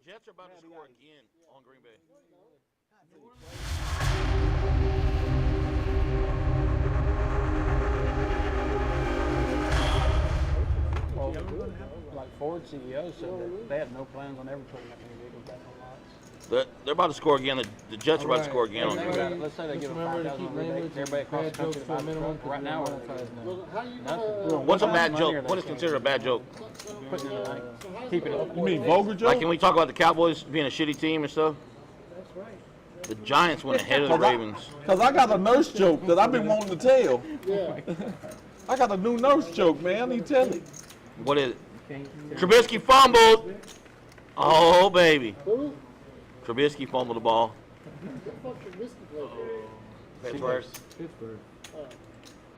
Jets are about to score again on Green Bay. Well, like Ford CEO said that they have no plans on ever putting that many vehicles back on lots. They're about to score again. The Jets are about to score again on Green Bay. Let's say they give them $5,000 everybody across the country to buy the truck. Right now, we're nothing. What's a bad joke? What is considered a bad joke? Putting it in the bank. Keep it up. You mean vulgar joke? Like, can we talk about the Cowboys being a shitty team and stuff? That's right. The Giants went ahead of the Ravens. Because I got a nurse joke that I've been wanting to tell. Yeah. I got a new nurse joke, man. I need to tell it. What is it? Trubisky fumbled. Oh, baby. Who? Trubisky fumbled the ball. What the fuck Trubisky play? Pittsburgh.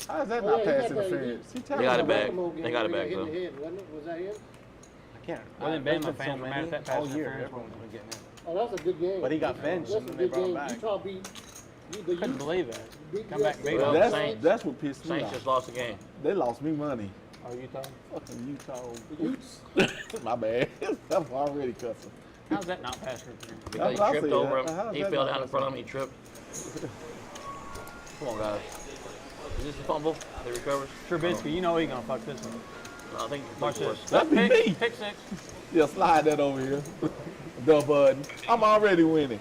How is that Oh, not yeah, pass he got that- interference? He They got it back. Baltimore game They got it where back, he got though. hit in the head, wasn't it? Was that him? I can't. Well, then Bama fans were mad at that pass interference. Oh, that's a good game. But he got benched That's a and they good brought him game. back. Utah beat the Couldn't Utes. believe that. Beat Come back the- and beat Well, them. Saints- That's what pissed me Saints off. just lost the game. They lost me money. Oh, Utah? Fucking Utah. The Utes. My bad. I'm already cussing. How's that not pass interference? Because That's he what I tripped said. over How's him. He that fell not down in front of him. He tripped. Come on, guys. Is this a fumble? They recovers? Trubisky, you know he's going to fuck this one. No, I think Watch this. That'd be me. Pick six. Yeah, slide that over here. The button. I'm already winning.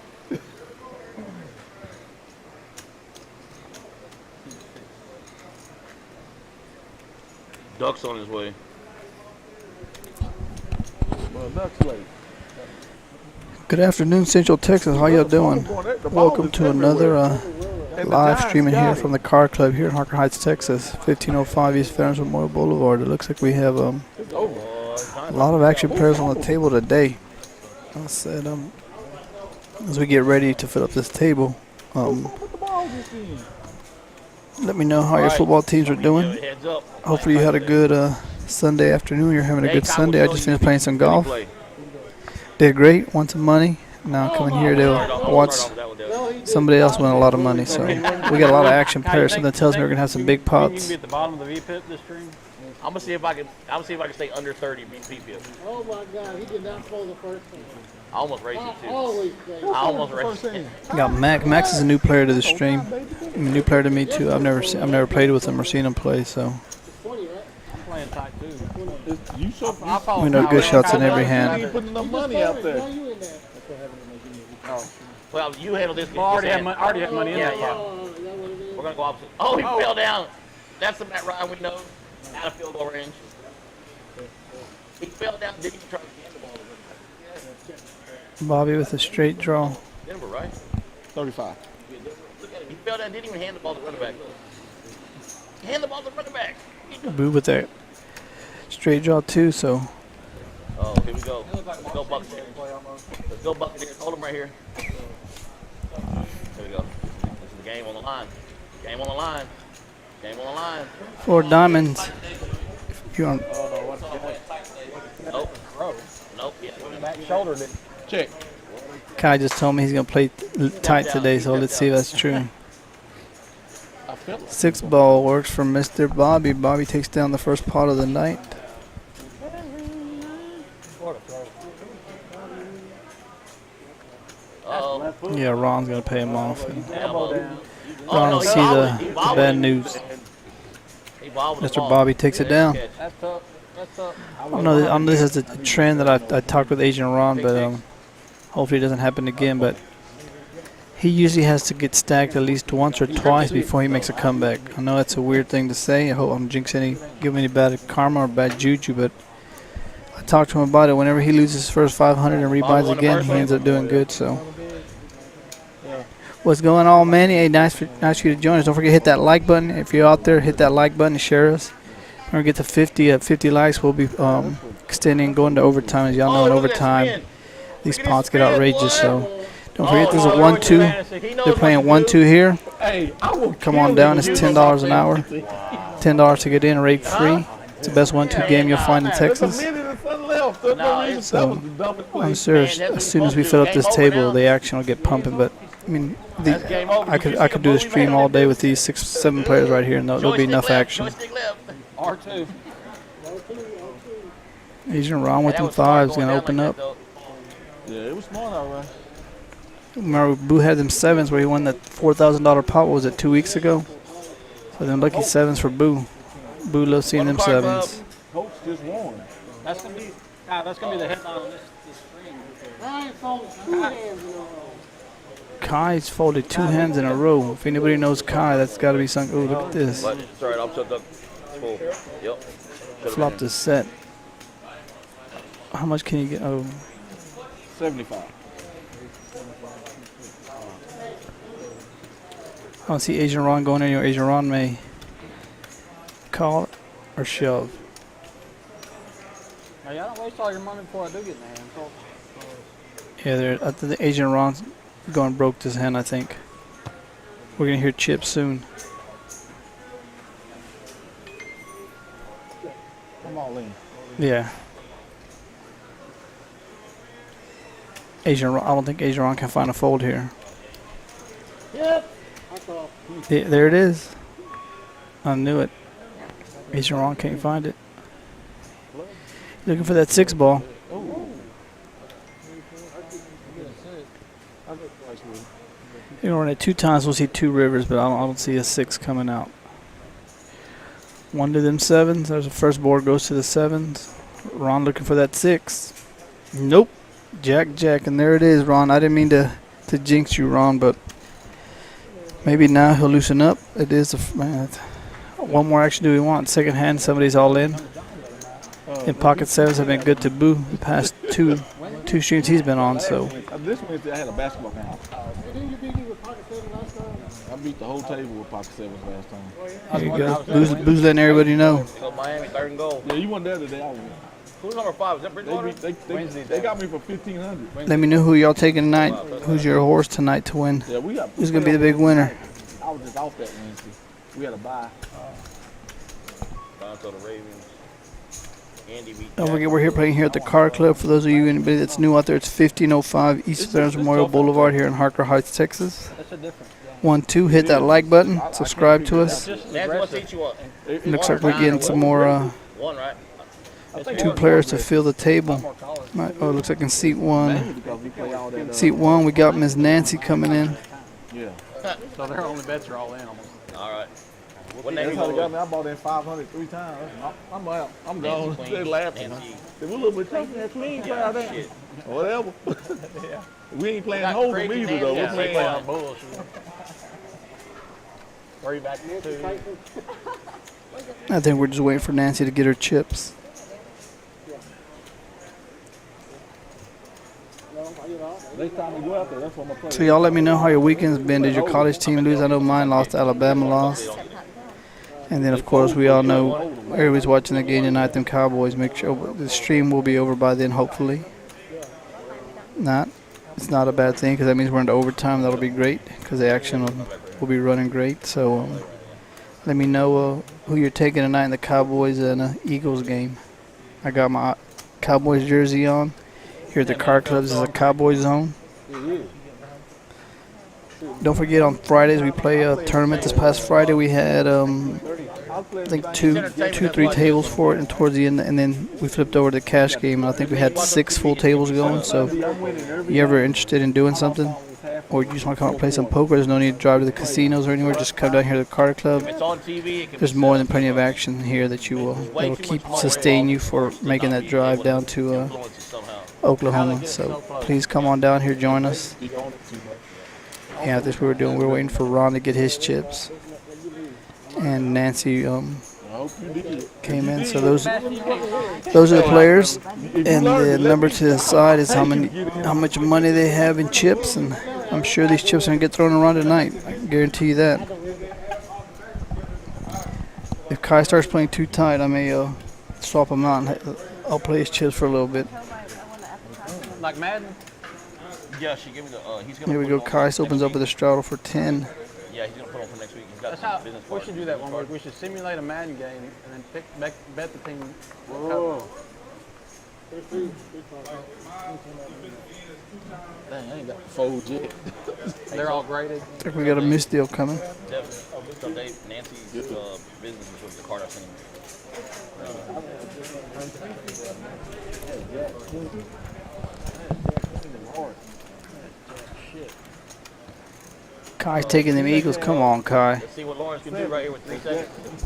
Duck's on his way. Well, Duck's late. Good afternoon, Central Texas. How y'all doing? Welcome to another live streaming here from the KARD Club here in Harker Heights, Texas, 1505 East Veterans Memorial Boulevard. It looks like we have a lot of action players on the table today. I said, as we get ready to fill up this table, let me know how your football teams are doing. Heads up. Hopefully you had a good Sunday afternoon. You're having a good Sunday. I just finished playing some golf. Did great, won some money. Now coming here to watch somebody else win a lot of money. So we got a lot of action players. Something tells me we're gonna have some big You can pots. be at the bottom of the VPIP this stream. I'm gonna see if I can. I'm gonna see if I can stay under 30 BPM. Oh my God, he did not throw the first one. I almost raced I it too. always say. I almost raced it. Got MAXX is a new player to the stream. A new player to me too. I've never played with him or seen him play. So 20, right? Playing tight too. You so we know good shots in every You hand. ain't putting enough He money just out started. Why there. you in there? Well, you handle this. Well, I already have money in Yeah, that yeah. pot. Oh, is that what it is? We're gonna go opposite. Oh, he fell down. That's the Matt Ryan we know. Out of field goal range. He fell down. Didn't even try to hand the ball to him. Bobby with a straight draw. Denver, right? 35. Look at him. He fell down. Didn't even hand the ball to the running back. Hand the ball to the running back. Boo with that straight draw too. So Oh, here we go. Let's go Buccaneers. Let's go Buccaneers. Hold him right here. There we go. This is the game on the line. Game on the line. Game on the line. 4 diamonds. If you're on, Nope. Nope. Yeah. Back shouldered it. Check. Kai just told me he's gonna play tight today. So let's see if that's true. 6 ball works for Mr. Bobby. Bobby takes down the first pot of the night. Uh-oh. Yeah, Ron's gonna pay him off. Elbow. Ron, no, see he wobbled. He the wobbled. bad news. He wobbled the Mr. ball. Bobby takes it down. That's tough. That's tough. I know this is a trend that I talked with Agent Ron, but hopefully it doesn't happen again. But he usually has to get stacked at least once or twice before he makes a comeback. I know that's a weird thing to say. I hope I'm jinxing give any bad karma or bad juju, but I talked to him about it. Whenever he loses his first 500 and rebuys again, he ends up doing good. So. What's going on, Manny? Hey, nice for you to join us. Don't forget to hit that like button. If you're out there, hit that like button and share us. When we get to 50 likes, we'll be extending, going to overtime. As y'all know, in overtime, these pots get outrageous. So don't forget, this is a 1-2. They're playing 1-2 here. Hey, I will Come on down. It's $10 an hour. $10 to get in, rate free. It's the best 1-2 game you'll find in Texas. So I'm sure as soon as we fill up this table, the action will get pumping. But I mean, I could do a stream all day with these 6-7 players right here, and there'll be enough action. R2. Agent Ron with That them was smart fives going gonna down open like up. that, though. Yeah, it was smart, all right. Remember, Boo had them sevens where he won that $4,000 pot. What was it, 2 weeks ago? So then lucky sevens for Boo. Boo loves seeing them Welcome, Card sevens. Coach just won. That's gonna be the headline on this screen. Ryan folded 2 hands in a row. Kai's folded 2 hands in a row. If anybody knows Kai, that's got to be something. Oh, look at this. But sorry, I'll shut up. Full. Yep. Flopped a set. How much can you get? Oh, 75. I don't see Agent Ron going anywhere. Agent Ron may call or shove. Now, y'all don't waste all your money before I do get in the hand. So, Yeah, I think the Agent Ron's going broke this hand, I think. We're going to hear chips soon. I'm all in. Yeah. Agent Ron, I don't think Agent Ron can find a fold here. Yep. I thought. There it is. I knew it. Agent Ron can't find it. Looking for that 6 ball. You're gonna run it 2 times. We'll see 2 rivers, but I don't see a 6 coming out. One to them 7s. There's the first board goes to the 7s. Ron looking for that 6. Nope. Jack, Jack, and there it is, Ron. I didn't mean to jinx you, Ron, but maybe now he'll loosen up. It is one more action do we want? Second hand, somebody's all in. And pocket 7s have been good to Boo the past two streams he's been on. So This Wednesday I had a basketball game. Didn't you beat me with pocket 7 last time? I beat the whole table with pocket 7s last time. here you go. Boo's letting everybody know. So Miami, 3rd and goal. Yeah, you weren't there today. I was. Who's number 5? Is that Bridgewater? They got me for 1,500. Let me know who y'all taking tonight. Who's your horse tonight to win? Yeah, we got. Who's gonna be the big winner? I was just off that Wednesday. We had a bye. Down to the Ravens. Andy beat Don't forget, we're here playing here at the KARD Club. For those of you anybody that's new out there, it's 1505 East Veterans Memorial Boulevard here in Harker Heights, Texas. that's a different. 1, 2, hit that like button, subscribe to us. Nancy, what seat you want? Looks like we're getting some more 1, right? 2 players to fill the table. Oh, looks like in seat 1. Because we play all that. Seat 1, we got Miss Nancy coming in. Yeah. So their only bets are all in almost. All right. What name That's you how they got going me. I bought that 500 3 times. I'm out. I'm gone. Queen, They laughing. Nancy. They were a little bit tougher than clean crowd there. Shit. Whatever. We ain't playing Got hold'em crazy either though. names. We're Yeah, playing. Bullshit. Where you back to? I think we're just waiting for Nancy to get her chips. Next time we go out there, that's what I'm gonna play. So y'all let me know how your weekend's been. Did your college team lose? I know mine lost. Alabama lost. And then, of course, we all know everybody's watching the game tonight. Them Cowboys. Make sure the stream will be over by then, hopefully. It's not a bad thing because that means we're into overtime. That'll be great because the action will be running great. So let me know who you're taking tonight in the Cowboys and Eagles game. I got my Cowboys jersey on. Here at the KARD Club, this is a Cowboy zone. Don't forget, on Fridays we play a tournament. This past Friday we had, I think, 3 tables for it, and towards the end, and then we flipped over to the cash game, and I think we had 6 full tables going. So, if you're ever interested in doing something, or you just want to come out and play some poker, there's no need to drive to the casinos or anywhere. Just come down here to the KARD Club. It's on TV. It can There's more than plenty of action here that that'll keep sustain you for making that drive down to influence it somehow. Oklahoma. So please come on down here, join us. Yeah, this we were doing. We were waiting for Ron to get his chips, and Nancy came in. So those are the players, and the number to the side is how much money they have in chips, and I'm sure these chips are gonna get thrown around tonight. I can guarantee you that. If Kai starts playing too tight, I may swap him out and I'll play his chips for a little bit. Like Madden? Yeah, she gave me the. He's gonna. Here we put go. it on Kais next opens up with a week. straddle for 10. Yeah, he's gonna put on for next week. He's got That's some how business we cards. should do that one. We should simulate a Madden game and then bet the team. Dang, I ain't got the fold yet. They're all graded. I think we got a miss deal coming. Definitely. So Nancy's business is with the card I sent him. Kai's taking them Eagles. Come on, Kai. Let's see what Lawrence can do right here with 3 seconds.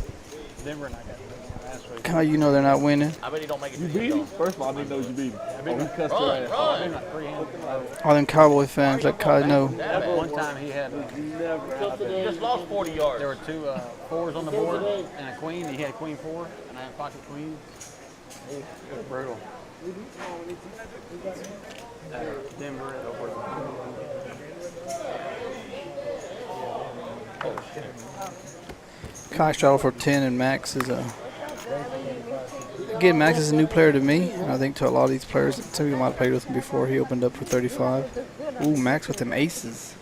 Denver and I got last week. Kai, you know they're not winning. I bet he don't make it. You beat him? First of all, I didn't know you beat him. Oh, he cussed your Run, ass. run. All them Cowboy fans, let Kai know. One time he had, You just lost 40 yards. there were two fours on the board and a queen. He had queen 4 and I had pocket queen. It was brutal. Denver and over. Kai straddled for 10, and Max is a. Again, Max is a new player to me, and I think to a lot of these players. Some people might have played with him before. He opened up for 35. Ooh, Max with them aces.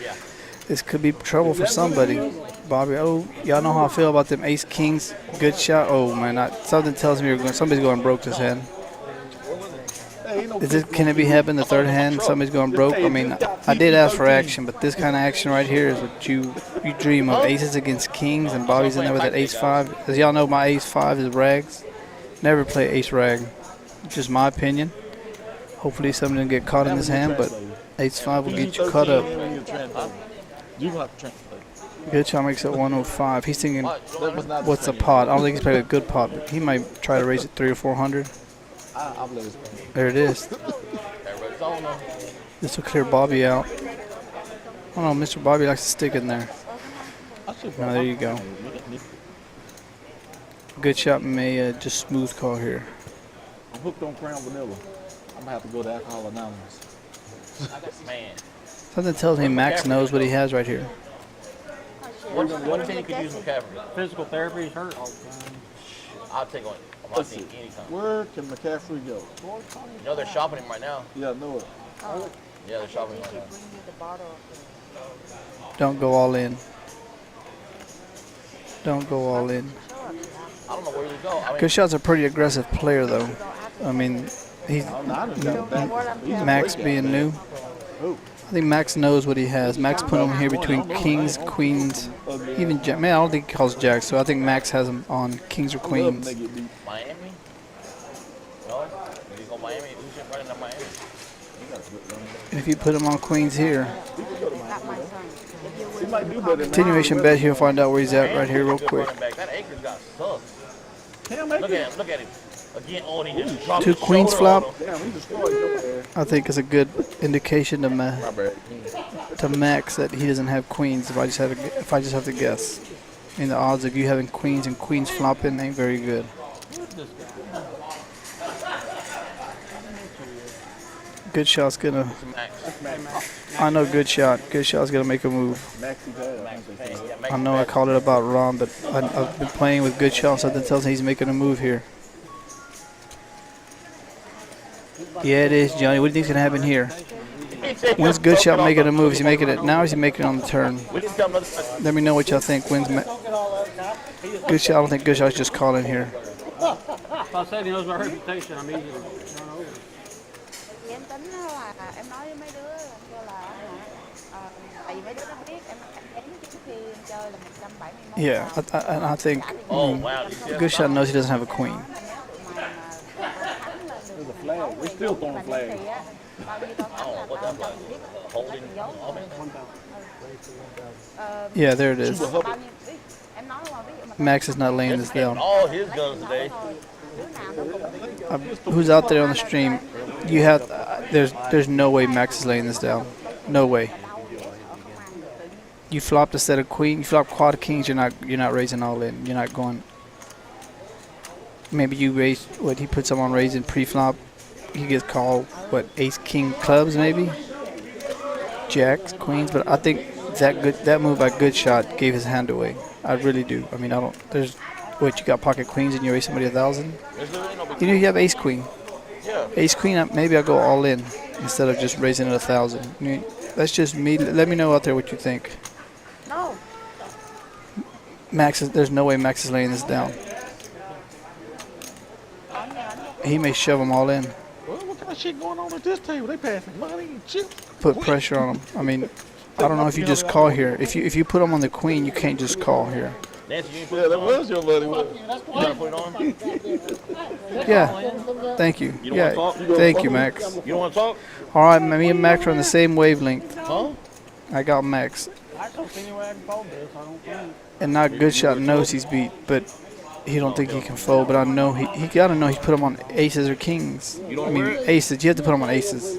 Yeah. This could be trouble for somebody. Bobby, oh, y'all know how I feel about them ace kings. Good shot. Oh man, something tells me somebody's going broke this hand. Can it be happening the third hand? Somebody's going broke. I mean, I did ask for action, but this kind of action right here is what you dream of. Aces against kings, and Bobby's in there with that ace 5. As y'all know, my ace 5 is rags. Never play ace rag. It's just my opinion. Hopefully something didn't get caught in this hand, but ace 5 will get you caught up. You gonna have to translate. Good shot makes it 105. He's thinking, what's the pot? I don't think he's played a good pot, but he might try to raise it 300 or 400. I believe it's There it is. This will clear Bobby out. Oh no, Mr. Bobby likes to stick in there. No, there you go. Good shot, may just smooth call here. I'm hooked on Crown Vanilla. I'm gonna have to go to Alcohol Anonymous. Man. Something tells me Max knows what he has right here. What team could use McCaffrey? Physical therapy is hurt all the time. I'll take on my Let's team see. anytime. Where can McCaffrey go? You know they're shopping him right now. Yeah, I know it. Yeah, they're shopping him right now. Don't go all in. Don't go all in. I don't know where he would go. I mean, Good shot's a pretty aggressive player, though. I mean, he's Max being new. I think Max knows what he has. Max put him here between kings, queens, even jack. Man, I don't think he calls jacks, so I think Max has him on kings or queens. Miami? No? He's going Miami. Who's just running to Miami? If you put him on queens here, He might do better than continuation bet here, find out where he's at right here real quick. That Akers got sucked. Damn, Look at him. Look at him. Again, oh, he just dropped Two his queens shoulder on flop. him. Damn, he destroyed your ass. I think is a good indication to My bad. Max that he doesn't have queens. If I just have to guess, I mean the odds of you having queens and queens flopping ain't very good. Good shot's gonna. I know good shot. Good shot's gonna make a move. Maxi bad. I know I called it about Ron, but I've been playing with good shot. Something tells me he's making a move here. Yeah, it is, Johnny. What do you think's gonna happen here? When's good shot making a move? Is he making it now? Or is he making it on the turn? Let me know what y'all think. When's good shot? I don't think good shot's just calling here. If I said he knows my reputation, I'm easy to run over. Em tính là em nói với mấy đứa kêu là tại vì mấy đứa nó biết em đánh trước khi em chơi là 171. Yeah, I think Oh, wow. good shot knows he doesn't have a queen. There's a flag. We're still throwing flags. Oh, what that was? Holding. Yeah, there it is. Em nói là ví dụ mà Max is not laying this down. All his guns today. Who's out there on the stream? You have there's no way Max is laying this down. No way. You flopped a set of queen. You flopped quad kings. You're not raising all in. You're not going. Maybe you raise what he puts him on raising pre-flop. He gets called what ace king clubs maybe. Jacks, queens, but I think that move by good shot gave his hand away. I really do. I mean, I don't. There's what you got pocket queens and you raise somebody 1,000. You know you have ace queen. Yeah. Ace queen. Maybe I go all in instead of just raising it 1,000. I mean, that's just me. Let me know out there what you think. No. There's no way Max is laying this down. he may shove them all in, Well, what kind of shit going on at this table? They passing money and chips. put pressure on them. I mean, I don't know if you just call here. If you put them on the queen, you can't just call here. Nancy, you ain't Yeah, put that it on? was your money. You trying to put it on? Yeah. Thank you. You don't Yeah. want to talk? Thank you, Max. You don't want to talk? All right, me and Max are on the same wavelength. Huh? I got Max, I don't see any way I can fold this. I don't think. and not good shot knows he's beat, but he don't think he can fold. But I know he gotta know he's put him on aces or kings. You don't I mean wear it? aces. You have to put him on aces.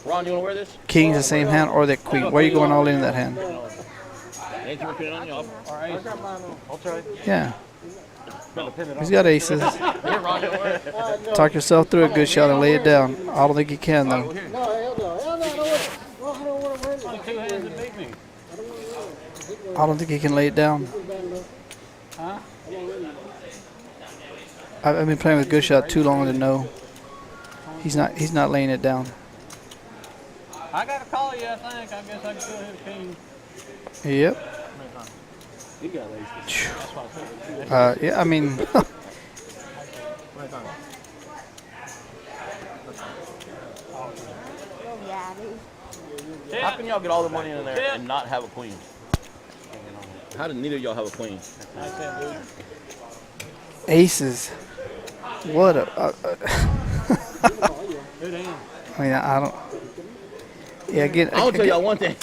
Ron, you want to wear this? Kings the same hand or that queen. Where are you going all in that hand? Nancy, you want to put it on you? All right. I'll try. Yeah. Better pin it He's on. got aces. Here, Ron, you want to wear it? Talk yourself through a good shot and lay it down. I don't think he can though. No, hell no. Hell no, I don't want it. Well, I don't want to wear it. Two hands that beat me. I don't think he can lay it down. Huh? I've been playing with good shot too long to know. He's not laying it down. I got to call you, I think. I guess I can still hit a king. Yep. He got aces. Yeah. I mean. Dạ đi. How can y'all get all the money in there and not have a queen? How did neither of y'all have a queen? Aces. What a. Good hand. I mean, I don't. Yeah, again. I'm gonna tell y'all one thing.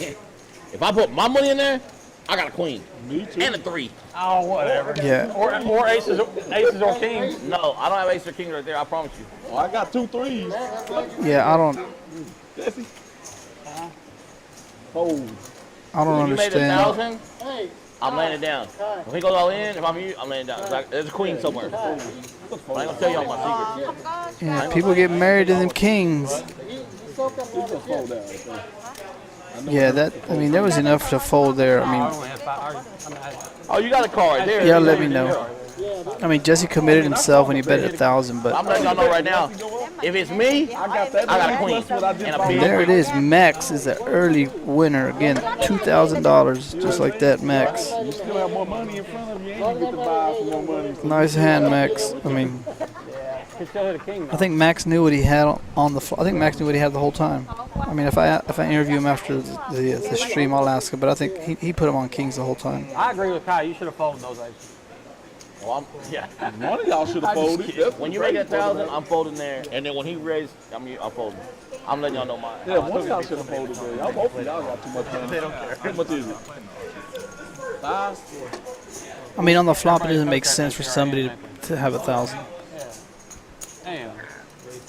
If I put my money in there, I got a queen. Me too. And a 3. Oh, whatever. Yeah. Or aces or kings. No, I don't have ace or king right there, I promise you. Oh, I got 2 threes. Yeah, I don't. Jesse. Fold. I don't When you made understand. 1,000, Hey, I'm laying it down. If he goes all in, if I'm you, I'm laying it down. Like, there's a queen somewhere. But I ain't gonna tell y'all my secret. Yeah, people get married to them kings. he soaked up all the Fold chips. out. Yeah, that. I mean, there was enough to fold there. I I mean, only had 5. Oh, you got a card there. yeah, let me know. I mean, Jesse committed himself when he bet 1,000, I'm but letting y'all know right now. If it's me, I got that. I got a queen Plus what I did and a for big. there it is. Max is the early winner again. $2,000, just like that, Max. You still have more money in front of you. And you get to buy some more money. Nice hand, Max. I mean, He still hit a king. I think Max knew what he had on the. I think Max knew what he had the whole time. I mean, if I interview him after the stream, I'll ask him. But I think he put him on kings the whole time. I agree with Kai. You should have folded those aces. Well, yeah. One of y'all should have folded. That's When you make 1,000, I'm folding there. And then when he raised, I'm folding. I'm letting y'all know mine. Yeah, one of y'all should have folded there. Y'all both of y'all got too much money. They don't care. How much is it? 5? I mean, on the flop, it doesn't make sense for somebody to have 1,000. Damn.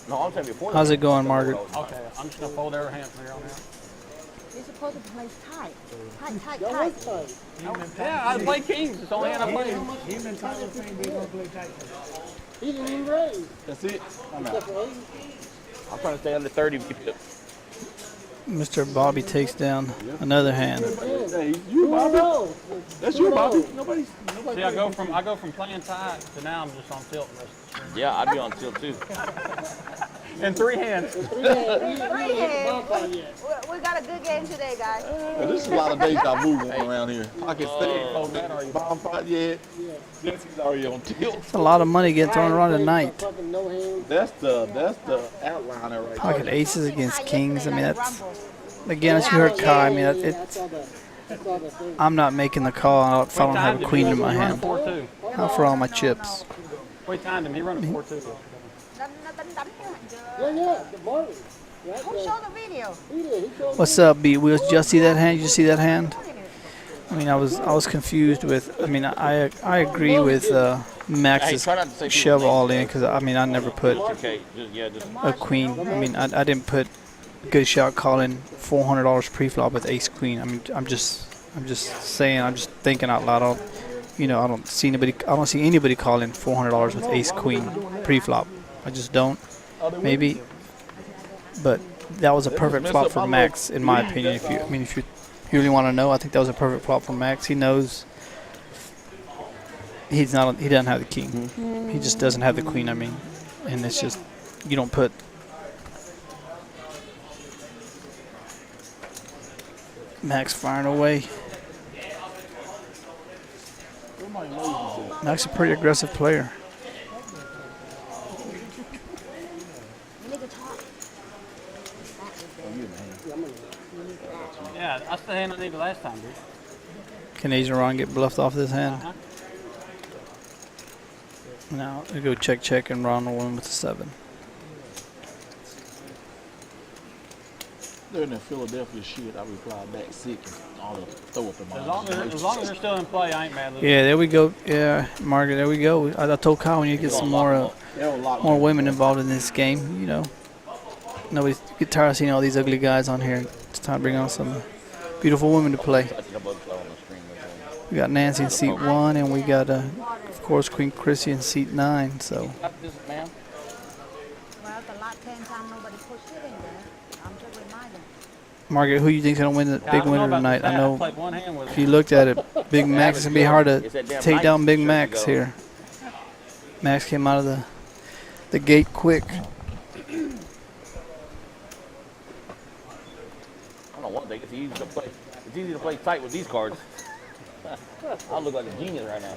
No, I'm saying before. How's it going, Margaret? Okay, I'm just going to fold every hand from here on out. You're supposed to play tight. Tight, tight, That tight. was tight. Yeah, I play kings. It's the only hand I play. He didn't even raise. That's it. I'm Except out. for aces. I'm trying to stay under 30. Mr. Bobby takes down another hand. Hey, you, Bobby. No. That's you, Bobby. Nobody. See, I go from playing tight to now I'm just on tilt. Yeah, I'd be on tilt too. In 3 hands. Three hands. We ain't hit the bonfire yet. We got a good game today, guys. Well, this is a lot of days I move on around here. Pocket stay. Oh, man, are you bomb pot yet? Jesse's already on tilt. It's a lot of money getting thrown around tonight. Fucking no hands. That's the outliner right there. Pocket aces against kings. I mean, that's again, as you heard Kai. I mean, I it's. saw the thing. I'm not making the call if I don't have a queen in my hand. 4-2. How for all my chips? We timed him. He run a 4-2. Nó tính đánh cái hạn chưa? Yeah, the Martin. Right Who there. showed the video? He did. He showed What's up, B? Will? Did you see that hand? Did you see that hand? I mean, I was confused with. I mean, I agree with Hey, Max's try not to say shove people's all names. in because I mean I never put Okay, just a queen. I mean I didn't put good shot calling $400 pre-flop with ace queen. I mean I'm just saying, I'm just thinking out loud. I don't see anybody calling $400 with ace queen pre-flop. I just don't. Maybe, but that was a perfect flop for Max in my opinion. If you really want to know, I think that was a perfect flop for Max. He knows he doesn't have the king. He just doesn't have the queen. I mean, and it's just you don't put. Max firing away. Max is a pretty aggressive player. That's the hand I needed last time, dude. Can Asian Ron get bluffed off this hand? Uh-huh. Now we go check, and Ron will win with the 7. During that Philadelphia shit, I replied back sick and all the throw up in my As long as they're still in play, I ain't mad at it. Yeah, there we go. Yeah, Margaret, there we go. I told Kyle we need to get some more women involved in this game. You know, nobody's get tired of seeing all these ugly guys on here. It's time to bring on some beautiful women to play. We got Nancy in seat 1, and we got, of course, Queen Chrissy in seat 9. So. Well, the lot 10 times nobody pushed it in there. I'm just reminding. Margaret, who you think's gonna win the big winner tonight? I know. played one hand with If you looked at it, Big Max, it's gonna be hard to take down Big Max here. Max came out of the gate quick. I don't know one thing. It's easy to play. It's easy to play tight with these cards. I look like a genius right now.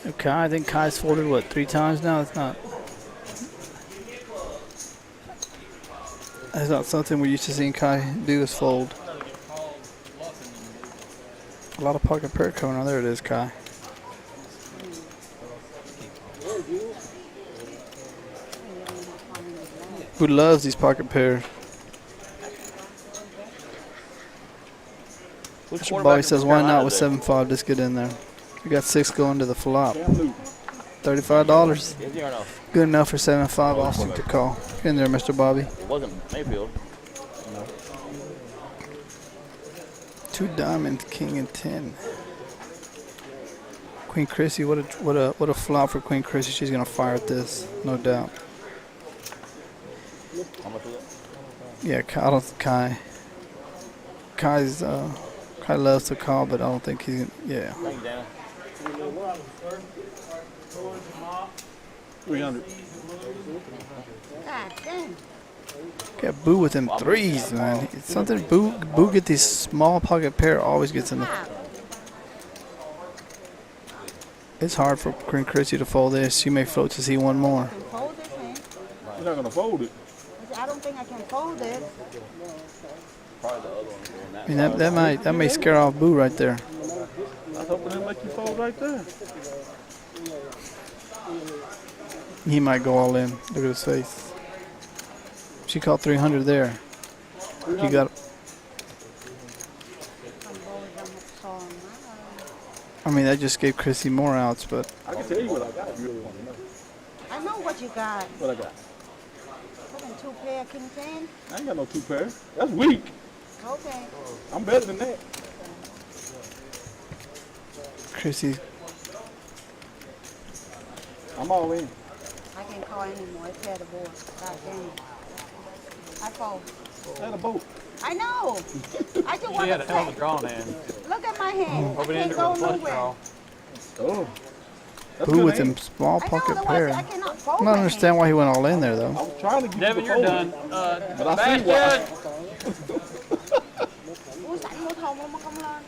Okay, I think Kai's folded what 3 times now. That's not something we're used to seeing Kai do is fold. A lot of pocket pair coming on. There it is, Kai. Who loves these pocket pairs? Mr. Bobby says, why not with 7-5? Just get in there. We got 6 going to the flop. $35. Is he or no? Good enough for 7-5. Austin to call. Get in there, Mr. Bobby. It wasn't Mayfield. 2 diamonds, king and 10. Queen Chrissy, what a flop for Queen Chrissy. She's gonna fire at this, no doubt. How much was it? Yeah, I don't. Kai loves to call, but I don't think he's gonna. Yeah. Thank you, Dana. 300. God dang. Got Boo with them 3s, man. It's something Boo get these small pocket pair, always gets in the. It's hard for Queen Chrissy to fold this. She may float to see one more. Fold this hand. You're not gonna fold it. I don't think I can fold it. Probably the other one doing that. I mean, that may scare off Boo right there. I was hoping they'd make you fold right there. He might go all in. Look at his face. She caught 300 there. You got. I mean, that just gave Chrissy more outs, but. I can tell you what I got if you really want to know. I know what you got. What I got? Fucking 2 pair, king 10. I ain't got no 2 pairs. That's weak. Okay. I'm better than that. Chrissy. I'm all in. I can't call anymore. It's had a board. God damn it. I fold. Had a boat. I know. I just She want had to a hell of a say. draw hand. Look at my hand. Open I ended can't with go a flush nowhere. draw. Oh. That's Boo good with hand. them small I know, pocket otherwise pair. I cannot fold I my don't understand why he went all in there, I though. was trying to get Devin, you you're to done. fold it. But I see why. hand. Ủa, sao mua thầu mà không lên?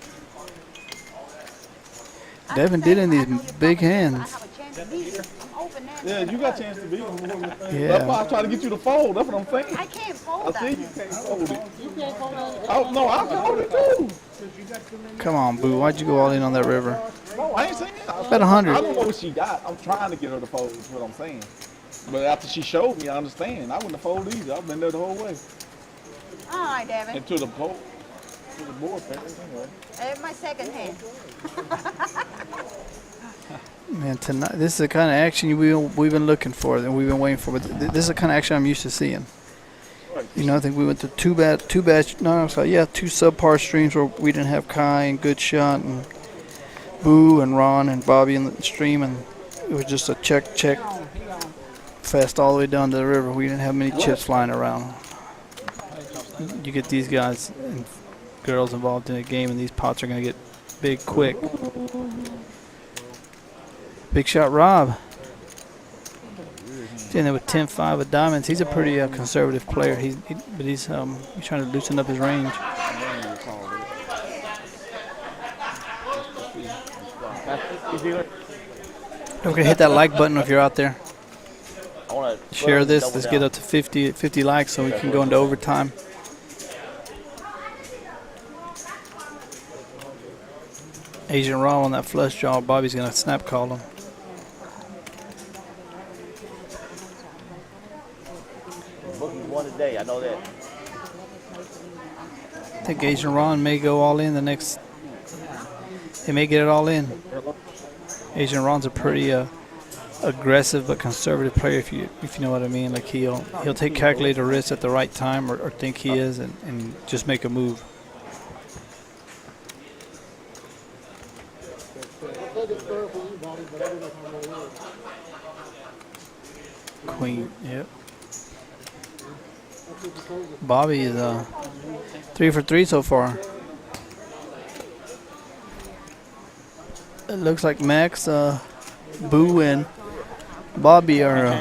Devin did in these big hands. I have a chance to beat you. I'm open now. Yeah, you got a chance to beat him. Yeah. That's why I try to get you to fold. That's what I'm saying. I can't fold I that. see you can't fold it. Oh, no, I fold it too. Come on, Boo. Why'd you go all in on that river? No, I ain't saying that. Bet 100. I don't know what she got. I'm trying to get her to fold, is what I'm saying. But after she showed me, I understand. I wouldn't have folded either. I've been there the whole way. All right, Devin. And to the board, anyway. My second hand. Man, tonight this is the kind of action we've been looking for and we've been waiting for. But this is the kind of action I'm used to seeing. You know, I think we went to two subpar streams where we didn't have Kai and Good Shot and Boo and Ron and Bobby in the stream, and it was just a check fast all the way down to the river. We didn't have many chips flying around. You get these guys and girls involved in a game, and these pots are going to get big quick. Big shot, Rob. He's in there with 10-5 of diamonds. He's a pretty conservative player. But he's trying to loosen up his range. Don't forget to hit that like button if you're out there. Share this. Let's get up to 50 likes so we can go into overtime. Asian Ron on that flush draw. Bobby's gonna snap call him. Booking's one a day. I know that. I think Asian Ron may go all in the next. He may get it all in. Asian Ron's a pretty aggressive but conservative player, if you know what I mean. Like he'll take calculated risks at the right time, or think he is, and just make a move. Queen, yep. Bobby is 3 for 3 so far. It looks like Max, Boo, and Bobby are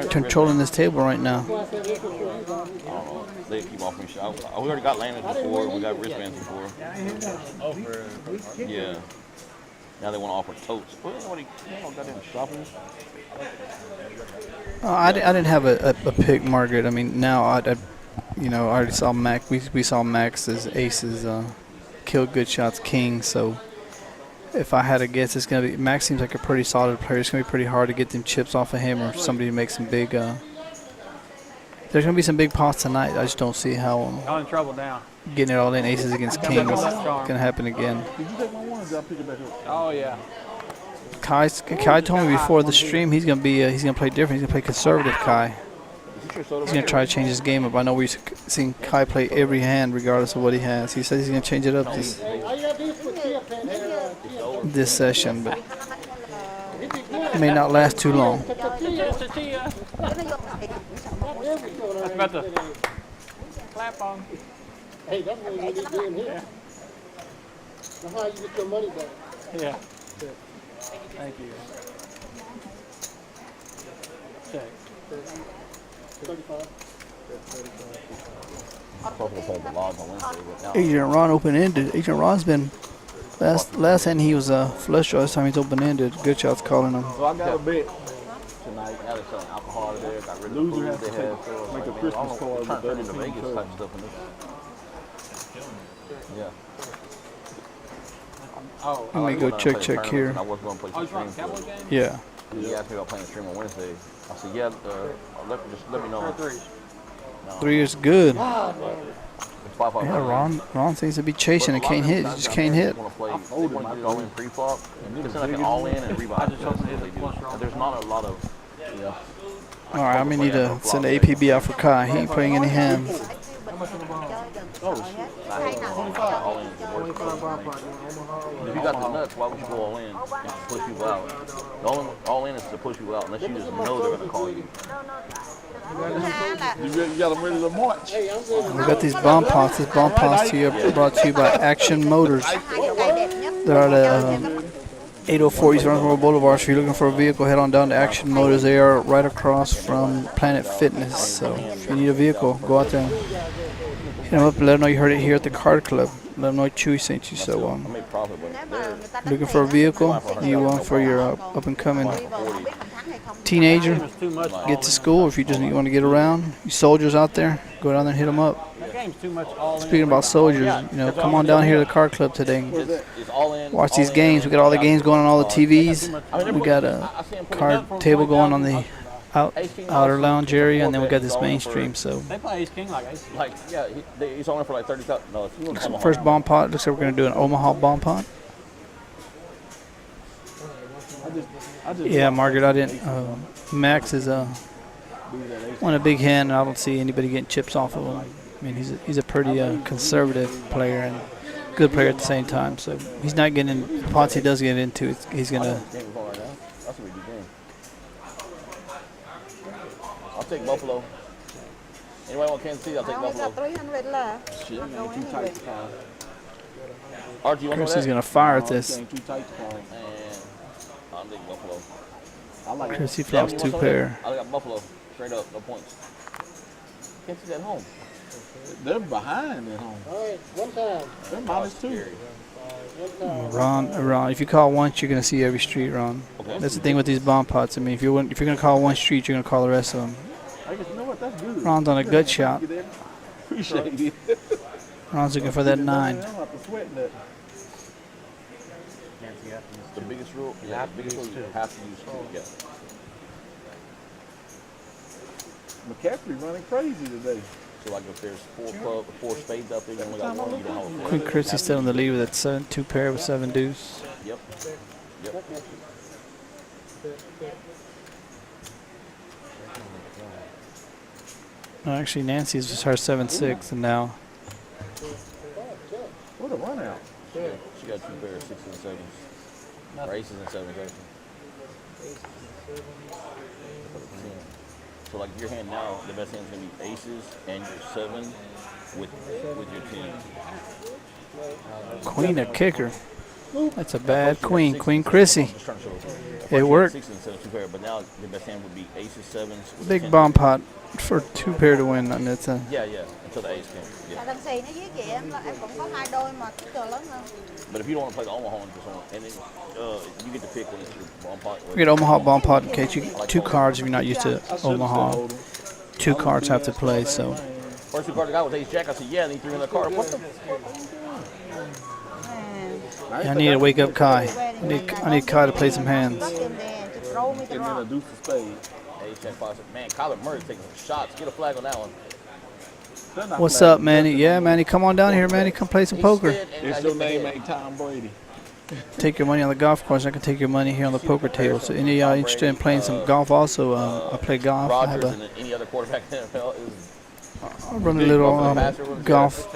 controlling this table right now. I don't know. They keep offering shots. We already got landings before, and we got wristbands before. Yeah. Now they want to offer totes. Well, nobody got them shopping. I didn't have a pick, Margaret. I mean, now I already saw Max. We saw Max's aces kill good shots, king. So if I had to guess, it's gonna be Max. Seems like a pretty solid player. It's gonna be pretty hard to get them chips off of him, or somebody to make some big. There's gonna be some big pots tonight. I just don't see how Y'all in trouble now. getting it all in aces against kings gonna happen again. Did you take my ones? I'll pick it back up. Oh yeah. Kai told me before the stream he's gonna play different. He's gonna play conservative. Kai. He's gonna try to change his game up. I know we've seen Kai play every hand regardless of what he has. He says he's gonna change it up this session, but it may not last too long. That's about to clap on. Hey, that's what we need doing here. That's how you get your money back. Yeah. Thank you. Check. 35. I'm supposed to play the logs on Wednesday, but now Agent Ron open-ended. Agent Ron's been last hand he was flush draw. This time he's open-ended. Good shots calling him. So I got a bet. tonight. Now they're selling alcohol there. Got rid of the Loser food has they to had. take- So it's make a man, Christmas I don't know, card they're trying to turn with into everything Vegas covered. type stuff in this. Yeah. Oh, Let me go check here. I was going to play oh, some he's running stream. Cowboy game? Yeah. He asked me about playing a stream on Wednesday. I said, yeah, just let me know. 3. No. 3 is good. It's 5-5. Yeah, Ron seems to be chasing and can't hit. He just can't hit. They want to get it all in pre-flop. It's like an all-in and rebuy. I just hope That's what they do. And there's not a lot of, you know. All right, I may need to send the APB out for Kai. He ain't playing any hands. All in. If you got the nuts, why would you go all in and push people out? The only all in is to push people out unless you just know they're going to call you. You got them ready to march. We got these bomb pots. This bomb pots here brought to you by Action Motors. They're at 804 East Runsboro Boulevard. So if you're looking for a vehicle, head on down to Action Motors. They are right across from Planet Fitness. So if you need a vehicle, go out there and hit them up and let them know you heard it here at the KARD Club. Let them know Chewy sent you. So I made profit, but looking for a vehicle, you for your up and coming teenager, Too much. get to school. If you just want to get around, you soldiers out there, go down there and hit them up. That game's too much all in. Speaking about soldiers, come on down here to the KARD Club today. it's all in. Watch these games. We got all the games going on all the TVs. We got a card table going on the outer lounge area, and then we got this mainstream. So They play Ace King like Ace. Like, yeah, he's on for like 30,000. No, it's first bomb pot. Looks like we're gonna do an Omaha bomb pot. Yeah, Margaret, I didn't. Max is won a big hand. And I don't see anybody getting chips off of him. I mean, he's a pretty conservative player and good player at the same time. So he's not getting in the pots he does get into. He's gonna. That's a really good game. I'll take Buffalo. Anybody want Kansas City? I'll take Buffalo. Shit, I'm getting too tight to call. Art, you want to Chris know is that? gonna fire at I'm this. getting too tight to call. And I'll take Buffalo. I like it. Chris, he Yeah, flops you 2 want some of pair. that? I got Buffalo. Straight up, no points. Kansas City at home. They're behind at home. All right, one time. They're -2. Ron, if you call once, you're gonna see every street, Ron. Okay. That's the thing with these bomb pots. I mean, if you're gonna call one street, you're gonna call the rest of them. I guess you know what? That's good. Ron's on a gut shot. Appreciate it. Ron's looking for that 9. I'm about to sweat that. rule, biggest rule, you have to use two together. McCaffrey running crazy today. So like if there's four spades out there, you only got one, you don't hold. Queen Christie's still in the lead with that 2 pair with 7 deuce. Yep. Yep. No, actually, Nancy's was her 7-6, and now What a run out. She got 2 pairs, 6s and 7s. Or aces and 7s, actually. So like your hand now, the best hand's gonna be aces and your 7 with your 10. Queen a kicker. That's a bad queen. Queen Chrissy. It worked. 6 and 7, 2 pair, but now the best hand would be aces, 7s. With Big 10. bomb pot for 2 pair to win, and it's a Yeah, until the ace came. Dạ, Yeah. thằng xì nó với chị em cũng có 2 đôi mà cái cờ lớn hơn. But if you don't want to play the Omaha one, just one, and then you get to pick when it's your bomb pot. we get Omaha bomb pot in case you get 2 cards if you're not used to Omaha. 2 cards have to play, so First 2 cards I got was ace jack. I said, yeah, and he threw in the card. What the? I need to wake up Kai. I need Kai to play some hands. Có tiền đề, chị pro mi And tiền then a rồi. deuce of spades. Ace jack 5. Man, Kyler Murray's taking some shots. Get a flag on that one. They're not What's flagging. up, Manny? Yeah, Manny, come on down here, Manny. Come play some poker. If your name ain't Tom Brady. Take your money on the golf course. I can take your money here on the poker table. So any of y'all interested in playing some golf also, I play golf. I have Rodgers a, and any other quarterback in the NFL is I run a little golf.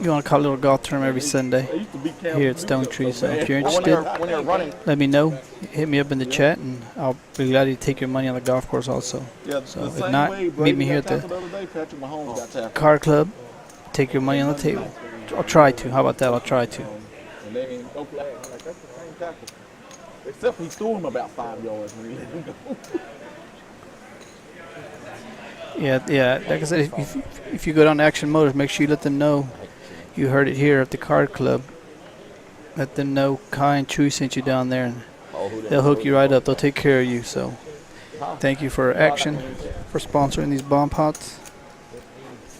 You want to call it a little golf tournament every Sunday They used to be Cam here at Stone Tree. So if you're when interested, they're running. let me know. Hit me up in the chat, and I'll be glad to take your money on the golf course also. Yeah, So the if same not, way meet Brady me here got at the tackled other day, Patrick Mahomes got tackled. Card Club. Take your money on the table. I'll try to. How about that? I'll try to. And they ain't no flag. Like, that's the same tackle. Except he threw him about 5 yards when he let him go. Yeah. Like I said, if you go down to Action Motors, make sure you let them know you heard it here at the Card Club. Let them know Kai and Chewy sent you down there, and they'll hook you right up. They'll take care of you. So, thank you for Action for sponsoring these bomb pots.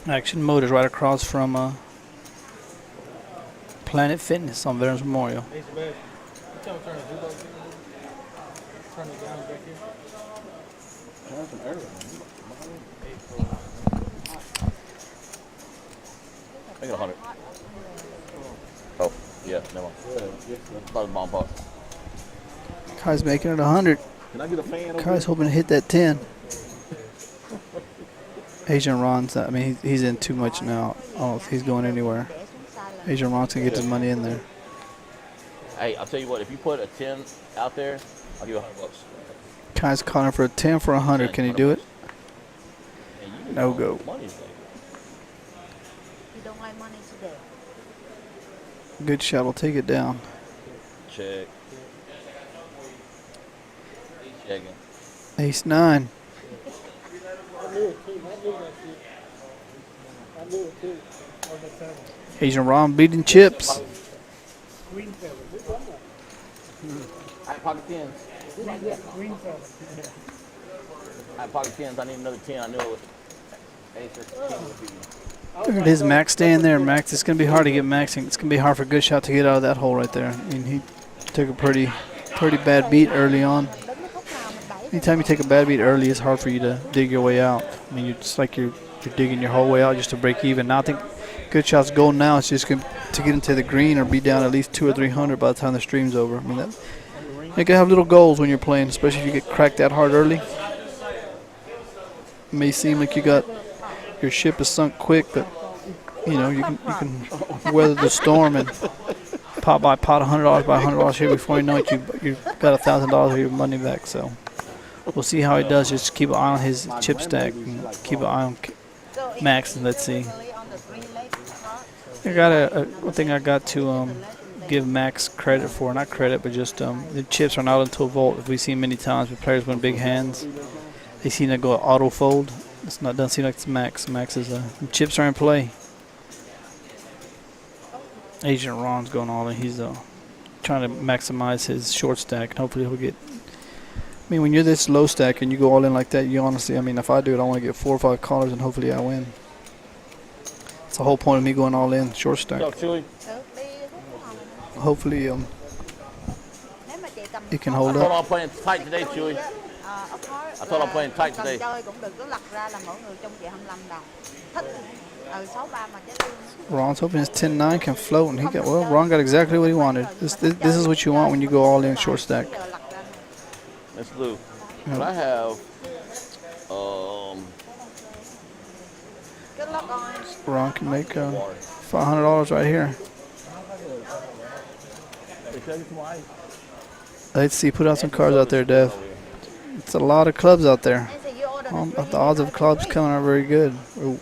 Action Motors right across from Planet Fitness on Veterans Memorial. Make it 100. Oh, yeah, never mind. Thought it was bomb pot. Kai's making it 100. Can I get a fan over Kai's hoping to hit that 10. Asian Ron's, I mean, he's in too much now. Oh, if he's going anywhere. Asian Ron's going to get his money in there. Hey, I'll tell you what. If you put a 10 out there, I'll give you $100. Kai's calling for a 10 for 100. Can he do it? And you can No go. go. Money's there. You don't like money today. Good shot. We'll take it down. Check. Checking. Ace 9. I knew it, too. I knew that shit. I knew it, too. Asian Ron beating chips. I have pocket 10s. I have pocket 10s. I need another 10. I knew it was ace or 10 would be. Look at his Max staying there. Max, it's going to be hard to get Max. It's going to be hard for Good Shot to get out of that hole right there. I mean, he took a pretty bad beat early on. Anytime you take a bad beat early, it's hard for you to dig your way out. I mean, it's like you're digging your whole way out just to break even. Now I think Good Shot's goal now is just to get into the green or be down at least 200 or 300 by the time the stream's over. I mean, you can have little goals when you're playing, especially if you get cracked that hard early. It may seem like your ship is sunk quick, but you know you can weather the storm and pot by pot, $100 by $100 here before you know it, you got $1,000 of your money back. So we'll see how he does. Just keep an eye on his chip stack and keep an eye on Max, and let's see. I got one thing I got to give Max credit for, not credit, but just the chips are not into a vault. If we see many times with players win big hands, they seem to go auto fold. Doesn't seem like it's Max. Max is the chips are in play. Agent Ron's going all in. He's trying to maximize his short stack, and hopefully he'll get. I mean, when you're this low stack and you go all in like that, you honestly, I mean, if I do it, I want to get 4 or 5 callers, and hopefully I win. That's the whole point of me going all in, short stack. Go, Chewy. Hopefully, it can I hold told up. I'm playing tight today, Chewy. I told I'm playing tight cần today. chơi cũng đừng có lật ra là mỗi người trong chị 25 đồng. Thích 63 mà trái lương. Ron's hoping his 10-9 can float, and he got, well, Ron got exactly what he wanted. This is what you want when you go all in short stack. Let's do. But I have, Good luck on. Ron can make $500 right here. Let's see, put out some cards out there, Dev. It's a lot of clubs out there. The odds of clubs coming are very good. Ooh.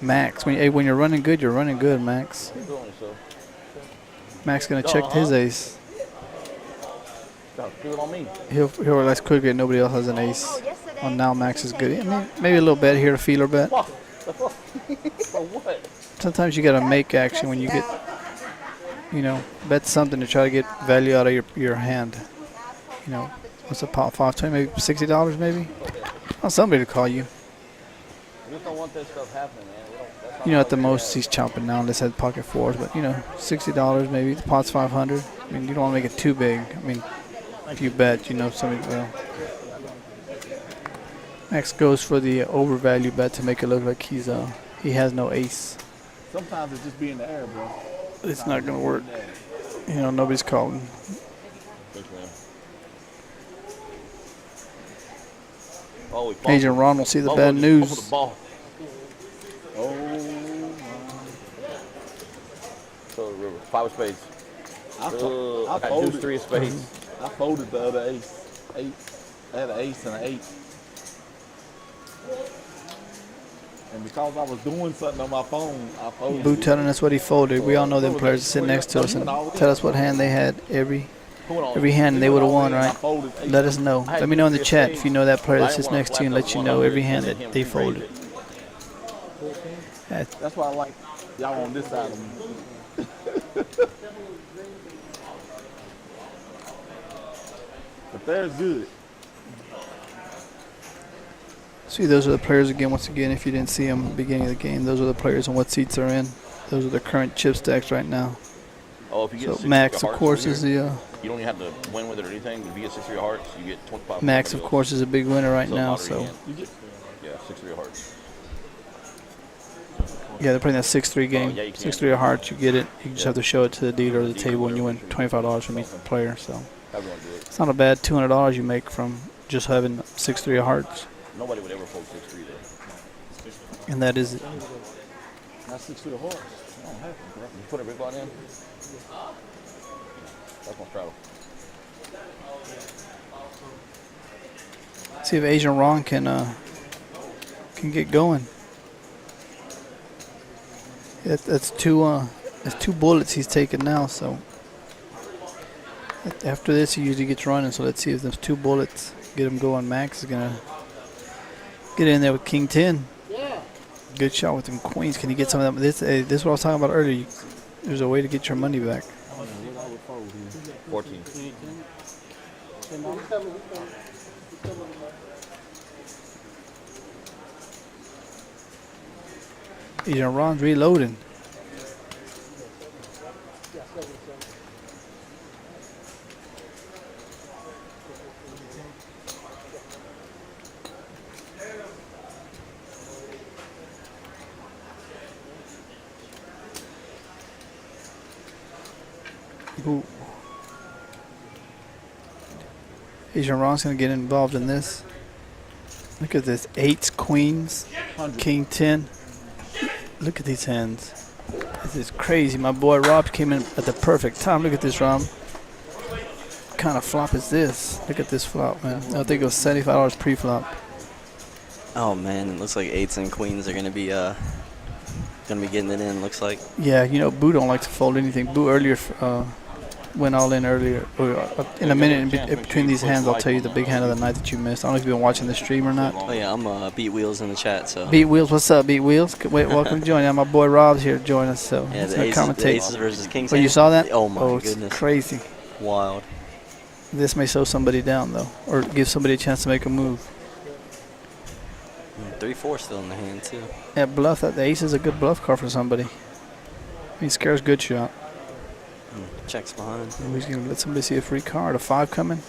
Max, when you're running good, you're running good, Max. Max gonna check his ace. do it on me. He'll relax quickly and nobody else has an ace. Well, now Max is good. I mean, maybe a little bet here, a feeler bet. For what? Sometimes you gotta make action when you get, bet something to try to get value out of your hand. What's a pot? 520, maybe $60, maybe. Well, somebody to call you. We just don't want that stuff happening, man. That's not At the most he's chomping now. Let's have pocket fours, but $60 maybe. The pot's 500. I mean, you don't want to make it too big. I mean, if you bet, somebody will. Max goes for the overvalue bet to make it look like he has no ace. Sometimes it just be in the air, bro. It's not gonna work. Nobody's calling. Oh, Agent Ron will see the bad news. Oh, so the river. 5 of spades. I got folded. deuce 3 of spades. I folded the other ace. I had an ace and an 8. And because I was doing something on my phone, I folded. Boo telling us what he folded. We all know them players that sit next to us and tell us what hand they had every hand they would have won, right? Let us know. Let me know in the chat if you know that player that sits next to you and let you know every hand that they folded. That's why I like y'all on this side of me. But there's good. See, those are the players again. Once again, if you didn't see them at the beginning of the game, those are the players and what seats they're in. Those are the current chip stacks right now. Oh, if you get So Max, of course, is the. You don't even have to win with it or anything. If you get 6 of hearts, you get 25. Max, of course, is a big winner right now. So. Yeah, 6 of hearts. Yeah, they're playing that 6-3 game. Yeah, you 6-3 of hearts, you get it. You just have to show it to the dealer or the table, and you win $25 from each player. So Everyone do it. it's not a bad $200 you make from just having 6-3 of hearts. Nobody would ever fold 6-3 though. And that is it. That's 6 of hearts. I don't have to, bro. You put a big one in. That's my straddle. See if Asian Ron can get going. That's two bullets he's taking now. So after this, he usually gets running. So let's see if those 2 bullets get him going. Max is gonna get in there with King 10. Yeah. Good shot with them queens. Can he get some of them? This is what I was talking about earlier. There's a way to get your money back. 14. Agent Ron's reloading. Ooh. Agent Ron's gonna get involved in this. Look at this, 8s, queens, King 10. Look at these hands. This is crazy. My boy Rob came in at the perfect time. Look at this, Rob. What kind of flop is this? Look at this flop, man. I think it was $75 pre-flop. Oh man, it looks like 8s and queens are gonna be getting it in. Looks like. Yeah, Boo don't like to fold anything. Boo earlier went all in earlier. In a minute, in between these hands, I'll tell you the big hand of the night that you missed. I don't know if you've been watching the stream or not. Oh yeah, I'm Beat Wheels in the chat. So. Beat Wheels, what's up, Beat Wheels? Wait, welcome to join. My boy Rob's here to join us. So Yeah, he's the gonna aces, commentate. versus kings. Oh, you saw that? Oh my it's goodness, crazy. wild. This may slow somebody down though, or give somebody a chance to make a move. 3-4 still in the hand too. Yeah, bluff. The ace is a good bluff card for somebody. He scares good shot. Checks behind. Oh, he's gonna let somebody see a free card. A 5 coming.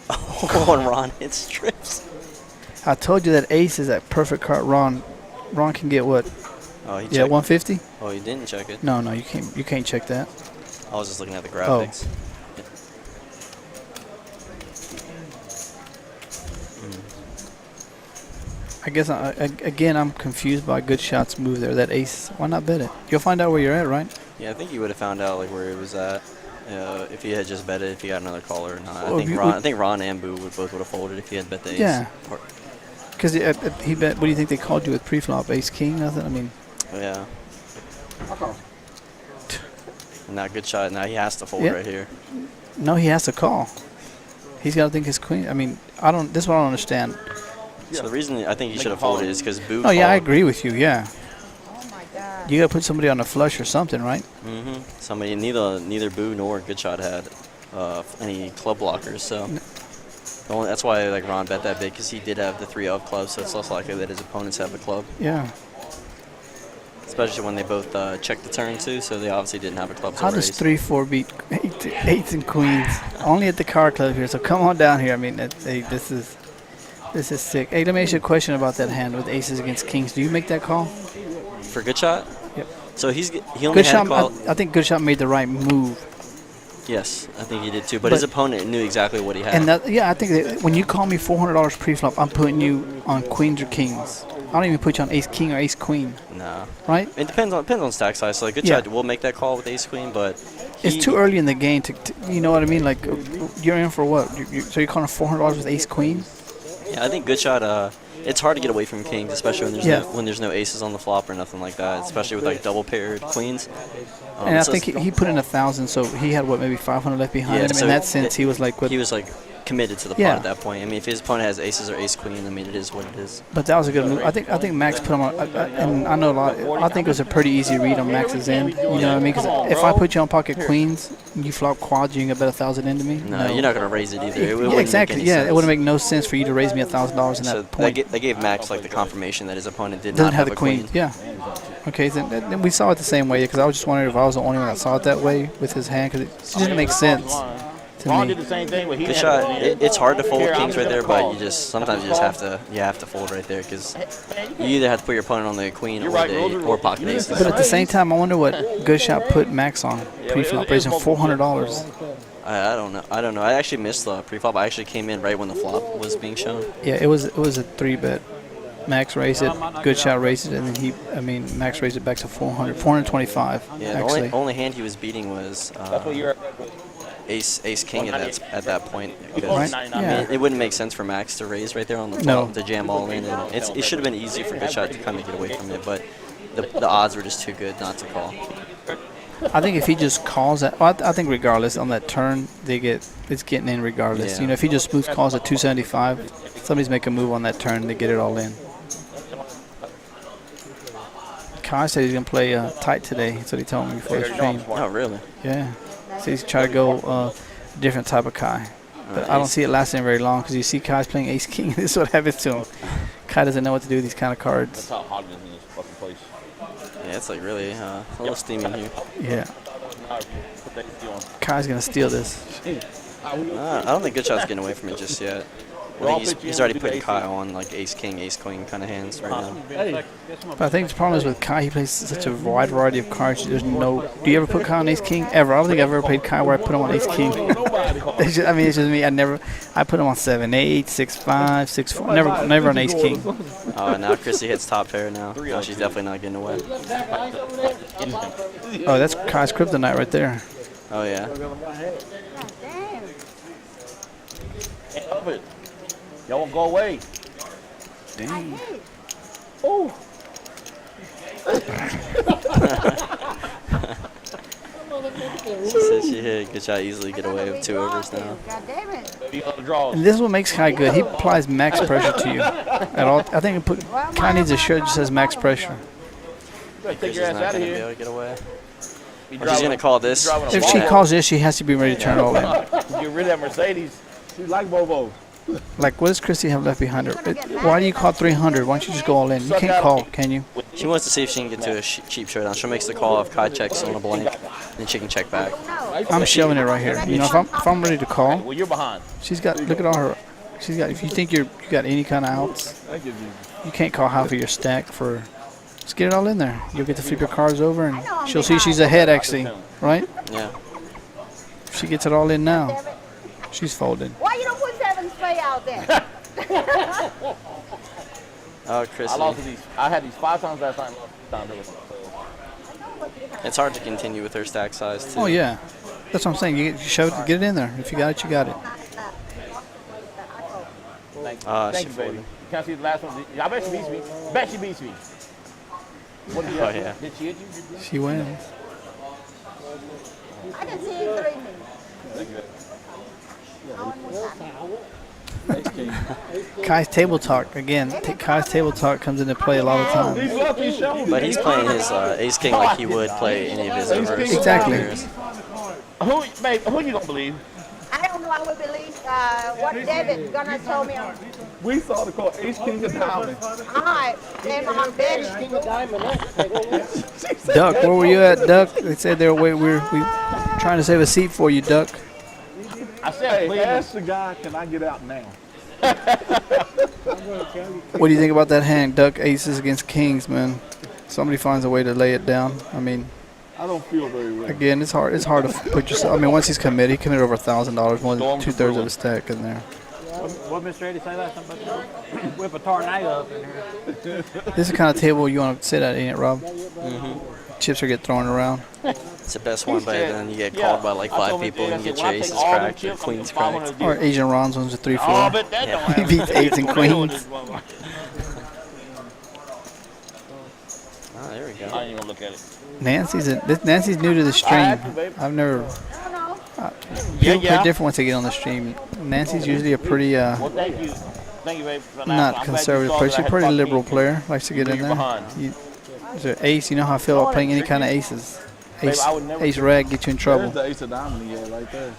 Oh, and Ron hits strips. I told you that ace is that perfect card. Ron can get what? Oh, he Yeah, checked. 150. Oh, he didn't check it. No, you can't. You can't check that. I was just looking at the graphics. I guess again I'm confused by good shots move there. That ace. Why not bet it? You'll find out where you're at, right? Yeah, I think he would have found out like where it was at if he had just bet it. If he got another caller or not. Well, I think Ron and Boo would have folded if he had bet the ace. Yeah. Because he bet. What do you think they called you with pre-flop? Ace king? Nothing. I mean. Yeah. Not good shot. Now he has to fold Yeah. right here. No, he has to call. He's got to think his queen. I mean, I don't. This is what I don't understand. So the reason I think he should have folded is because Boo. Oh yeah, I called. agree with you. Yeah. Oh my God. You got to put somebody on a flush or something, right? Mm-hmm. Somebody neither Boo nor Good Shot had any club blockers, so that's why like Ron bet that big because he did have the 3 of clubs, so it's less likely that his opponents have a club. Yeah. Especially when they both checked the turn too, so they obviously didn't have a club. How does 3-4 beat eights and queens? Only at the card club here, so come on down here. I mean, this is sick. Hey, let me ask you a question about that hand with aces against kings. Do you make that call? For Good Shot? Yep. So he only Good had shot. a call. I think Good Shot made the right move. Yes, I think he did too. But his opponent knew exactly what he had. And I think that when you call me $400 pre-flop, I'm putting you on queens or kings. I don't even put you on ace king or ace queen. No. Right? It depends on stack size. So like Good Shot will make that call with ace queen, but it's too early in the game to you know what I mean? Like you're in for what? So you're calling $400 with ace queen? Yeah, I think Good Shot. It's hard to get away from kings, especially when there's no aces on the flop or nothing like that. Especially with like double paired queens. And I think he put in 1,000, so he had what, maybe 500 left behind him. So in that sense, he was like, what? He was like committed to the pot at that point. I mean, if his opponent has aces or ace queen, I mean, it is what it is. But that was a good move. I think MAXX put him on, and I know a lot. I think it was a pretty easy read on MAXX's end. You know what I mean? Because if I put you on pocket queens, you flop quads, you can get bet 1,000 into me. No, you're not gonna raise it either. It Yeah, exactly. Make any sense. It wouldn't make no sense for you to raise me $1,000 in that point. They gave MAXX like the confirmation that his opponent did Doesn't not have have the a queen. Yeah. Okay, then we saw it the same way because I was just wondering if I was the only one that saw it that way with his hand because it just didn't make sense to Ron me. did the same thing, but he Good didn't shot. have it. It's hard to fold Here, I'm kings right gonna there, call. but sometimes you have to fold right there because you either have to put your opponent on the queen or pocket aces. But at the same time, I wonder what Good Shot put MAXX on pre-flop, raising $400. I don't know. I actually missed the pre-flop. I actually came in right when the flop was being shown. Yeah, it was a 3-bet. MAXX raised it, Good Shot raised it, and then MAXX raised it back to 425. Yeah, actually. the only hand he was beating was ace king at that point. Right? I Yeah. mean, it wouldn't make sense for MAXX to raise right there on the flop to jam all in, and it should have been easy for Good Shot to kind of get away from it, but the odds were just too good not to call. I think if he just calls that, well, I think regardless on that turn, it's getting in regardless. Yeah. You know, if he just smooth calls at 275, somebody's making a move on that turn, they get it all in. Kai said he's gonna play tight today. That's what he told me before the stream. Oh, really? Yeah. So he's trying to go different type of Kai. But I don't see it lasting very long because you see Kai's playing ace king. This is what happens to him. Kai doesn't know what to do with these kind of cards. That's how hot it is in this fucking place. Yeah, it's like really a little steamy in here. Yeah. Kai's gonna steal this. I don't think Good Shot's getting away from it just yet. I think he's already putting Kai on like ace king, ace queen kind of hands right now. But I think the problem is with Kai, he plays such a wide variety of cards. There's no. Do you ever put Kai on ace king? Ever? I don't think I've ever played Kai where I put him on ace king. It's just me. I put him on 7-8, 6-5, 6-4. Never on ace king. Oh, and now Chrissy hits top pair now. No, she's definitely not getting away. Oh, that's Kai's kryptonite right there. Oh yeah. God damn. Can't help it. Y'all won't go away. Dang. Oh. She said she hit Good Shot easily get away with 2 overs now. God damn it. Maybe on the draws. And this is what makes Kai good. He applies max pressure to you at all. I think Kai needs a shirt that just says max pressure. Take Chrissy's your ass not out of gonna be able here. to get away. Or she's gonna call this. If she calls this, she has to be ready to turn all in. Get rid of that Mercedes. She like Volvo. Like, what does Chrissy have left behind her? Why do you call 300? Why don't you just go all in? You can't call, can you? She wants to see if she can get to a cheap showdown. She makes the call if Kai checks on a blank. then she can check back. I'm shoving it right here. You know, if I'm ready to call, Well, you're behind. she's got. Look at all her. She's got. If you think you got any kind of outs, you can't call half of your stack for. Just get it all in there. You'll get to flip your cards over, and she'll see she's ahead actually, right? Yeah. If she gets it all in now, she's folded. Why you don't put 7-3 out there? Oh, Chris. I lost these. I had these 5 times last time. Lost 2 times. It's hard to continue with her stack size too. Oh yeah, that's what I'm saying. You shove it, get it in there. If you got it, you got it. Thank She you, baby. folded. Can I see the last one? I bet she beats me. Bet she beats me. What did you Oh have? yeah. Did she hit you? She wins. I can see it 3 minutes. Kai's table talk again. Kai's table talk comes into play a lot of times. But he's playing his ace king like he would play any of his reverse Exactly. players. Who you gonna believe? I don't know. I would believe what David gonna tell me. All We saw the call ace king of diamonds. right, then I'm betting. King of diamond. Duck, where were you at, Duck? They said they were we trying to save a seat for you, Duck. I said, Hey, please. ask the guy, can I get out now? What do you think about that hand, Duck? Aces against kings, man. Somebody finds a way to lay it down. I mean, I don't feel very well. again, it's hard. It's hard to put yourself. I mean, once he's committed, he committed over $1,000, more than 2/3 of his stack in there. What Mr. Eddie say last time about whip a tornado up in here? This is the kind of table you want to sit at, ain't it, Rob? Chips are get thrown around. It's the best one, but then you get called by like 5 people and you get your aces cracked or queens cracked. Or Asian Ron's one's a 3-4. Oh, but that don't He happen. beats eights and queens. Oh, there we go. I ain't even gonna look at it. Nancy's new to the stream. I've never. People Yeah. play different once they get on the stream. Nancy's usually a pretty Well, thank you. Thank you, babe. for that. I'm not glad you conservative saw player. that I She's a had pretty 5 liberal kings. player. Likes to get in You're there. behind. Is there ace? You know how I feel about playing any kind of aces. Ace, I would never ace rag get you in There's trouble. the ace of diamond he had right there.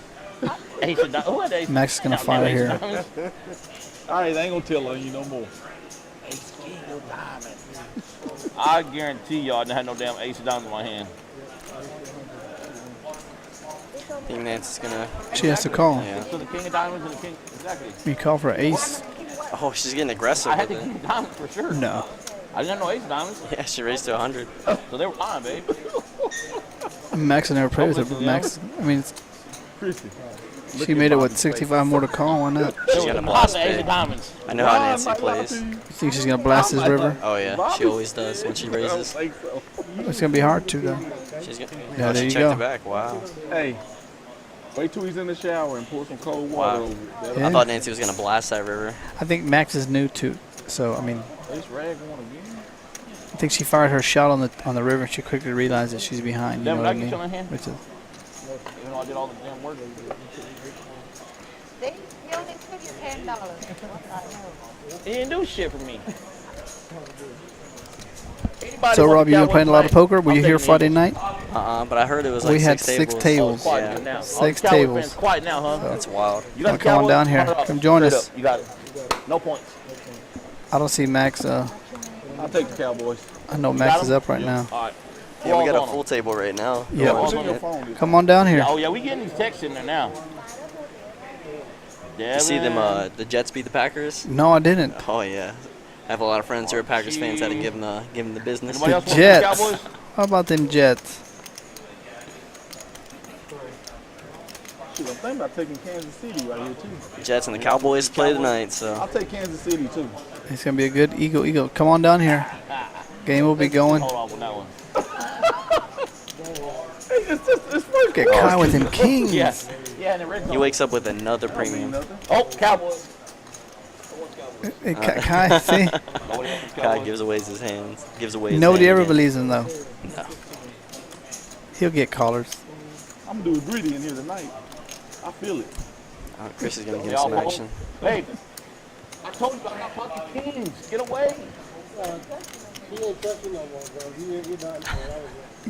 Ace of Who had ace? Max is gonna No, fire ace of here. diamonds. All right, they ain't gonna tell on you no more. I guarantee y'all I didn't have no damn ace of diamonds in my hand. I think Nancy's gonna. She has to call. Yeah. So the king of diamonds and the king, exactly. You call for ace? Oh, she's getting aggressive I had with the it. king of diamonds for sure. No. I didn't have no ace of diamonds, Yeah, she raised to 100. so they were fine, babe. Max, I never played with her, but Max, I mean, Christy. she made it, what, 65 more to call? Why not? She's gonna blast the ace big. of diamonds. I know how Nancy plays. You think she's going to blast this river? Oh yeah, she always does when she raises. Think so. It's going to be hard to, though. She's gonna. Yeah, Oh, there she you checked go. it back. Wow. Hey, wait till he's in the shower and pour some cold water Wow. over it. That'll- Yeah. I thought Nancy was gonna blast that river. I think Max is new, too. So, I mean, Ace rag one again. I think she fired her shot on the river and she quickly realized that she's behind. You Damn, know did what I I get mean? you on hand? Which is, Even though I did all the damn work. See, you only took your $10. He didn't do shit for me. Anybody so, want Rob, the you been Cowboys playing a lot of tonight? poker? Were I'm you here taking Friday Eagles. night? But I heard it was like We had 6 6 tables. tables. Quiet Yeah. now. All Six the Cowboy tables. fans quiet now, huh? That's wild. You got Well, the come on Cowboys? down here. Turn it up. Come join Straight us. up. You got it. No points. I don't see Max. I'll take the Cowboys. I know Max is up right now. All right. Yeah, we got a Balls on full table right now. Yeah. What's on your phone? Come on down here. them. Oh yeah, we getting these texts in there now. Yeah, You see them? The Jets beat the Packers. No, I didn't. Oh yeah. I have a lot of friends who are Packers fans. Had to give them the business. Anybody else want the Jets. Cowboys? How about them Jets? Shoot, I'm thinking about taking Kansas City right here too. Jets and the Cowboys play tonight, so I'll take Kansas City too. It's gonna be a good eagle. Come on down here. Game will be going. Hold on with that one. Look at Kai with them kings. Yeah, yeah, and the red he zone. wakes up with another premium. Oh, Cowboys. Hey, Kai, see, Kai gives away his hands. Gives away. His nobody hand ever again. believes him though. No. He'll get callers. I'm gonna do a gritty in here tonight. I feel it. Chris is gonna give him Y'all some hold. action. Hey, I told you about my fucking kings. Get away. He ain't touching no more, bro. You're not.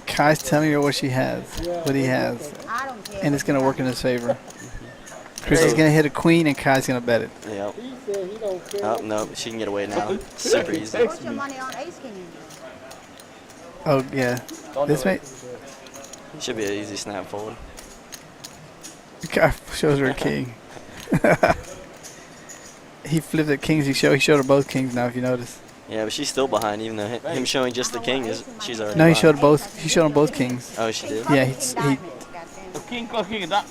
Kai's telling her what she has, what he has, I don't care. and it's gonna work in his favor. Chris is gonna hit a queen, and Kai's gonna bet it. Yep. He said he don't care. Oh no, she can get away now. Super easy. What's your money on Ace King? Oh yeah, Don't this do may. it. Should be an easy snap fold. Guy shows her a king. He flipped the kings. He showed her both kings now. If you notice. Yeah, but she's still behind, even though him showing just the king is she's already. No, he behind. showed both. He showed them both kings. Oh, she did. Yeah, he The king, king, not.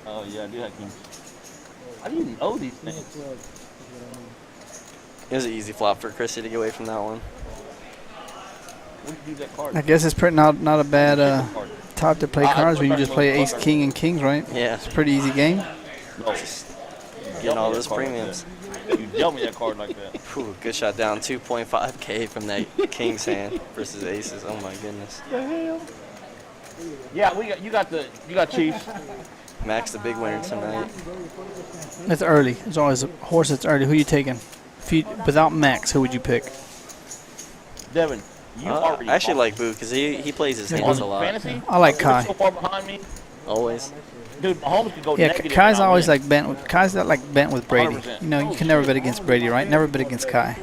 Oh yeah, I do have kings. How do you know these things? It was an easy flop for Chrissy to get away from that one. What do you do that card? I guess it's pretty not a bad type to play cards when you just play ace, king, and kings, right? Yeah. It's a pretty easy game. No. Getting all those premiums. You dealt me that card like that. Whew, good shot down. 2.5K from that king's hand versus aces. Oh my goodness. Yeah, you got Chiefs. Max the big winner tonight. It's early. It's always a horse that's early. Who you taking? Without Max, who would you pick? Devin, you already. I actually like Boo because he plays his hands a lot. Fantasy? I like Kai. So far behind me. Always. Dude, Mahomes could go Yeah, negative. Kai's and I'll always win. like bent with bent with Brady. 100%. You know, you can never bet against Brady, right? Never bet against Kai.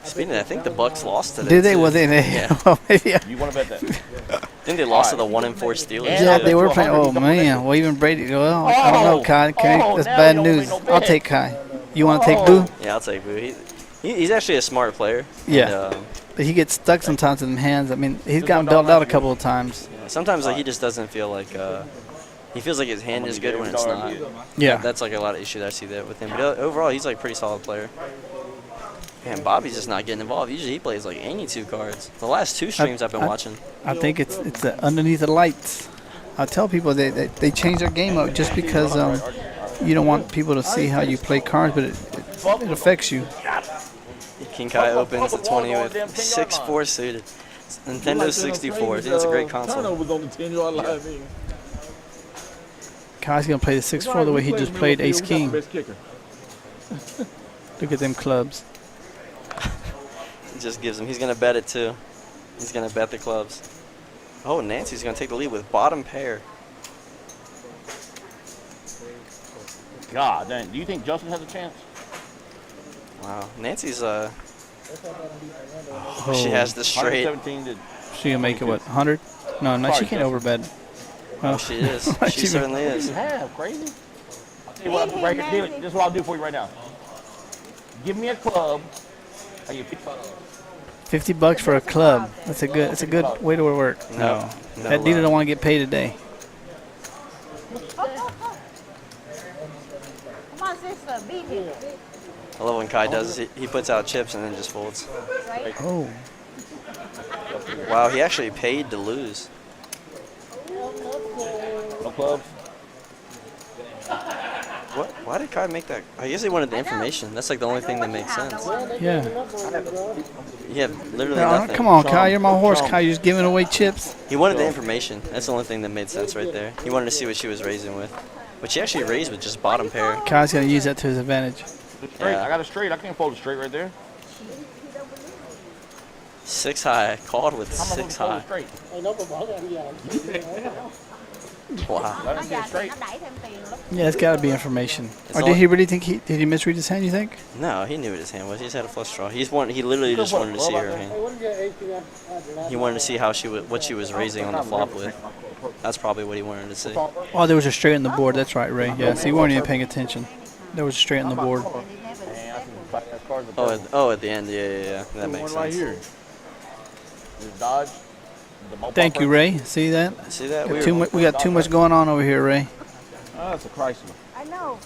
Speaking of that, I think the Bucks lost today. Did they? too. Well, they. Yeah. Well, maybe. Yeah. You want to bet that? I think they lost to the 1-4 Steelers. Yeah, they were playing. 100, Oh man, well even Brady. Well, I don't know, Kai. That's now bad you don't news. make no I'll bet. take Kai. You want to take Boo? Yeah, I'll take Boo. He's actually a smart player. Yeah. And, But he gets stuck sometimes in them hands. I mean, he's gotten bailed out a couple of times. sometimes like he just doesn't feel like he feels like his hand is good when it's not. Yeah. That's like a lot of issues I see there with him. But overall, he's like a pretty solid player. Man, Bobby's just not getting involved. Usually he plays like 82 cards. The last two streams I've been watching. I think it's underneath the lights. I tell people they change their game up just because you don't want people to see how you play cards, but it affects you. King Kai opens the 20 with 6-4 suited. Nintendo 64. I think that's a great console. Turnovers on the 10-yard line. Man. Kai's gonna play the 6-4 the way he just played Ace King. Best kicker. Look at them clubs. It just gives him. He's gonna bet it too. He's gonna bet the clubs. Oh, Nancy's gonna take the lead with bottom pair. God, dang. Do you think Justin has a chance? Wow, Nancy's she has the straight. 117 to She gonna make it what 100? No, she can't overbet. Oh, she is. She certainly is. you have crazy. I'll tell you what, right here, this is what I'll do for you right now. Give me a club. I give $55. $50 for a club. That's a good way to work. No, That dealer don't want to get paid today. Come on, sister, beat him. I love when Kai does this. He puts out chips and then just folds. Oh, Wow, he actually paid to lose. No clubs. What? Why did Kai make that? I guess he wanted the information. That's like the only thing that makes sense. yeah. He had literally No, nothing. come on, Kai. You're my horse, Kai. You're just giving away chips. He wanted the information. That's the only thing that made sense right there. He wanted to see what she was raising with. But she actually raised with just bottom pair. Kai's gonna use that to his advantage. Straight. Yeah. I got a straight. I can't fold a straight right there. 6 high. Called with How am I 6 supposed to high. fold a straight? Hey, no, but I got Wow. I didn't say a straight. Nó đẩy thêm tiền lúc Yeah, it's got to be information. It's Or all- did he really think did he misread his hand? You think? No, he knew what his hand was. He just had a flush draw. He literally just wanted to see her hand. Hey, what is that 18 after that? He wanted to see how what she was raising on the flop with. That's probably what he wanted to see. Oh, there was a straight on the board. That's right, Ray. Yeah, so you weren't even paying attention. There was a straight on the board. Oh, at the end, yeah. That makes One right sense. here. This Dodge. The Mopar Thank you, first. Ray. See that? See that? We got too much going on over here, Ray. Oh, that's a Chrysler. I know.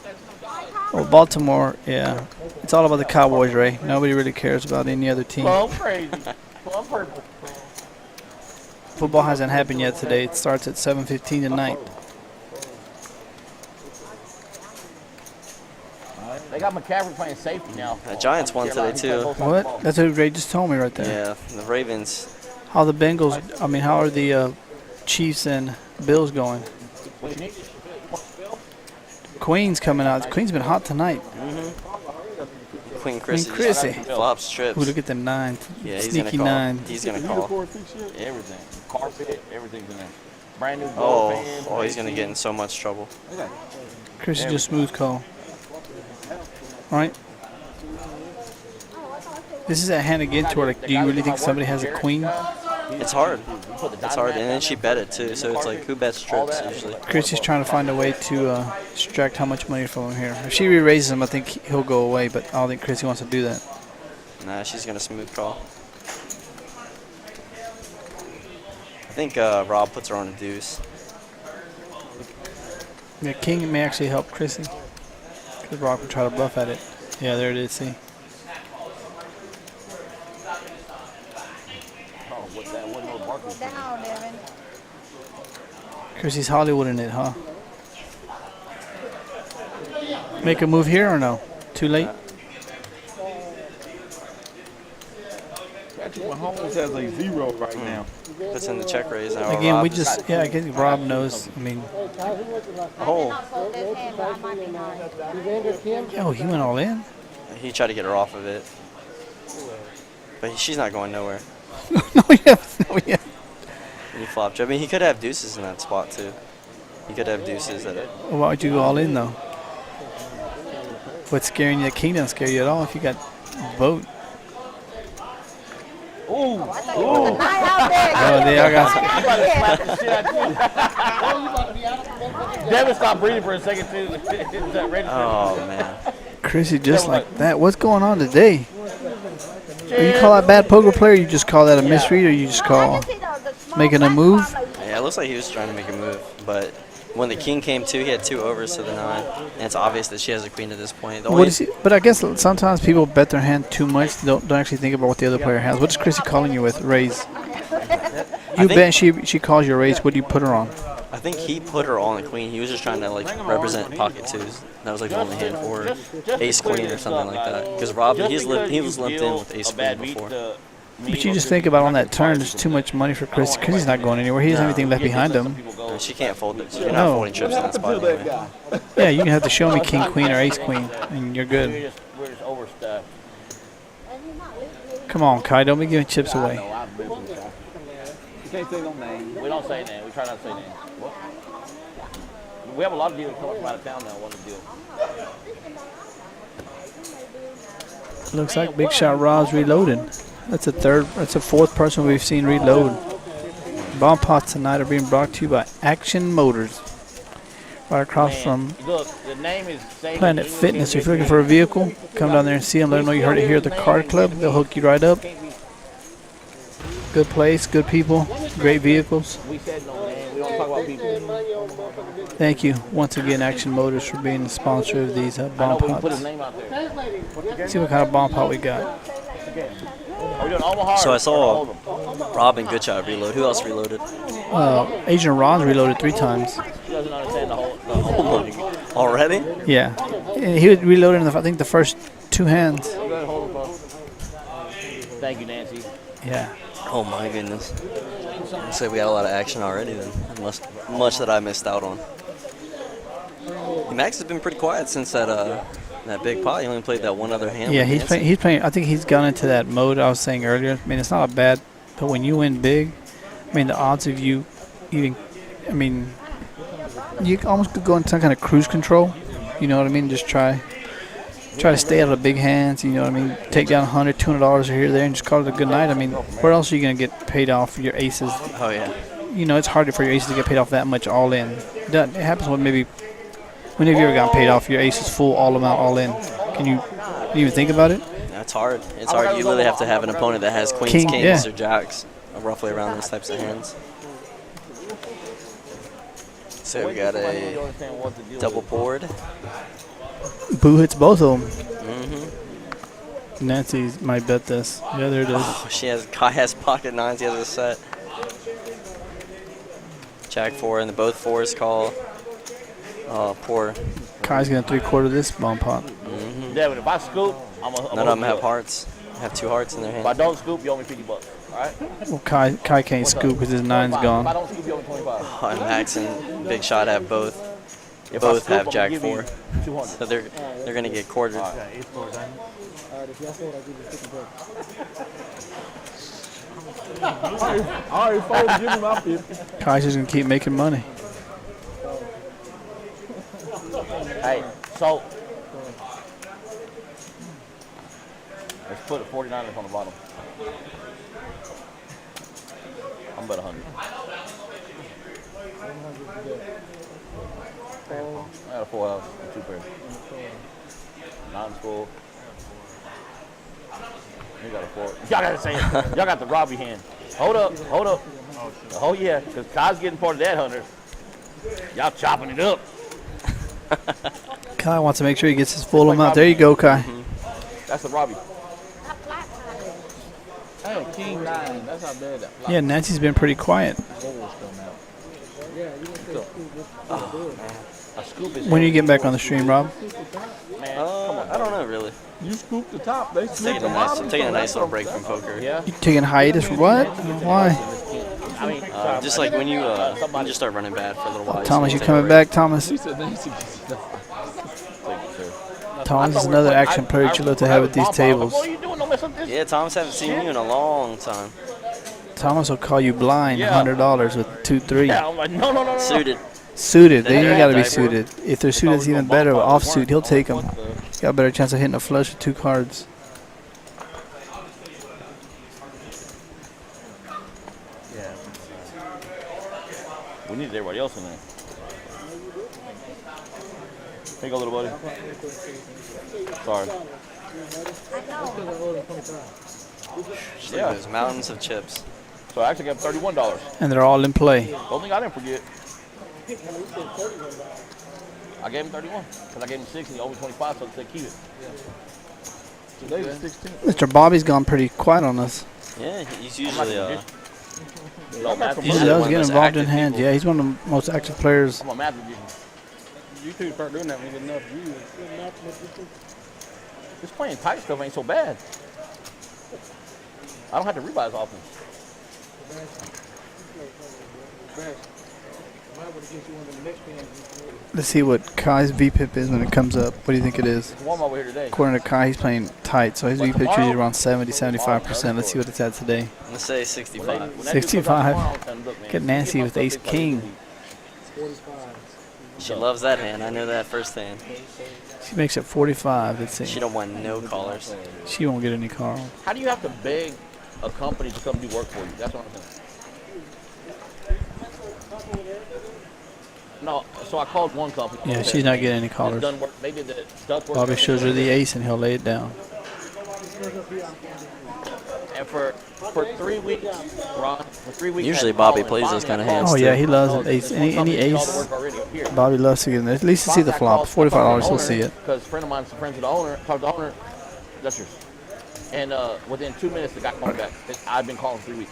Well, Baltimore, yeah. It's all about the Cowboys, Ray. Nobody really cares about any other team. Club crazy. Club purple. Football hasn't happened yet today. It starts at 7:15 tonight. They got McCaffrey playing safety now. The Giants won today, too. What? That's what Ray just told me right there. Yeah, the Ravens. How the Bengals? I mean, how are the Chiefs and Bills going? What you need? Queen's coming out. Queen's been hot tonight. Queen Chrissy. Chrissy. Flops trips. Ooh, look at them nine. Yeah, he's Sneaky gonna call. nine. He's gonna call. Everything. Carpet, everything's in there. Brand new Oh, fan. he's gonna get in so much trouble. Chris is just smooth call. All right. This is that hand again to where, like, do you really think somebody has a queen? It's hard. Put the It's hard, and then she bet it too. So it's like, who bets trips usually? Chrissy's trying to find a way to extract how much money from him here. If she re-raises him, I think he'll go away, but I don't think Chrissy wants to do that. Nah, she's gonna smooth call. I think Rob puts her on a deuce. Yeah, king may actually help Chrissy. Because Rob can try to bluff at it. Yeah, there it is, see. Down, Devin. Chrissy's Hollywood in it, huh? Make a move here or no? Too late? Patrick Mahomes has a 0 right now. Puts in the check raise now. Again, Rob we is- just, yeah, I guess Rob knows. I mean, Oh, Fold this hand, but I might be nice. Evander Kim. oh, he went all in? he tried to get her off of it, but she's not going nowhere. No, yeah, no, yeah. He flopped. I mean, he could have deuces in that spot too. He could have deuces at it. Why would you go all in, though? What's scaring you? The king doesn't scare you at all if you got vote. Night out there. Oh, they all got. Devin stopped breathing for a second too. Is that ready? Oh man. Chrissy just like that. What's going on today? Do you call that bad poker player? Or you just call that a misread, or you just call making a move? Yeah, it looks like he was trying to make a move, but when the king came to, he had 2 overs to the 9, and it's obvious that she has a queen at this point. The What only- is he, but I guess sometimes people bet their hand too much. Don't actually think about what the other player has. What is Chrissy calling you with? Raise. You think- bet she calls you a raise. What do you put her on? I think he put her on the queen. He was just trying to like represent pocket twos. That was like the only hand for her. Ace queen or something like that. Because Rob, he was limped in with ace queen before. But you just think about on that turn, there's too much money for Chrissy because he's not going anywhere. He doesn't have anything left behind him. She can't fold it. You're not No. folding trips in that spot anyway. Yeah, you can have to show me king queen or ace queen, and you're good. We're just overstuffed. Come on, Kai, don't be giving chips away. You can't say no name. We don't say names. We try not to say names. What? We have a lot of dealers coming from out of town now. Want to deal. Looks like Big Shot Rob's reloading. That's a fourth person we've seen reload. Bomb pots tonight are being brought to you by Action Motors. Right across from Look, the name is Planet Fitness. If you're looking for a vehicle, come down there and see them. Let them know you heard it here at the KARD Club. They'll hook you right up. Good place, good people, great vehicles. We said no name. We don't talk about people. Thank you once again, Action Motors, for being the sponsor of these bomb We put his pots. name out there. See what kind of bomb pot we got. Are we doing Omaha? So I or saw Oldham? Rob and Goodshot reload. Who else reloaded? Agent Ron's reloaded 3 times. He doesn't understand the whole. Oh my God. Already? Yeah, and he would reload in I think the first 2 hands. Go ahead, hold him, bro. Thank you, Nancy. Yeah. Oh my goodness. I say we got a lot of action already then. Much that I missed out on. Max has been pretty quiet since that big pot. He only played that one other hand. Yeah, with he's Nancy. playing. He's playing. I think he's gone into that mode I was saying earlier. I mean, it's not bad, but when you win big, I mean, the odds of you even, I mean, you almost could go into some kind of cruise control. You know what I mean? Just try to stay out of the big hands. You know what I mean? Take down $100, $200 here or there, and just call it a good night. I mean, where else are you gonna get paid off your aces? Oh yeah. You know, it's harder for your aces to get paid off that much all in. It happens when maybe. When have you ever gotten paid off your aces full all amount all in? Can you even think about it? That's hard. It's hard. You literally have to have an opponent that has queens, King, kings, yeah. or jacks, roughly around those types of hands. So we got a double board. Boo hits both of them. Mm-hmm. Nancy might bet this. Yeah, there it is. Oh, Kai has pocket nines. He has a set. Jack 4 and the both 4s call. Oh, poor. Kai's gonna 3/4 this bomb pot. Mm-hmm. Devin, if I scoop, I'm None of them have hearts. Have 2 hearts in their If I hand. don't scoop, you owe me $50. All right? Well, Kai can't scoop because his nine's If I gone. don't scoop, you owe me $25. Oh, and Max and Big Shot have both. If I Both scoop, have I'm Jack gonna give you 4. 200. So they're gonna get quartered. Alright, if y'all fold, I'll give you $50. I already folded, give him my 50. Kai's just gonna keep making money. Hey, so let's put a 49ers on the bottom. I'm about 100. I got a full house and 2 pairs. Nine's full. You got a full. Y'all got to say it. Y'all got the Robbie hand. Hold up. Oh yeah, because Kai's getting part of that 100. Y'all chopping it up. Kai wants to make sure he gets his full amount. There you go, Kai. That's the Robbie. I had King 9. That's not bad. That flop. Yeah, Nancy's been pretty quiet. A scoop is When you get back on the stream, Rob? man. Come on. I don't know really. You scoop the top. They scoop Taking the a nice, bottom. taking a nice little break from poker. Yeah. You taking hiatus? What? Why? I mean, Just like when you just start running bad for a little while. Thomas, you just coming take a break. back, Thomas? He said Nancy gets it. Thomas is another action player you love to have at these tables. What are you doing? Don't mess up this. Yeah, Thomas, haven't seen you in a long time. Thomas will call you blind, $100 with 2-3. Yeah, I'm like, no. Suited. Suited, then you gotta be Diaper. suited. If they're suited, it's even better. Offsuit, he'll take them. Got a better chance of hitting a flush with 2 cards. Yeah. We need everybody else in there. Here you go, little buddy. Sorry. Yeah. There's mountains of chips. So I actually got $31. And they're all in play. Only thing I didn't forget. I gave him 31 because I gave him 6 and he owed me 25, so I said keep it. Today's 16. Mr. Bobby's gone pretty quiet on us. Yeah, he's usually No, math He He's does one of get those involved in active hands. people. Yeah, he's one of the most active players. I'm a math magician. You two start doing that when you get enough views. This playing tight stuff ain't so bad. I don't have to rebuy as often. Let's see what Kai's VPIP is when it comes up. What do you think it is? It's warm over here today. According to Kai, he's playing tight, so his VPIP is usually around 70-75%. Let's see what it's at today. Let's say 65. 65. Get Nancy with ace king. She loves that hand. I know that firsthand. She makes it 45. Let's She see. don't want no callers. She won't get any call. How do you have to beg a company to come do work for you? That's what I'm saying. No, so I called one company. Yeah, she's not getting any It's callers. done work. Maybe the duct work. Bobby shows her the ace and he'll lay it down. And for 3 weeks, Ron, for 3 weeks. Usually Bobby plays those kind of hands Oh too. yeah, he loves it. Ace, any ace. Bobby loves to get in there. At least to see the flop. $45, he'll see it. Because a friend of mine's friends with the owner. Talked to the owner. That's yours. And within 2 minutes, the guy called me back. I've been calling 3 weeks.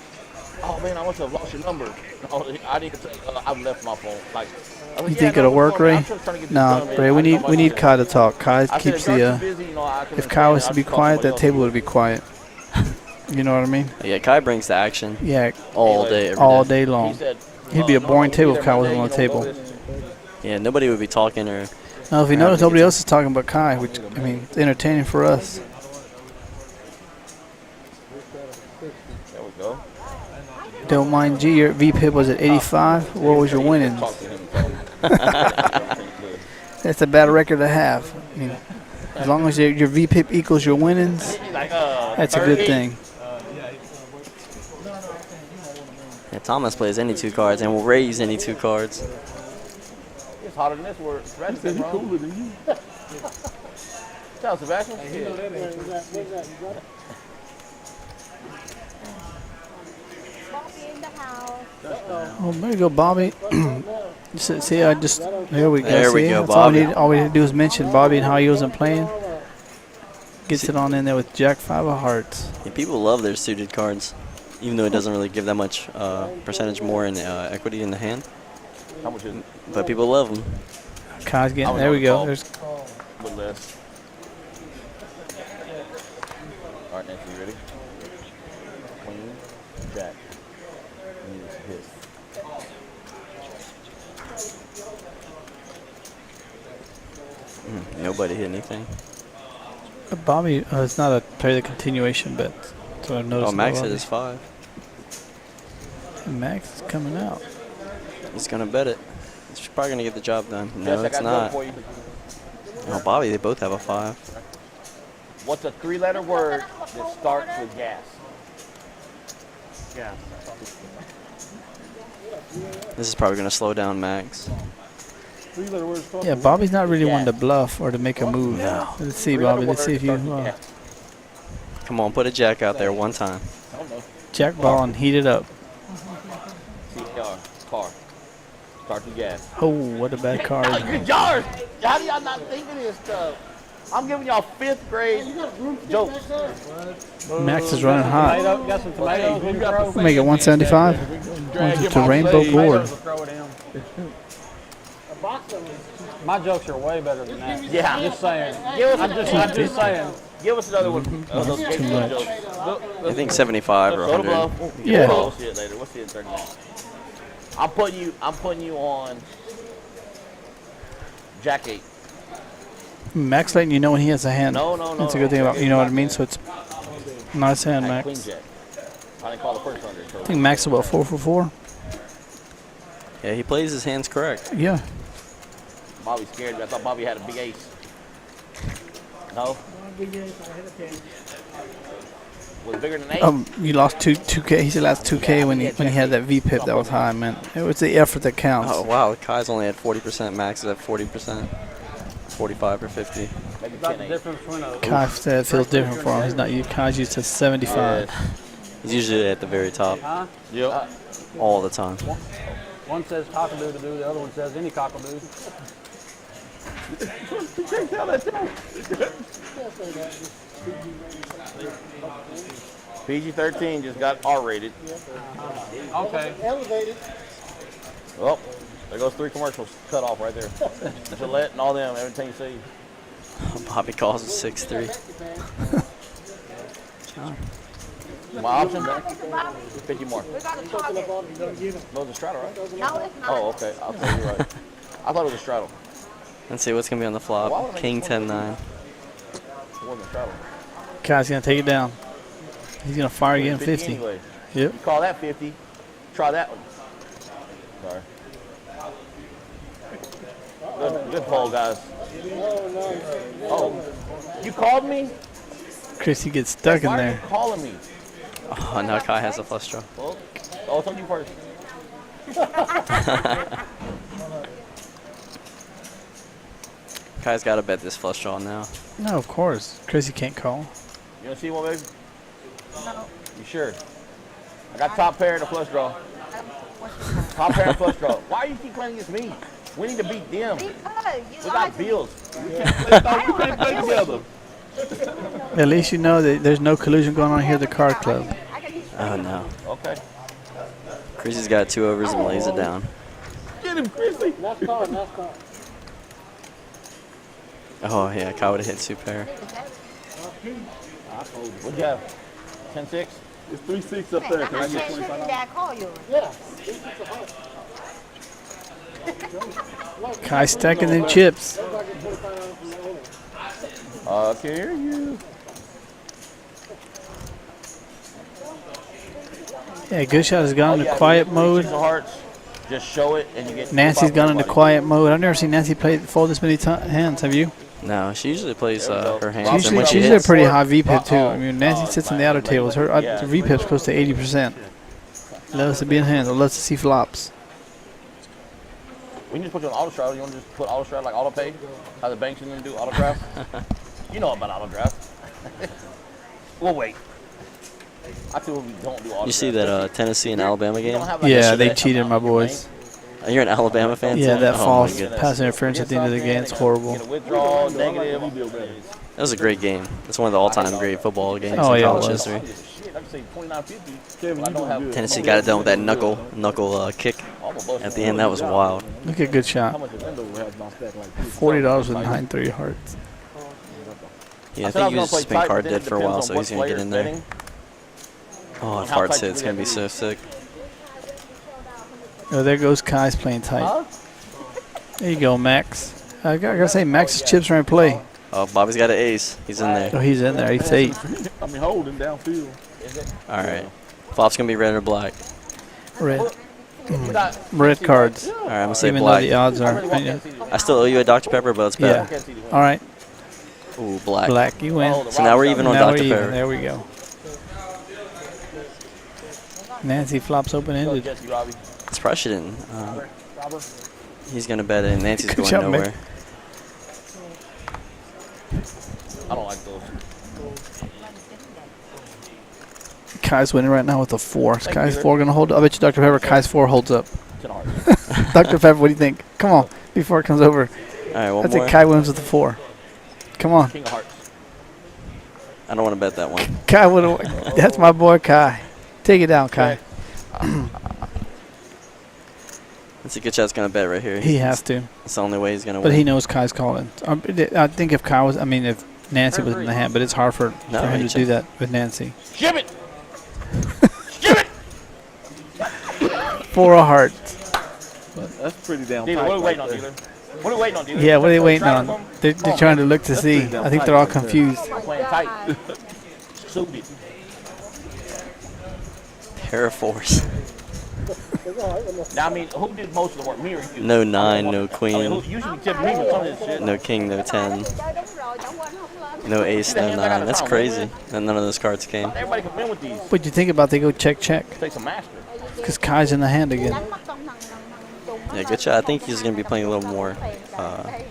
Oh man, I must have lost your number. No, I didn't. I've left my phone. Like, I was You like, think yeah, it'll no, work, man. Ray? I'm just trying to get this No, done, man. Ray, I we know my need money. Kai to talk. Kai I said, keeps if y'all the. too busy, you know, I can If Kai was to understand. be I'll just call quiet, that somebody table else. would be quiet. You know what I mean? Yeah, Kai brings the action Yeah, all day, every all day. day long. He said, He'd be a boring table if Kai wasn't on the table. Yeah, nobody would be talking or. Now, if you notice, nobody else is talking about Kai, which, I mean, it's entertaining for us. There we go. Don't mind G, your VPIP was at 85. What was your winnings? Talk to him. That's a bad record to have. I mean, as long as your VPIP equals your winnings, Like, that's a good thing. Yeah, Thomas plays any 2 cards and will raise any 2 cards. It's hotter than this word. He said he cooler than you. Tell Sebastian. Bobby in the house. Oh, there you go, Bobby. See, I just, there we go. There we See, go, that's Bobby. all we need to do is mention Bobby and how he wasn't playing. Gets it on in there with Jack 5 of hearts. Yeah, people love their suited cards, even though it doesn't really give that much percentage more in equity in the hand. How much is it? But people love them. Kai's I getting, was there on we the go. call. There's With less. All right, Nancy, you ready? Queen, Jack. You need to hit. Nobody hit anything. Bobby. It's not a play the continuation bet. So I've noticed. Oh, Max hit his 5. Max is coming out. He's gonna bet it. He's probably gonna get the job done. Yes, No, I it's got not. for you. Oh, Bobby, they both have a 5. What's a 3-letter word that starts with gas? Yeah. This is probably going to slow down Max. Yeah, Bobby's not really one to bluff or to make a move. Let's see, Bobby. Let's see if you Come on, put a jack out there one time. jack ball and heat it up. CR, car. Start the gas. Oh, what a bad card. Good job. How do y'all not think of this stuff? I'm giving y'all 5th grade jokes. Max is running hot. Got some tomatoes we can throw. We'll make it 175. It's a rainbow board. Throw it in. My jokes are way better than that. Yeah. Just saying. I'm just saying. Give us another one. Those Too much. jokes. I think 75 or Go to 100. bluff. Yeah. We'll see it later. We'll see it in 30 minutes. I'm putting you on Jack 8. Max letting you know when he has a hand. No. That's a good thing about, you know what I mean? So it's nice hand, Queen Max. Jack. I didn't call the first under. So I think Max is about 4 for 4. Yeah, he plays his hands correct. Yeah. Bobby scared me. I thought Bobby had a big ace. No? Was it bigger than 8? You lost 2K. He said last 2K when he had that V pip that was high, man. It was the effort that counts. Oh, wow. Kai's only at 40%. Max is at 40%. 45 or 50. Maybe That's 10 the 8. difference between a Kai said it feels different for him. He's not. Kai's used to 75. He's usually at the very top Yep. all the time. one says cockadoo to do, the other one says any cockadoo. PG-13 just got R-rated. Okay. Elevated. Oh, there goes 3 commercials cut off right there. Gillette and all them, everything you see. Bobby calls it 6'3". My option? 50 more. We got a target. No, it's a straddle, right? No, it's not. Oh, okay. I'll tell you right. I thought it was a straddle. Let's see what's going to be on the flop. King 10-9. It wasn't a straddle. Kai's gonna take it down. He's gonna fire again 50. Anyway. Yep. You call that 50. Try that one. Sorry. Good poll, guys. Oh, you called me? Chrissy gets stuck in Why are there. you calling me? Oh, now Kai has a flush draw. Well, I'll tell you first. Kai's got to bet this flush draw now. No, of course. Chrissy can't call. You want to see one, baby? No. You sure? I got top pair and a flush draw. Top pair and flush draw. Why do you keep playing against me? We need to beat them. Because you We like got bills. I don't want to Play together. At least you know that there's no collusion going on here at the card club. I can Oh, no. Okay. Chrissy's got 2 overs and lays it down. Get him, Chrissy. Nice card, nice card. Oh, yeah. Kai would have hit 2 pair. What'd you have? 10-6? It's 3-6 up there. Can I get Did 25? I call you? Yeah. Kai stacking them chips. Everybody get $25 from the owner. I can hear you. Yeah, Good Shot has gone into quiet mode. Six of hearts. Just show it and you get. Nancy's 25 gone into everybody. quiet mode. I've never seen Nancy fold this many hands. Have you? No, she usually plays her hands. She's And when she She's a hits, pretty high VPIP too. I mean, Nancy sits in the outer tables. Her VPIP's close to 80%. Loves to be in hands. Loves to see flops. We need to put you on auto straddle. You want to just put auto straddle like auto pay? How the banks are going to do auto draft? You know about auto draft. We'll wait. I feel we don't do auto you see draft. that Tennessee and Alabama You game? don't have, like, Yeah, a they set cheated amount my of your boys. bank. You're an Alabama fan? Yeah, too? that Oh, my false goodness. pass interference at the end of the game. It's horrible. Get a withdrawal, negative. That was a great game. It's one of the all-time great football games Oh, in yeah, it college was. history. Shit, I can say 29.50. Kevin, I you don't doing have good. Tennessee got it done with that knuckle kick at the end. That was wild. Look at Good How Shot. much is it? Andover has my stack like this. $40 with 9-3 hearts. Yeah, I said I think he was was gonna just been play tight, card but then dead it for a depends while, on so what he's going to get player's in there. betting. Oh, if How hearts tight hit, it's we going to be gotta so sick. Oh, there goes Kai's playing tight. There you go, Max. I gotta say, Max's chips are in play. Oh, Bobby's got an ace. He's in there. Oh, he's in there. He's 8. I mean, holding downfield. All right. Flop's going to be red or black. Red. We got- Red cards. All right, I'm going to say Even though black. the odds I are. really want Kansas City to win. I still owe you a Dr. Pepper, but it's Yeah. better. All right. Ooh, black. Black. You win. Oh, the So now we're Rockets even on Now we're Dr. even. Pepper. There we go. Nancy flops Go, open-ended. Jesse, Robbie. It's crush it in. He's gonna bet it, and Nancy's Good going job, nowhere. I don't like those. Kai's winning right now with a 4. Is Kai's 4 going to hold up? I bet you Dr. Pepper, Kai's 4 holds up. 10 of hearts. Dr. Pepper, what do you think? Come on, before it comes over. All right, one I think more. Kai wins with a 4. Come on. King of hearts. I don't want to bet that one. Kai would. That's my boy Kai. Take it down, Kai. It's a good shot. It's gonna bet right here. He has to. It's the only way he's gonna But win. he knows Kai's calling. I think if Kai was, I mean, if Nancy was in the hand, but it's hard for No, him he to do that with Nancy. Give it! Give it! 4 of hearts. That's pretty damn Dealer, tight. what are we waiting right on, there. dealer? What are we waiting on, dealer? Yeah, what are they waiting Trying on? to They're trying to look to see. pretty damn I think tight they're all right there. confused. Playing tight. Suited. Pair of 4s. Now, I mean, who did most of the work? Me or you? No 9, no I mean, queen, who usually tip me with some of this shit? no king, no 10, Chơi đúng rồi, chẳng quên không lên. no ace, no 9. That's crazy. And none of those cards came. Everybody can win with these. What do you think about they go check? Take some master. Because Kai's in the hand again. Đánh mất công thằng trùng nó Yeah, là good shot. I think he's gonna be playing a little more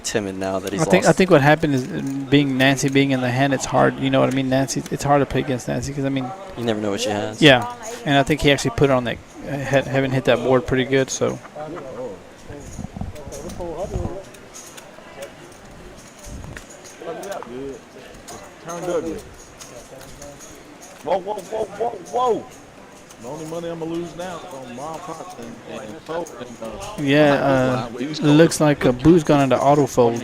timid now that he's I lost. think what happened is being Nancy being in the hand, it's hard. You know what I mean? Nancy, it's hard to play against Nancy because I mean, You never know what she has. yeah. And I think he actually put on that, having hit that board pretty good. So Turned ugly. Whoa, whoa, whoa, whoa, whoa. The only money I'm gonna lose now is on Mom Pops and Pope and yeah, it looks like Boo's gone into auto fold.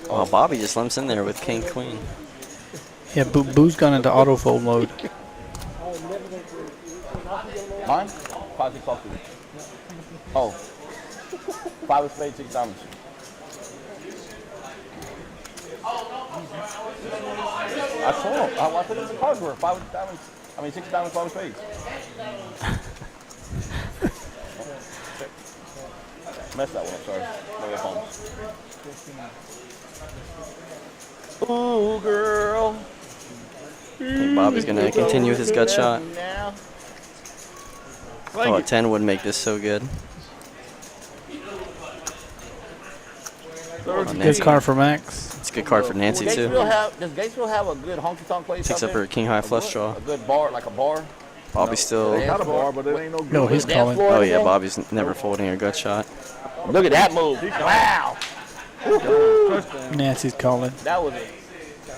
Well, Bobby just lumps in there with king, queen. Yeah, Boo's gone into auto fold mode. Mine? 5, 6 off. Oh. 5 of spades, 6 diamonds. I saw him. I put it in the card drawer. 5 of diamonds. I mean, 6 diamonds, 5 of spades. Messed that one up, sorry. No phones. Ooh, girl. I think Bobby's gonna continue with his gut shot. Now. Oh, a 10 would make this so good. Oh, Good Nancy. card for Max. It's a good card for Nancy too. Does Gatesville have a good honky tonk place? Picks out up there? her king high flush draw. A good bar, like a bar. Bobby's still. got a bar, but it ain't no good. No, he's Dance calling. floor Oh and yeah, everything? Bobby's never folding her gut shot. Look at that move. Wow. Nancy's calling. That was it.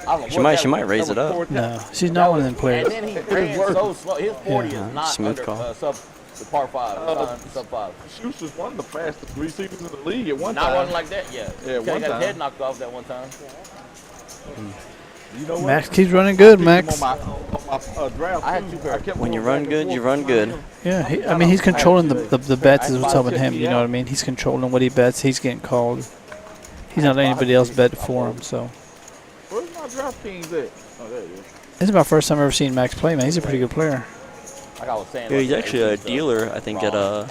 I don't know She what might, that she might was. raise it up. No, she's not one of them And players. then he ran so slow. His 40 Yeah. is not Smooth under call. sub the par 5. Sub 5. Shoes was one of the fastest receivers in the league at one Not time. one like that, yeah. Yeah, He one got time. his head knocked off that one time. You know what? Max keeps running good, On Max. my draft, I had too. 2 pairs. I kept When you going run back good, and you forth. run good. Yeah, I mean he's controlling the bets is what's helping him. You know what I mean? He's controlling what he bets. He's getting called. He's not letting anybody else bet for him. So Where's my draft kings at? Oh, there it is. this is my first time I've ever seen Max play. Man, he's a pretty good player. Like I was saying. Yeah, he's like, actually a AC stuff. dealer, I think, at the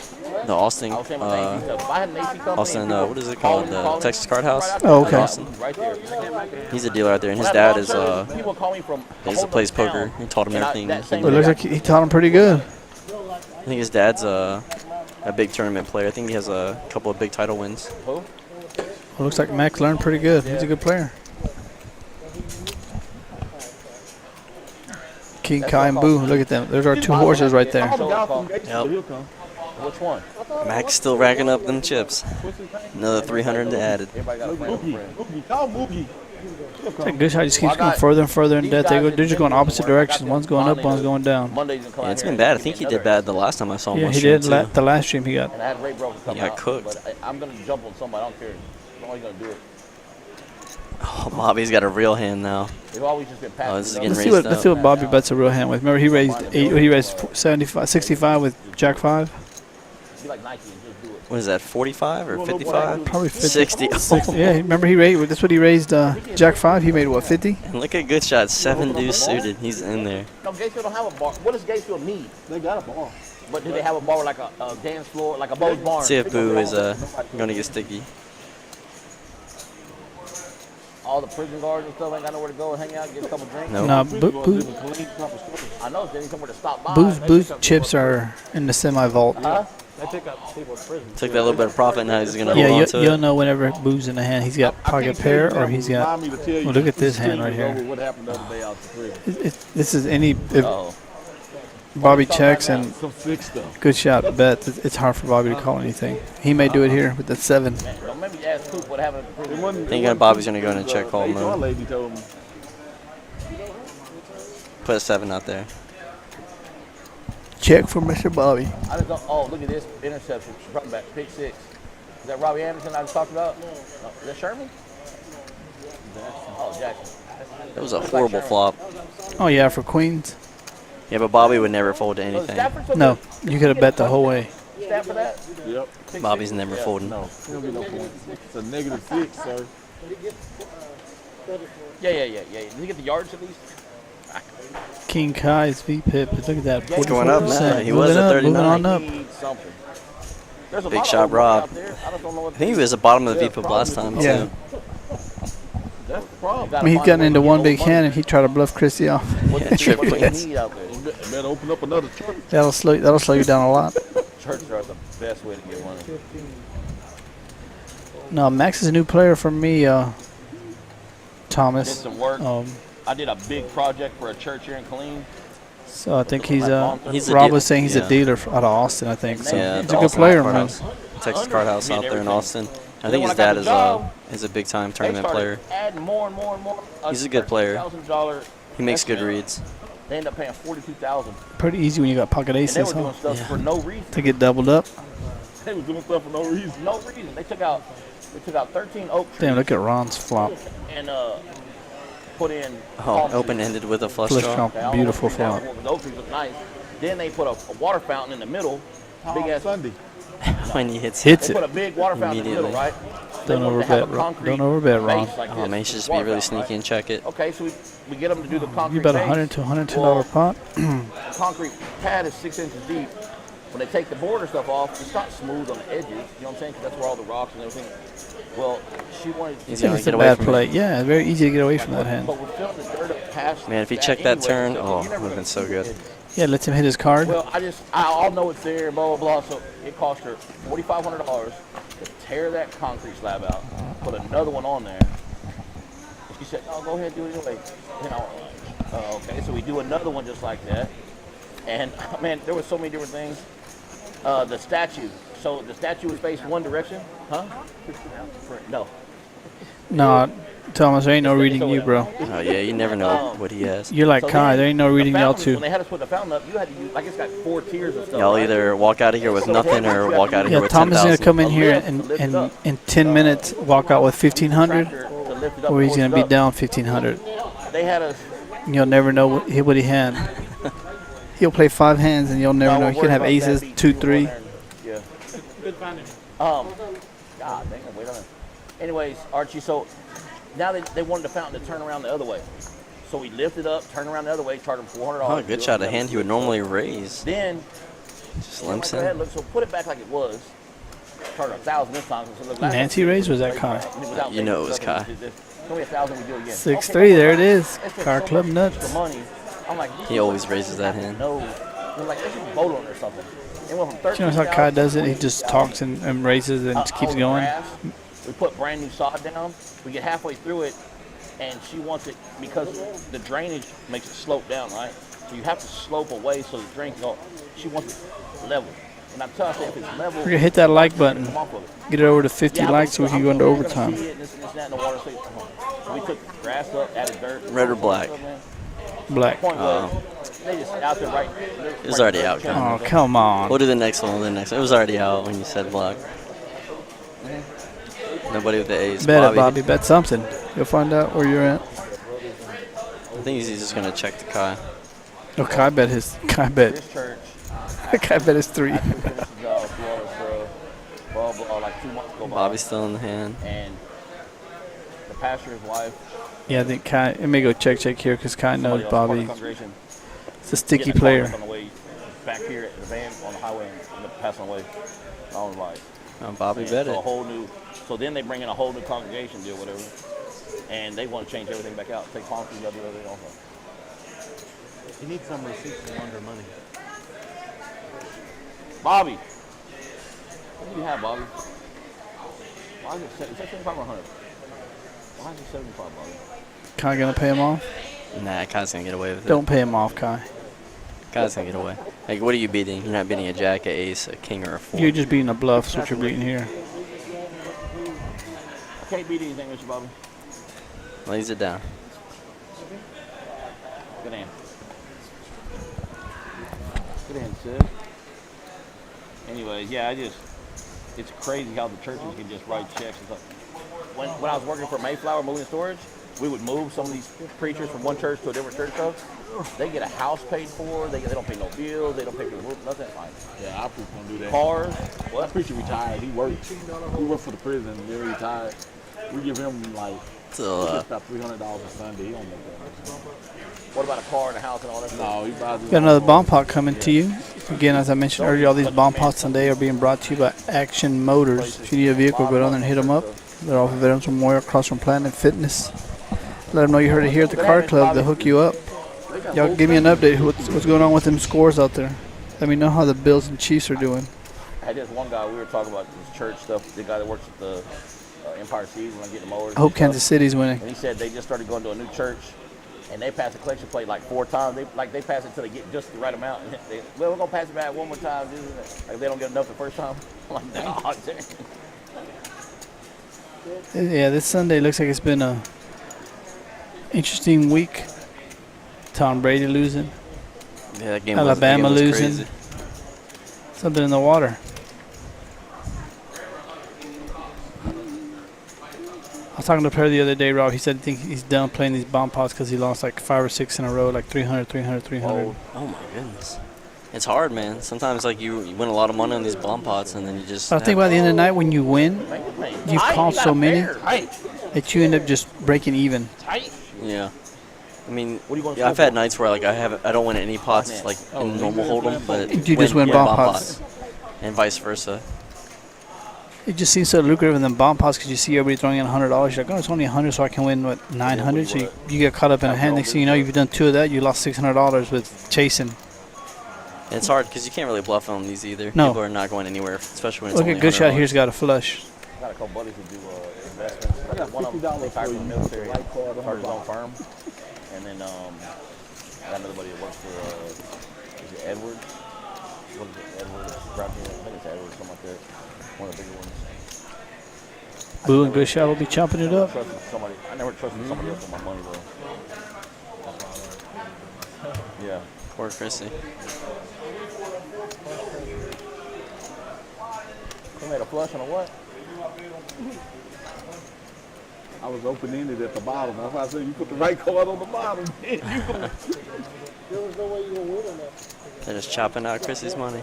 Austin. I was saying with the AC stuff. If I had an AC company, Austin, people what is it call called? me, The call me, Texas Card House? right out Oh, there. okay. Austin. Right there. He's a dealer out there, and his When I had dad is long term, people call me from he a whole plays other poker. town. He taught him And everything. that same Well, it looks like he taught him pretty good. I think his dad's a big tournament player. I think he has a couple of big title wins. Who? Well, looks like Max learned pretty good. He's a good player. King, Kai, and Boo. Look at them. There's our 2 horses right there. Yep. Which one? Max still racking up them chips. Another 300 added. Everybody got a friend. Moogie, call Moogie. It's a good shot. Just keeps going further and further in depth. They're just going opposite directions. One's going up, one's going down. Mondays and come Yeah, out it's here been and bad. I give think me he another did bad the last time I saw him. Yeah, on he stream, did. too. The last stream he got. And I had Ray Broker come He got out. cooked. But I'm going to jump on somebody. I don't care. I'm only going to do it. Oh, Bobby's got a real hand now. They've always just been passing. Oh, this is it up. getting Let's see raised let's see what Bobby bets a real hand with. Remember he raised 75, 65 with Jack 5. Be like Nike and just do it. What is that, 45 or 55? Probably 50. 60. Yeah, remember he raised. That's what he raised. Jack 5. He made what 50? And look at good shot. 7 deuce suited. He's in there. No, Gatesville don't have a bar. What does Gatesville need? They got a bar. But do they have a bar like a dance floor, like a Bo's Barn? See if Boo is going to get sticky. all the prison guards and stuff ain't got nowhere to go and hang out, get a couple drinks. Nope. No, I know they need somewhere to stop by. Boo's They pick up chips people- are in the semi vault. Huh? They pick up people in prison. Took that little bit of profit. Now he's gonna Yeah, hold on to you'll it. know whenever Boo's in the hand. He's got pocket pair or he's got. Well, look at this hand right here. What happened the other day out the prison? This is any. If Oh. Bobby checks and Some sick stuff. good shot bets, it's hard for Bobby to call anything. He may do it here with the 7. Man, don't make me ask Coop what happened at the prison. Thinking Bobby's gonna go in and check call HR mode. lady told me. Put a 7 out there. Check for Mr. Bobby. I just don't. Oh, look at this interception. Front back, pick 6. Is that Robbie Anderson I just talked about? No. Is that Sherman? Oh, Jackson. It was a horrible flop. Oh yeah, for Queens. Yeah, but Bobby would never fold to So anything. Stafford took No, a- you could have bet the whole way. Stat for that? Yep. Pick Bobby's 6? never Yeah. folding. No, he'll get no points. It's a -6, sir. Yeah. Did he get the yards at least? King Kai's VPIP. Look at that. It's going up now. 44%. He was Moving at up, 39. moving on up. Need something. There's a Big lot of shot, old ones Rob. out there. I just don't know what I think he was at the bottom of the VPIP last time, Yeah. too. That's the problem. I mean, he's gotten into one big hand and he tried to bluff Chrissy off. Yeah, trip queens. Need out there. Better open up another church. That'll slow you down a lot. Churches are the best way to get money. No, Max is a new player for me, Did Thomas. some work. Um, I did a big project for a church here in Killeen. so I think he's He's a Rob deal- was saying he's yeah. a dealer out of Austin, I think. So Yeah, he's a good Austin player, Card man. House. Texas Card House out there in Austin. I then think when his I got dad the job, is a big time They tournament started player. adding more and more and more. He's a good player. $13,000 He makes good estimate. reads. They ended up paying $42,000, Pretty easy when you got pocket and they aces, were huh? doing stuff Yeah. for no reason. To get doubled up. They was doing stuff for no reason. No reason. They took out 13 oak trees Damn, look at Ron's flop. and put in Oh, palm trees. open-ended with a flush Flush draw. draw. Okay, I don't know Beautiful if that flop. was- The oak trees look nice. Then they put a water fountain in the middle. Big ass. Sunday. When he hits Hits They it. put a big water fountain in the middle, Immediately. right? Don't They wanted to have overbet, a Ron. concrete Don't overbet, Ron. base like Oh, this, man, he should just be water really fountain, right? sneaky and check it. Okay, so we get them to do the concrete You bet base. 100 to $102 pot. The concrete pad is 6 inches deep. When they take the border stuff off, it's not smooth on the edges. You know what I'm saying? 'Cause that's where all the rocks and everything. Well, she wanted. He's I gonna think it's get a away bad from play. it. Yeah, very easy to get away from that hand. But we're filling the dirt up past. Man, if he checked that anyway, turn, so oh, you're it never would have been so good. Yeah, lets him hit his card. Well, I know it's there, blah, blah, blah. So it cost her $4,500 to tear that concrete slab out, put another one on there. She said, no, go ahead, do it anyway. You know, okay, so we do another one just like that. And, man, there were so many different things. The statue. So the statue was faced one direction. Huh? No. No, Thomas, there ain't no reading you, bro. Oh, yeah, you never know what he has. You're like So Kai. then There ain't no the reading y'all fountains, too. When they had us put the fountain up, you had to use, like it's got 4 tiers of stuff. Y'all right? either walk out of here with So nothing or walk out of here Yeah, with Thomas is gonna 10,000. come in A here lift to and lift it up. in 10 minutes walk out with 1,500, Tractor to lift it up or he's and gonna hoist be it up. down 1,500. They had us. You'll never know what he had. He'll play 5 hands and you'll never No, know. we're He could have worried about aces, that beat. 2, We were 3. going there and- Yeah. Good finding. God dang, wait on it. Anyways, Archie, so now they wanted the fountain to turn around the other way. So we lifted up, turn around the other way, charged him $400. Oh, good shot. A hand he would normally raise. Then, Just I'm like, limps go ahead, in. look, so put it back like it was. Charge 1,000 this time. So look, last Nancy time- raised, was that Kai? without You know it was making stuff, Kai. we did this. It's gonna be 1,000. We do it again. 6-3, there it is. They spent Car so Club much nuts. extra money. I'm like, He always raises that hand. No, we're like, they should vote on it or something. It went from You know how 13,000 Kai does to it? He just 22,000. talks and raises and just keeps the going. grass. We put brand new sod down. We get halfway through it, and she wants it because the drainage makes it slope down, right? So you have to slope away so the drain can go. She wants it level. And I'm telling her if it's level, We're gonna hit that like button. come off of it. Get it over to 50 Yeah, likes so we can go into I'm gonna overtime. see it and this and that in the water, so we took grass up, added dirt. Red or black? Black. Point was, they just out there right. It was already out, Kai. Oh, come on. We'll do the next one. We'll do the next one. It was already out when you said black. Nobody with the A's. Bet it, Bobby. Bet something. You'll find out where you're at. I think he's just going to check the Kai. Oh, Kai bet his. Kai bet. This church, Kai bet his 3. finishes out Florida, blah, blah, like 2 months go by. Bobby's still in the hand. And the pastor's wife, Yeah, I think Kai. Let me go check here because Kai knows somebody else, part of the Bobby. congregation, It's a sticky getting in a car player. on the way back here at the van on the highway and passing away. I was like, Bobby man, bet so a it. whole new. So then they bring in a whole new congregation deal, whatever. and they want to change everything back out. Take palm trees out of everything also. You need some receipts and launder money. Bobby, what do you have, Bobby? Why is it 75 or 100? Why is it 75, Bobby? Kai gonna pay him off? Nah, Kai's gonna get away with it. Don't pay him off, Kai. Kai's gonna get away. Like, what are you beating? You're not beating a jack, a ace, a king, or a 4. You're just beating a bluff. That's what you're beating here. I can't beat anything, Mr. Bobby. Lays it down. Good hand. Good hand, Sid. Anyways, yeah, it's crazy how the churches can just write checks and stuff. When I was working for Mayflower moving storage, we would move some of these preachers from one church to a different church. They get a house paid for. They don't pay no bills. They don't pay for the roof. Nothing. Like, Yeah, our preacher don't do that. cars. That What? preacher retired. He worked for the prison. Then he retired. We give him like So, about $300 a Sunday. He don't make that. What about a car and a house and all that stuff? No, he buys his Got another bomb pot coming to you. Again, as I mentioned earlier, all these bomb pots today are being brought to you by Action Motors. If you need a vehicle, go down there and hit them up. They're off of Veterans Memorial across from Planet Fitness. Let them know you heard it here at the KARD Club. They'll hook you up. Y'all give me an update. What's going on with them scores out there? Let me know how the Bills and Chiefs are doing. I had this one guy, we were talking about this church stuff, the guy that works at the Empire Seas when I get the mowers. I hope Kansas City's winning. And he said they just started going to a new church, and they pass the collection plate like 4 times. They pass it until they get just the right amount. And we're going to pass it back one more time. Like they don't get enough the first time. I'm like, nah, dang. Yeah, this Sunday looks like it's been a interesting week. Tom Brady losing. yeah, that game Alabama was losing. crazy. Something in the water. I was talking to a player the other day, Rob. He said he thinks he's done playing these bomb pots because he lost like 5 or 6 in a row, like 300, 300, 300. Oh my goodness. It's hard, man. Sometimes like you win a lot of money on these bomb pots, and then you just. I think by the end of the night, when you win, you've called so many that you end up just breaking even. Yeah. I mean, What are you going yeah, I've had nights where like I don't win any pots like in normal hold'em, but You just win bomb pots. and vice versa. It just seems so lucrative in the bomb pots because you see everybody throwing in $100. You're like, oh, it's only 100, so I can win what 900. So you get caught up in a hand. Next thing you know, you've done 2 of that. You lost $600 with chasing. And it's hard because you can't really bluff on these either. No. People are not going anywhere, especially when it's Look only at Good Shot $100. here's got a flush. I got a couple buddies who do investments. I got one of them retired from the military, started his own firm. And then I got another buddy that works for, is it Edwards? What is it, Edwards? I think it's Edwards, something like that. One of the bigger ones. Boo and Good Shot will be chopping it up. I never trusted somebody else with my money, though. Yeah. Poor Chrissy. They made a flush on a what? I was open-ended at the bottom. That's why I said you put the right card on the bottom. There was no way you were gonna win on that. They're just chopping out Chrissy's money.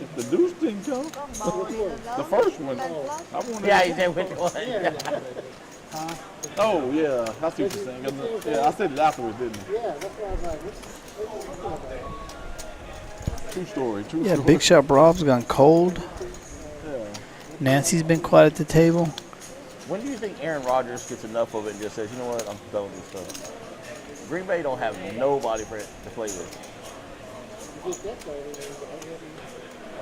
If the deuce didn't come, the first one. I wanted Yeah, he said which one. Oh, yeah. I see what you're saying. Yeah, I said it afterwards, didn't I? Yeah, that's why I was like, what are you talking about? True story. True Yeah, story. Big Shot Rob's gone cold. Yeah. Nancy's been quiet at the table. When do you think Aaron Rodgers gets enough of it and just says, you know what, I'm done with this stuff? Green Bay don't have nobody for it to play with.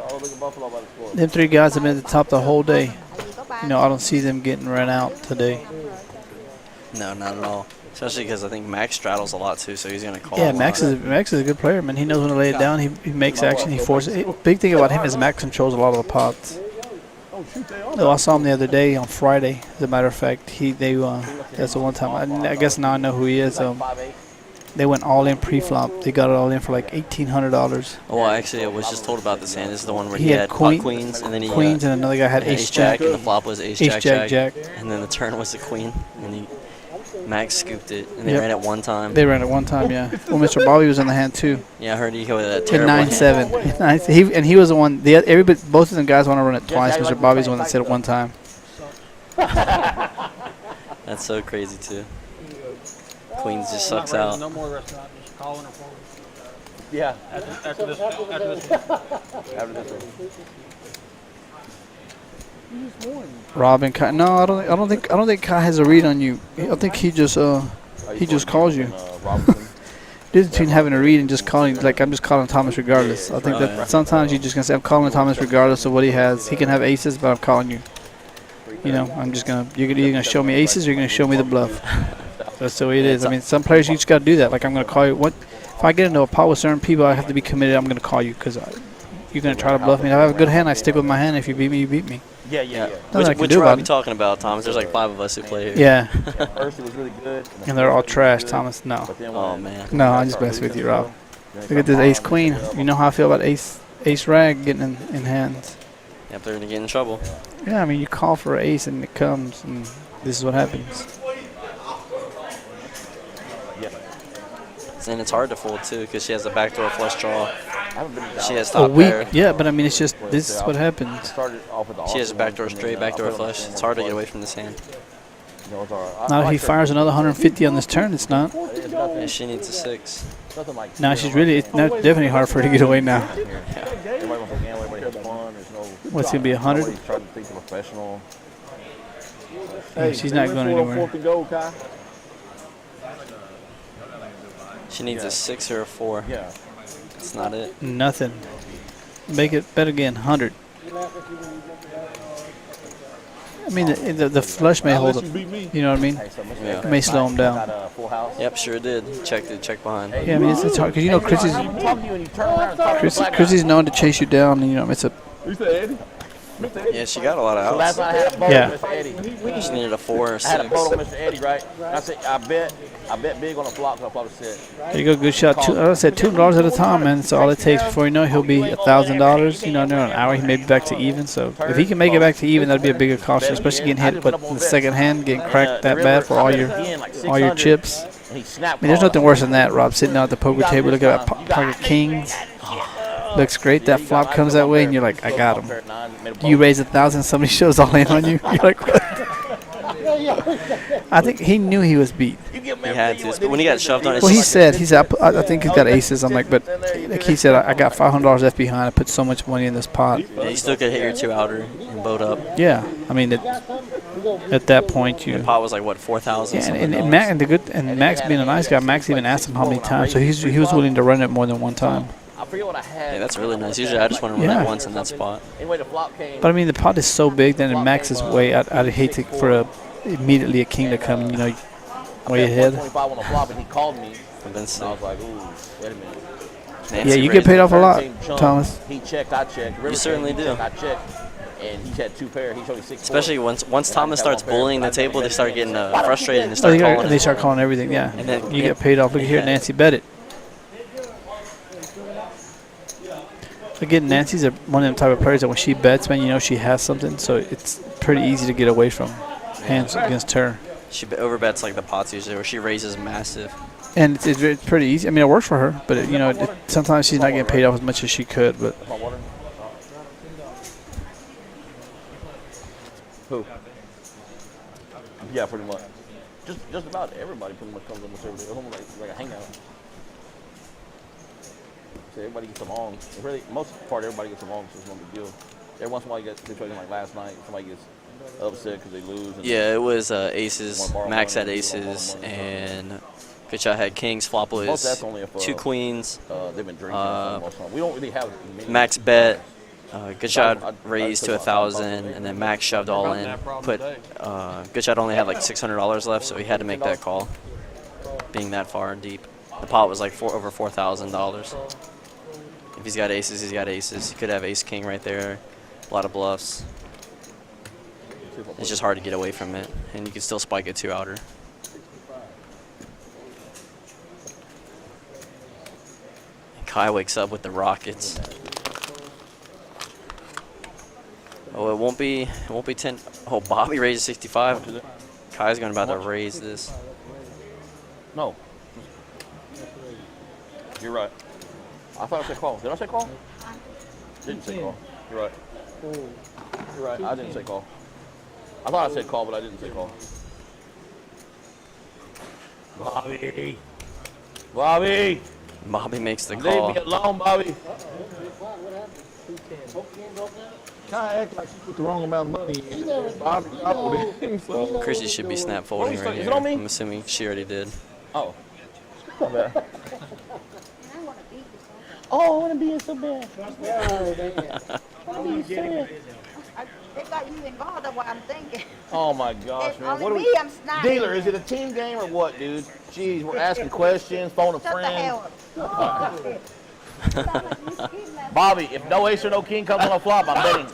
Oh, look at Buffalo by the score. Them 3 guys have been at the top the whole day. You know, I don't see them getting run out today. No, not at all. Especially because I think MAXX straddles a lot too, so he's going to call Yeah, a lot. Max is a good player, man. He knows when to lay it down. He makes action. He forces it. Big thing about him is Max controls a lot of the pots. Oh, shoot, they are. Though I saw him the other day on Friday. As a matter of fact, that's the one time. I guess now I know who he is. 5'8". They went all in pre-flop. They got it all in for like $1,800. Oh, well, actually, I was just told about this hand. This is the one where He he had had queen- pot queens, and then he Queens and another guy had had ace jack. and the flop was ace Ace jack, jack. and then the turn was the queen, and MAXX scooped it, and they Yep. ran it one time. They ran it one time, yeah. Well, Mr. Bobby was in the hand too. Yeah, I heard he had that In terrible hand. 9-7. He was the one. Everybody, both of them guys want to run it twice. Mr. Bobby's the one that said it one time. That's so crazy too. Queens just sucks out. No more restaurant. Just calling her phone. Yeah, After this one. after this one. Robin, Kai. No, I don't think Kai has a read on you. I think he just calls you. Robinson. Difference between having a read and just calling, like I'm just calling Thomas regardless. I think that sometimes you're just gonna say I'm calling Thomas regardless of what he has. He can have aces, but I'm calling you. You know, I'm just gonna you're gonna show me aces, or you're gonna show me the bluff. That's the way it is. I mean, some players you just gotta do that. Like I'm gonna call you. What if I get into a pot with certain people? I have to be committed. I'm gonna call you because you're gonna try to bluff me. If I have a good hand, I stick with my hand. If you beat me, you beat me. Yeah. Which round are we talking about, Thomas? There's like 5 of us who play here. Yeah. First it was really good. And they're all trash, Thomas. No. Oh, man. No, I just mess with you, Rob. Look at this ace queen. You know how I feel about ace rag getting in hands. Yep, they're gonna get in trouble. Yeah, I mean you call for an ace and it comes, and this is what happens. And it's hard to fold too because she has a backdoor flush draw. She has A top weak, pair. yeah, but I mean it's just this is what happens. She has a backdoor straight, backdoor flush. It's hard to get away from this hand. Now if he fires another 150 on this turn, it's not. Yeah, she needs a 6. Now she's really, it's now definitely hard for her to get away now. What's gonna be 100? Yeah, she's not going anywhere. She needs a 6 or a 4. Yeah. That's not it. Nothing. Make it bet again, 100. I mean the flush may hold him. You know what I mean? Yeah. It may slow him down. Yep, sure did. Check behind. Yeah, I mean it's hard because you know Chrissy's known to chase you down. And, you know it's a. Yeah, she got a lot of outs. Last night I had a vote Yeah. with Mr. Eddie. She needed a 4 or I had a 6. vote on Mr. Eddie, right? I said I bet big on the flop, so I probably said. There you go, good shot. I said $2 at a time, man. So all it takes before you know it, he'll be $1,000. You know, in an hour he may be back to even. So if he can make it back to even, that'd be a bigger caution, especially getting hit with the second hand, getting cracked that bad for all your chips. I mean, there's nothing worse than that, Rob, sitting out at the poker table, look at that pocket kings. Looks great. That flop comes that way, and you're like, I got him. You raise 1,000, somebody shows all in on you. You're like, what? I think he knew he was beat. He had to. But when he got shoved on his Well, he said, I think he's got aces. I'm like, but like he said, I got $500 left behind. I put so much money in this pot. Yeah, you still could hit your 2-outer and boat up. Yeah, I mean, at that point, you. The pot was like what, 4,000. Yeah, and Max being a nice guy, Max even asked him how many times, so he was willing to run it more than one time. Yeah, that's really nice. Usually I just want to run it once in that spot. But I mean, the pot is so big that in Max's way, I'd hate for immediately a king to come, you know, way ahead. He called me. And then I was like, ooh, wait a minute. Yeah, you get paid off a lot, Thomas. He checked, I checked. You certainly do. I checked, and he had 2 pair. He showed me 6. Especially once Thomas starts bullying the table, they start getting frustrated and start calling. They start calling everything, yeah. And then You get paid off. Look here, Nancy bet it. Again, Nancy's one of them type of players that when she bets, man, you know she has something, so it's pretty easy to get away from hands against her. She overbets like the pots usually, where she raises massive. And it's pretty easy. I mean, it works for her, but sometimes she's not getting paid off as much as she could. But Who? Yeah, pretty much. Just about everybody pretty much comes almost every day. It's almost like a hangout. So everybody gets along. Really, most part everybody gets along, so it's no big deal. Every once in a while you get situations like last night, somebody gets upset because they lose. And Yeah, it was aces. Max had aces, and good shot had kings. Flop most was that's only if 2 queens. they've been drinking. Most of the time. We don't really have many. Max bet. Good shot raised to 1,000, and then Max shoved all in. Good shot only had like $600 left, so he had to make that call, being that far deep. The pot was like over $4,000. If he's got aces, he's got aces. He could have ace king right there. A lot of bluffs. It's just hard to get away from it, and you can still spike a 2-outer. Kai wakes up with the rockets. Oh, it won't be 10. Oh, Bobby raises 65. Kai's going about to raise this. No. You're right. I thought I said call. Did I say call? Didn't say call. You're right. You're right. I didn't say call. I thought I said call, but I didn't say call. Bobby. Bobby. Bobby makes the Leave call. me alone, Bobby. Kai act like she put the wrong amount of money in. Bobby called it. So Chrissy should be snap folding right Is here. it on me? I'm assuming she already did. Oh. My bad. And I want to beat this one. Oh, I want to be in so bad. They got you involved, that's what I'm thinking. Oh my gosh, It's man. only What are me, we? I'm sniping. Dealer, is it a team game or what, dude? Jeez, we're asking questions, phone a Shut the friend. hell up. Bobby, if no ace or no king comes on a flop, I'm betting.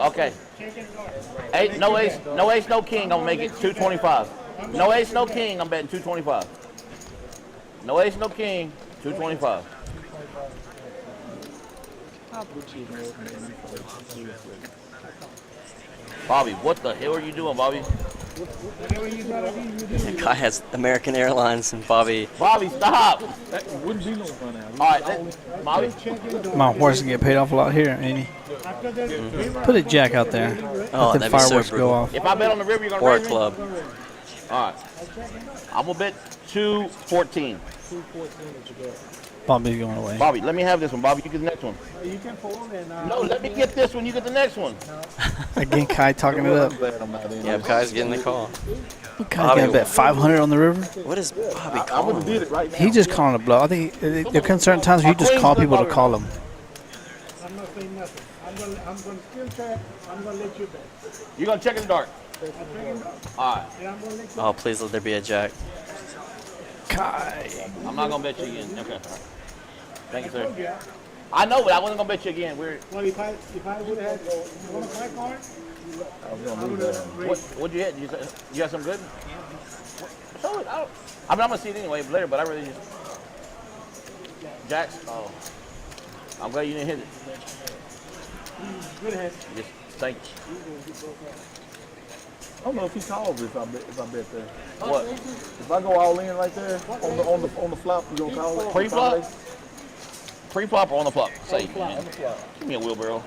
Okay. No ace, no king, I'm gonna make it 225. No ace, no king, I'm betting 225. No ace, no king, 225. Bobby, what the hell are you doing, Bobby? Kai has American Airlines and Bobby. Bobby, stop! that wouldn't be no fun out. All right, Bobby. My horse can get paid off a lot here, ain't he? Put a jack out there. Oh, Let the that'd be so fireworks go brutal. off. If I bet on the river, you're gonna Or a raise me? club. All right. I'm gonna bet 214. Bobby's going away. Bobby, let me have this one. Bobby, you get the next one. You can fold and No, let me get this one. You get the next one. Again, Kai talking it up. I'm glad I'm not in. Yeah, Kai's getting the call. Kai's gonna bet 500 on the river. What is Bobby I would have calling? did it right now. He's just calling a blow. I think there can certain times where you just call people to call them. I'm not saying nothing. I'm gonna still check. I'm gonna let you bet. You're gonna check in the dark. All right. And I'm gonna let you Oh, please let there be a jack. Kai. I'm not gonna bet you again. Okay. Thank you, sir. I know, but I wasn't gonna bet you again. We're Well, if I would have had one of my cards, I would have what'd you hit? You got some good? Show it. I mean, I'm gonna see it anyway later, but I really just Jacks. Oh, I'm glad you didn't hit it. good hand. Just thank you. I don't know if he calls if I bet there. What? If I go all in right there on the flop, you gonna call it? Pre-flop? Pre-flop or on the flop? Say, man. Give me a wheelbarrow.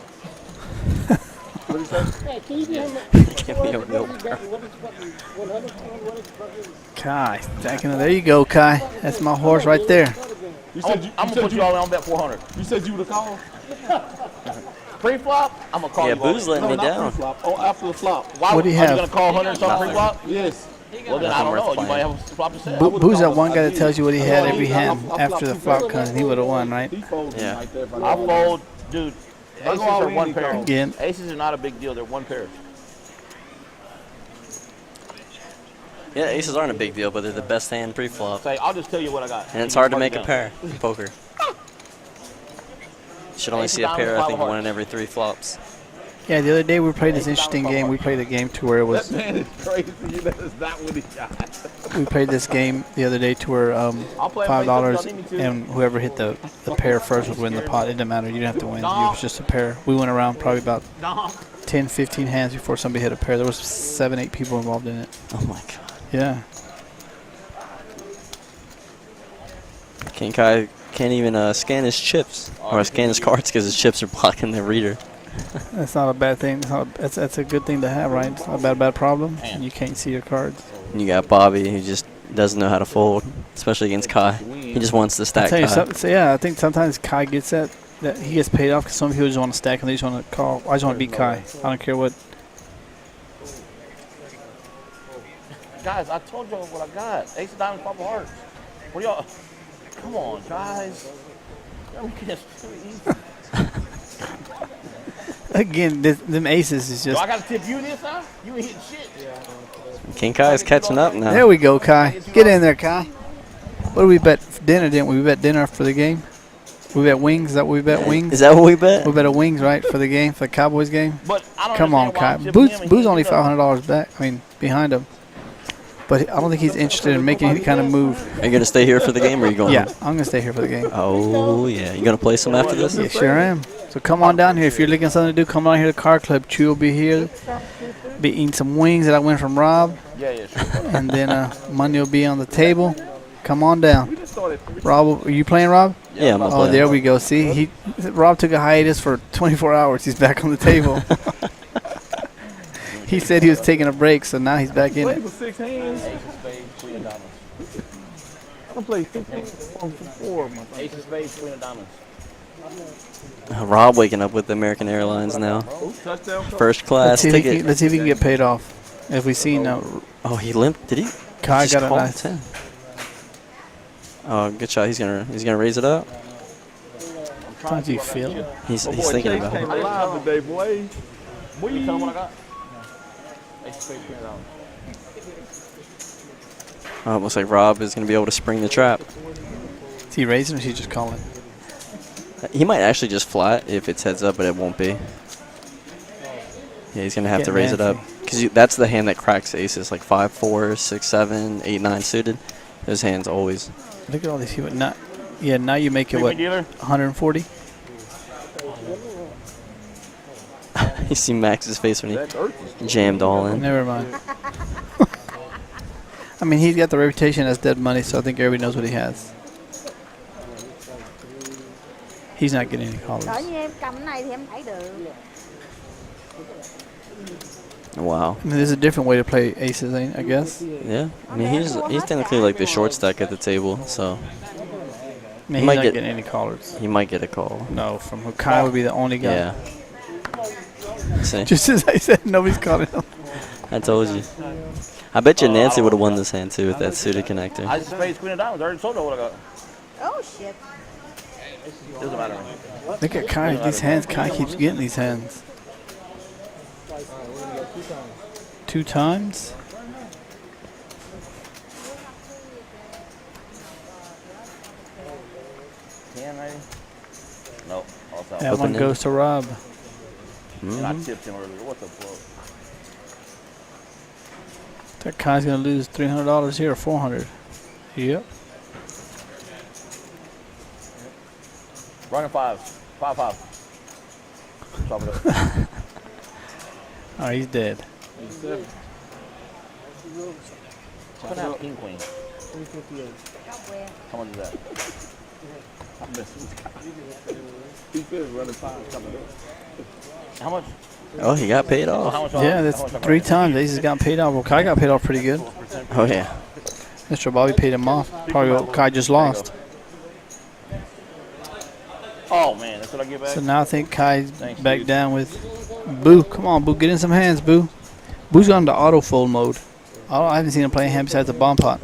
Hey, can you give him Give me a wheel. what is fucking 100? What is fucking Kai. Stacking it. There you go, Kai. That's my horse right there. You I'm said you, gonna put you all in on bet 400. you said you would have called? Pre-flop, I'm gonna call Yeah, you all Boo's in. letting me not down. pre-flop. Oh, after the flop. Why What do you are have? you gonna call 100 on pre-flop? Yes. Well, then I don't Nothing know. worth You might playing. have a flop to set. Who's that one guy that tells you what he had every hand after the flop comes? He would have won, right? He folded Yeah. right there. if I I go all in. fold, dude. I go Aces all are in, one he pair. calls. Again. Aces are not a big deal. They're one pair. Yeah, aces aren't a big deal, but they're the best hand pre-flop. Say, I'll just tell you what I got. And it's You hard to can make a mark it down. pair in poker. Should only Ace see a of pair, diamonds, I think, five of one in every 3 flops. Yeah, the other day we played this interesting game. We played a game to where it was. That man is crazy. That is not what he got. We played this game the other day to where I'll play $5 if you need me to. and whoever hit the pair first would win the pot. It didn't matter. You didn't have to win. It was just a pair. We went around probably about 10, 15 hands before somebody hit a pair. There was 7, 8 people involved in it. Oh my god. Yeah. King Kai can't even scan his chips or scan his cards because his chips are blocking the reader. That's not a bad thing. That's a good thing to have, right? It's not a bad problem. You can't see your cards. And you got Bobby who just doesn't know how to fold, especially against Kai. He just wants to stack Tell you Kai. something. So yeah, I think sometimes Kai gets that he gets paid off because some people just want to stack and they just want to call. I just want to beat Kai. I don't care what. Guys, I told y'all what I got. Ace of diamonds, 5 of hearts. What y'all? Come on, guys. Y'all making this too easy. Again, them aces is Do just. I gotta tip you this, huh? You ain't hitting shit. King Kai is catching up now. There we go, Kai. Get in there, Kai. What did we bet for dinner? Didn't we? We bet dinner for the game. We bet wings. Is that what we bet? Wings. Is that what we bet? We bet a wings, right, for the game, for the Cowboys game. But I don't Come on, Kai. understand why I'm tipping him and Boo's he only ain't up. $500 back. I mean, behind him. But I don't think he's interested in making any kind of move. Are you going to stay here for the game or are you going Yeah, home? I'm gonna stay here for the game. Oh, yeah. You going to play some after this? Yeah, sure am. So come on down here. If you're looking for something to do, come on here to KARD Club. Chew will be here. Be eating some wings that I win from Rob. Yeah, sure. And then money will be on the table. Come on down. Rob, are you playing, Rob? Yeah, I'm not Oh, playing. there we go. See, Rob took a hiatus for 24 hours. He's back on the table. He said he was taking a break, so now he's back in Played it. for 6 hands. Ace of spades, queen of diamonds. I played 6 hands. 1 for 4. Ace of spades, queen of diamonds. Rob waking up with American Airlines now. Touchdown. First class ticket. Let's see if he can get paid off. If we see Oh, he limped. Did he? Kai Just got a called nice 10. Oh, good shot. He's gonna raise it up. How does he feel? He's thinking about it. Came alive today, boy. What you tell him what I got? Looks like Rob is gonna be able to spring the trap. Is he raising or is he just calling? He might actually just flat if it's heads up, but it won't be. Yeah, he's gonna have to raise it up because that's the hand that cracks aces, like 5, 4, 6, 7, 8, 9 suited. Those hands always. Look at all these people. Now you make it what? 140. You see Max's face when he jammed all in. Never mind. I mean, he's got the reputation as dead money, so I think everybody knows what he has. He's not getting any callers. Cỡ như em cầm cái này thì em thấy được. Wow. I mean, there's a different way to play aces, I guess. Yeah. I mean, he's technically like the short stack at the table, so. I mean, he's not getting any callers. He might get a call. No, from who Kai would be the only guy. Yeah. See? Just as I said, nobody's calling him. I told you. I bet you Nancy would have won this hand too with that suited connector. I just spaced queen of diamonds. I already told her what I got. Oh shit. Doesn't matter. Look at Kai. These hands. Kai keeps getting these hands. 2 times? Nope. That one goes to Rob. And I tipped him earlier. What's up, Klub? That Kai's gonna lose $300 here or $400. Yep. Running 5s. 5-5. Chop it up. Oh, he's dead. Put out king queen. 358. How much is that? I'm messing with Kai. He said running 5 coming up. How much? Oh, he got paid How off. much? Yeah, that's 3 times. Aces got paid off. Well, Kai got paid off pretty good. Oh, yeah. Mr. Bobby paid him off. Probably what Kai just lost. Oh man, that's what I get back. So now I think Kai's back down with Boo. Come on, Boo. Get in some hands, Boo. Boo's gone to auto fold mode. I haven't seen him play a hand besides the bomb pot.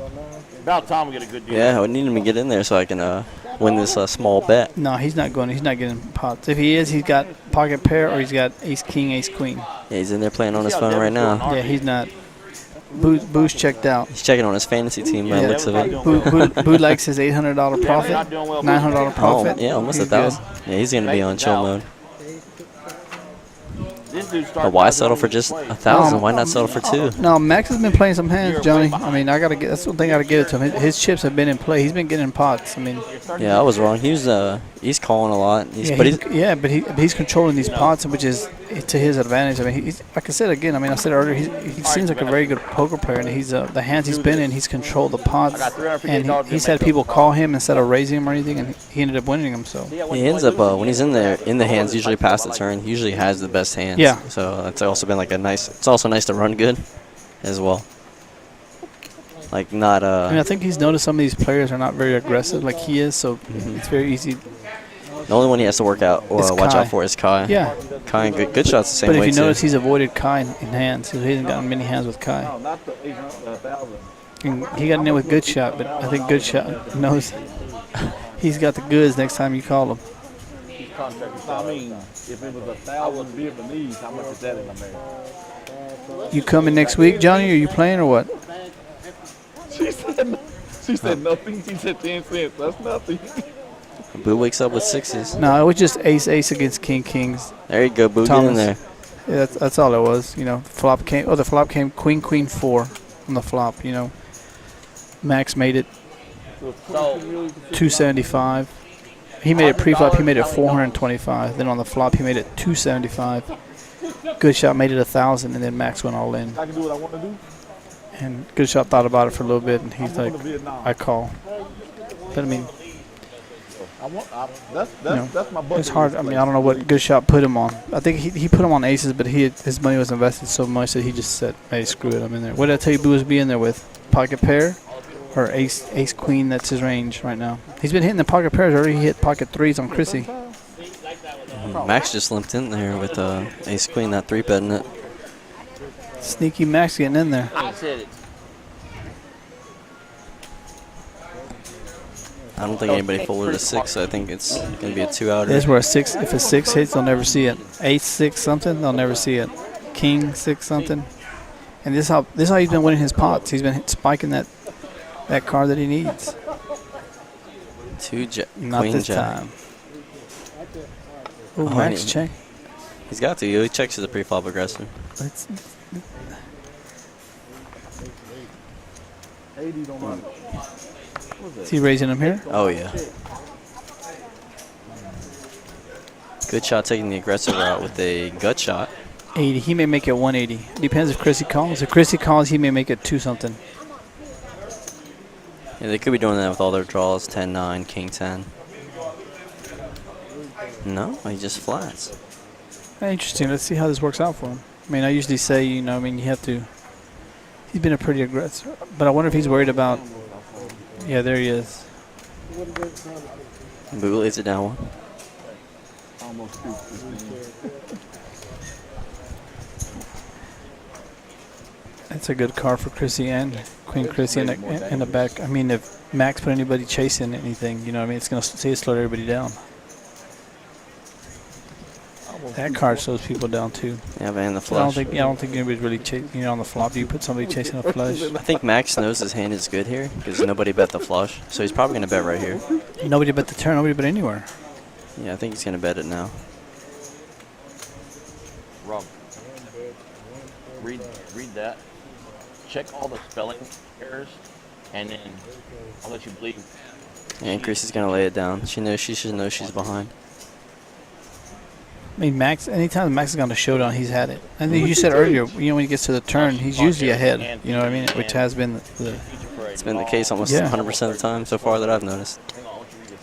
About time we get a good deal. Yeah, I need him to get in there so I can win this small bet. No, he's not going. He's not getting pots. If he is, he's got pocket pair or he's got ace king, ace queen. Yeah, he's in there playing on his phone right now. Yeah, he's not. Boo's checked out. He's checking on his fantasy team by the looks of it. Boo likes his $800 profit, $900 profit. Oh, yeah, almost He's 1,000. Yeah, he's going to be on chill mode. This dude But why settle for just 1,000? Why not settle for 2? No, Max has been playing some hands, Johnny. I mean, that's one thing I gotta give it to him. His chips have been in play. He's been getting pots. I mean, Yeah, I was wrong. He's calling a lot. but he's controlling these pots, which is to his advantage. I mean, he's like I said again. I mean, I said earlier, he seems like a very good poker player, and he's the hands he's been in, he's controlled the pots, and he's had people call him instead of raising him or anything, and he ended up winning them. So he ends up when he's in the hands, usually past the turn, he usually has the best hands. Yeah. So that's also been like it's also nice to run good, as well. Like not. I mean, I think he's noticed some of these players are not very aggressive like he is, so it's very easy. The only one he has to work out or watch Kai. out for is Kai. Yeah. Kai and good shots the same But way if you too. notice, he's avoided Kai in hands. So he hasn't gotten many hands with Kai. No, not the 1,000. And he got in there with Good Shot, but I think Good Shot knows he's got the goods next time you call him. I mean, if it was 1,000 Vietnamese, how much is that in America? You coming next week, Johnny? Are you playing or what? She said nothing. She said 10 cents. That's nothing. Boo wakes up with 6s. No, it was just ace against king kings. There you go, Boo. Thomas. Get in there. Yeah, that's all it was. You know, flop came. Oh, the flop came queen 4 on the flop. You know, Max made it 275. He made it pre-flop. He made it 425. Then on the flop, he made it 275. Good Shot made it 1,000, and then Max went all in. I can do what I want to do. And Good Shot thought about it for a little bit, and he's like, "I call." But I mean, That's my bucket. it's hard. I mean, I don't know what Good Shot put him on. I think he put him on aces, but his money was invested so much that he just said, "Hey, screw it, I'm in there." What did I tell you Boo was be in there with? Pocket pair or ace queen? That's his range right now. He's been hitting the pocket pairs already. He hit pocket 3s on Chrissy. Max just limped in there with ace queen, that 3-betting it. Sneaky Max getting in there. I said it. I don't think anybody folded a 6, so I think it's going to be a 2-outer. This is where a 6, if a 6 hits, they'll never see it. Ace 6 something, they'll never see it. King 6 something. And this is how he's been winning his pots. He's been spiking that card that he needs. 2 Not queen this jack. time. Oh, Max check. He's got to. He checks as a pre-flop aggressor. Is he raising him here? Oh, yeah. Good shot taking the aggressive route with a gut shot. 80. He may make it 180. Depends if Chrissy calls. If Chrissy calls, he may make it 2 something. Yeah, they could be doing that with all their draws. 10-9, king 10. No, he just flats. Interesting. Let's see how this works out for him. I mean, I usually say, you know, I mean, you have to. He's been a pretty aggressive, but I wonder if he's worried about. Yeah, there he is. Boo lays it down one. Almost 250. That's a good card for Chrissy and Queen Chrissy in the back. I mean, if Max put anybody chasing anything, you know what I mean, it's going to slow everybody down. That card slows people down too. Yeah, man, the I flush. don't think anybody's really chasing on the flop. Do you put somebody chasing a flush? I think Max knows his hand is good here because nobody bet the flush, so he's probably going to bet right here. Nobody bet the turn. Nobody bet anywhere. Yeah, I think he's going to bet it now. Rob, read that. Check all the spelling errors, and then I'll let you believe. And Chrissy's going to lay it down. She should know she's behind. I mean, Max. Anytime Max has gone to showdown, he's had it. And then you said earlier, you know, when he gets to the turn, he's usually ahead. You know what I mean? Which has been the. It's been the case almost Yeah. 100% of the time so far that I've noticed.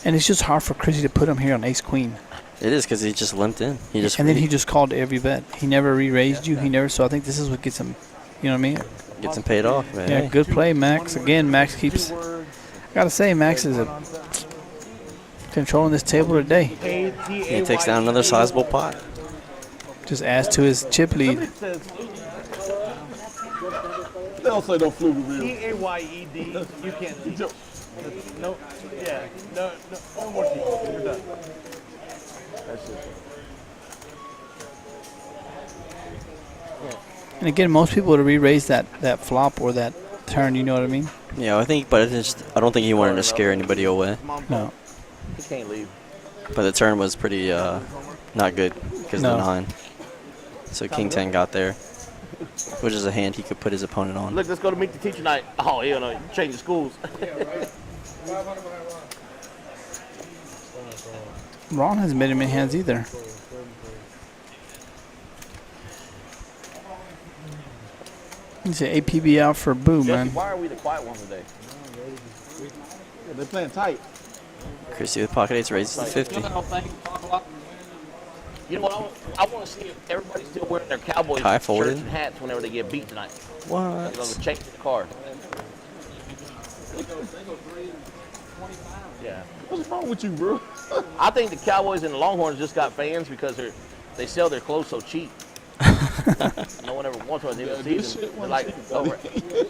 And it's just hard for Chrissy to put him here on Ace Queen. It is because he just limped in. He just And then he just called every bet. He never re-raised you. He never. So I think this is what gets him. You know what I mean? gets him paid off. Man. Yeah, Hey. good play, Max. Again, Max keeps. Gotta say, Max is controlling this table today. He takes down another sizable pot. Just adds to his chip lead. They don't say no fluke real. KAYED. You can't teach. No, yeah, no, one more team. You're done. That's it. And again, most people would re-raise that flop or that turn. You know what I mean? Yeah, I think, but I don't think he wanted to scare anybody away. No. He can't leave. But the turn was pretty not good because of the 9. So King 10 got there, which is a hand he could put his opponent on. Look, let's go to meet the teacher night. Oh, you know, change the schools. Ron hasn't made him many hands either. He's an APB out for Boo, Jesse, man. why are we the quiet ones today? Yeah, they're playing tight. Christie with pocket 8s raises to 50. You know what? I want to see if everybody's still wearing their Cowboys Kai shirts folded. and hats whenever they get beat tonight. What? I'm going to change the card. Yeah. What's wrong with you, bro? I think the Cowboys and the Longhorns just got fans because they sell their clothes so cheap. No one ever wants one at the end of the season. They're like,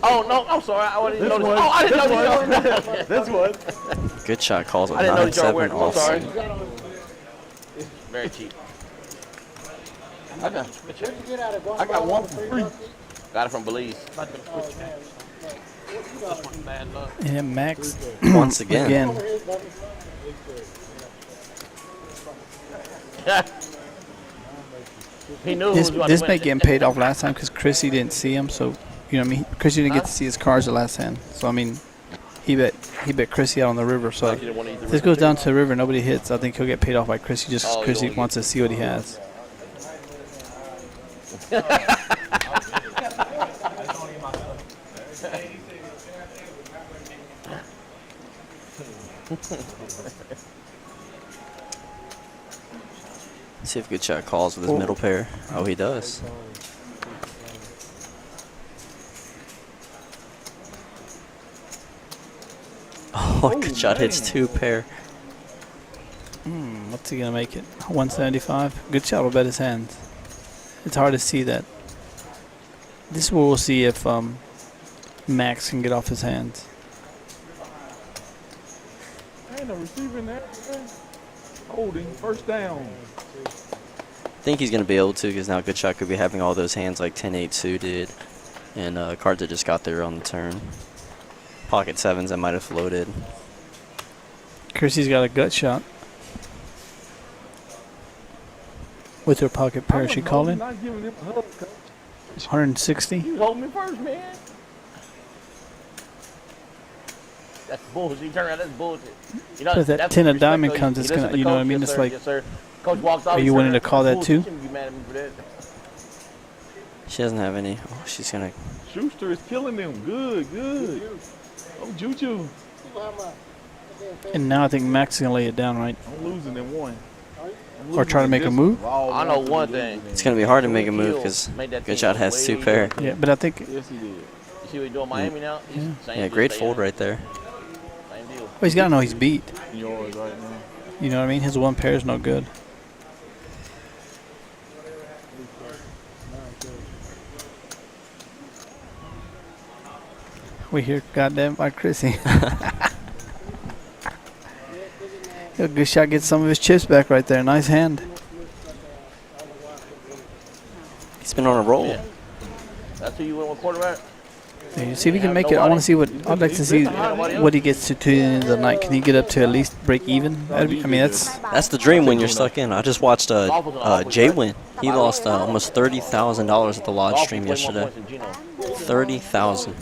oh no, I'm sorry, I didn't notice. Oh, I didn't notice. This one. Good shot calls with I didn't notice y'all 9-7 wearing. I'm off. sorry. Very cheap. I got one for free. Got it from Belize. Yeah, Max. Once again. He knew who was going to This win. may get him paid off last time because Chrissy didn't see him. So, you know what I mean? Chrissy didn't get to see his cards the last hand. So, I mean, he bet Chrissy out on the river. So, He didn't want to eat the if this goes down to the river, nobody hits. I think he'll get paid off by Chrissy just 'cause Oh, Chrissy you'll- wants to see what he has. See if Good Shot calls with his middle pair. Oh, he does. Oh, Good Shot hits 2 pair. What's he gonna make it? 175. Good shot. Will bet his hands. It's hard to see that. This is where we'll see if Max can get off his hands. Ain't no receiving that. Holding, first down. I think he's going to be able to because now Good Shot could be having all those hands like 10-8 suited. And KARD that just got there on the turn. Pocket sevens that might have floated. Chrissy's got a gut shot. With her pocket pair, she called in. Not giving him a hug, coach. 160. You hold me first, man. That's bullshit. You turn around, that's bullshit. You know, If that that's 10 of respect, diamond though. comes, You it's listen gonna, to you know what I coach, mean? yes, It's sir, like, yes, sir. Coach walks out. are he you turn willing to around, call that bullshit. too? You be mad at me for that. She doesn't have any. Oh, she's going to. Schuster is killing them. Good. Oh, Juju. and now I think Max is gonna lay it down, right? I'm losing in one. Or try to make a move. I know one thing. It's going to be hard to make a move because Good Shot has two pair. Yeah, but I think Yes, he did. You see what he's doing Miami now? He's same Yeah, deal, great stay fold in. right there. Same deal. well, he's gotta know he's beat. Yours right now. You know what I mean? His one pair is no good. We hear goddamn by Chrissy. Good shot, get some of his chips back right there. Nice hand. He's been on a roll. Yeah. That's who you went with quarterback? Yeah, see if he can make it. I want to see what I'd like to see what he gets to the end of the night. Can he get up to at least break even? I mean, That's the dream when you're stuck in. I just watched Jay win. He lost almost $30,000 at the lodge stream yesterday. 30,000.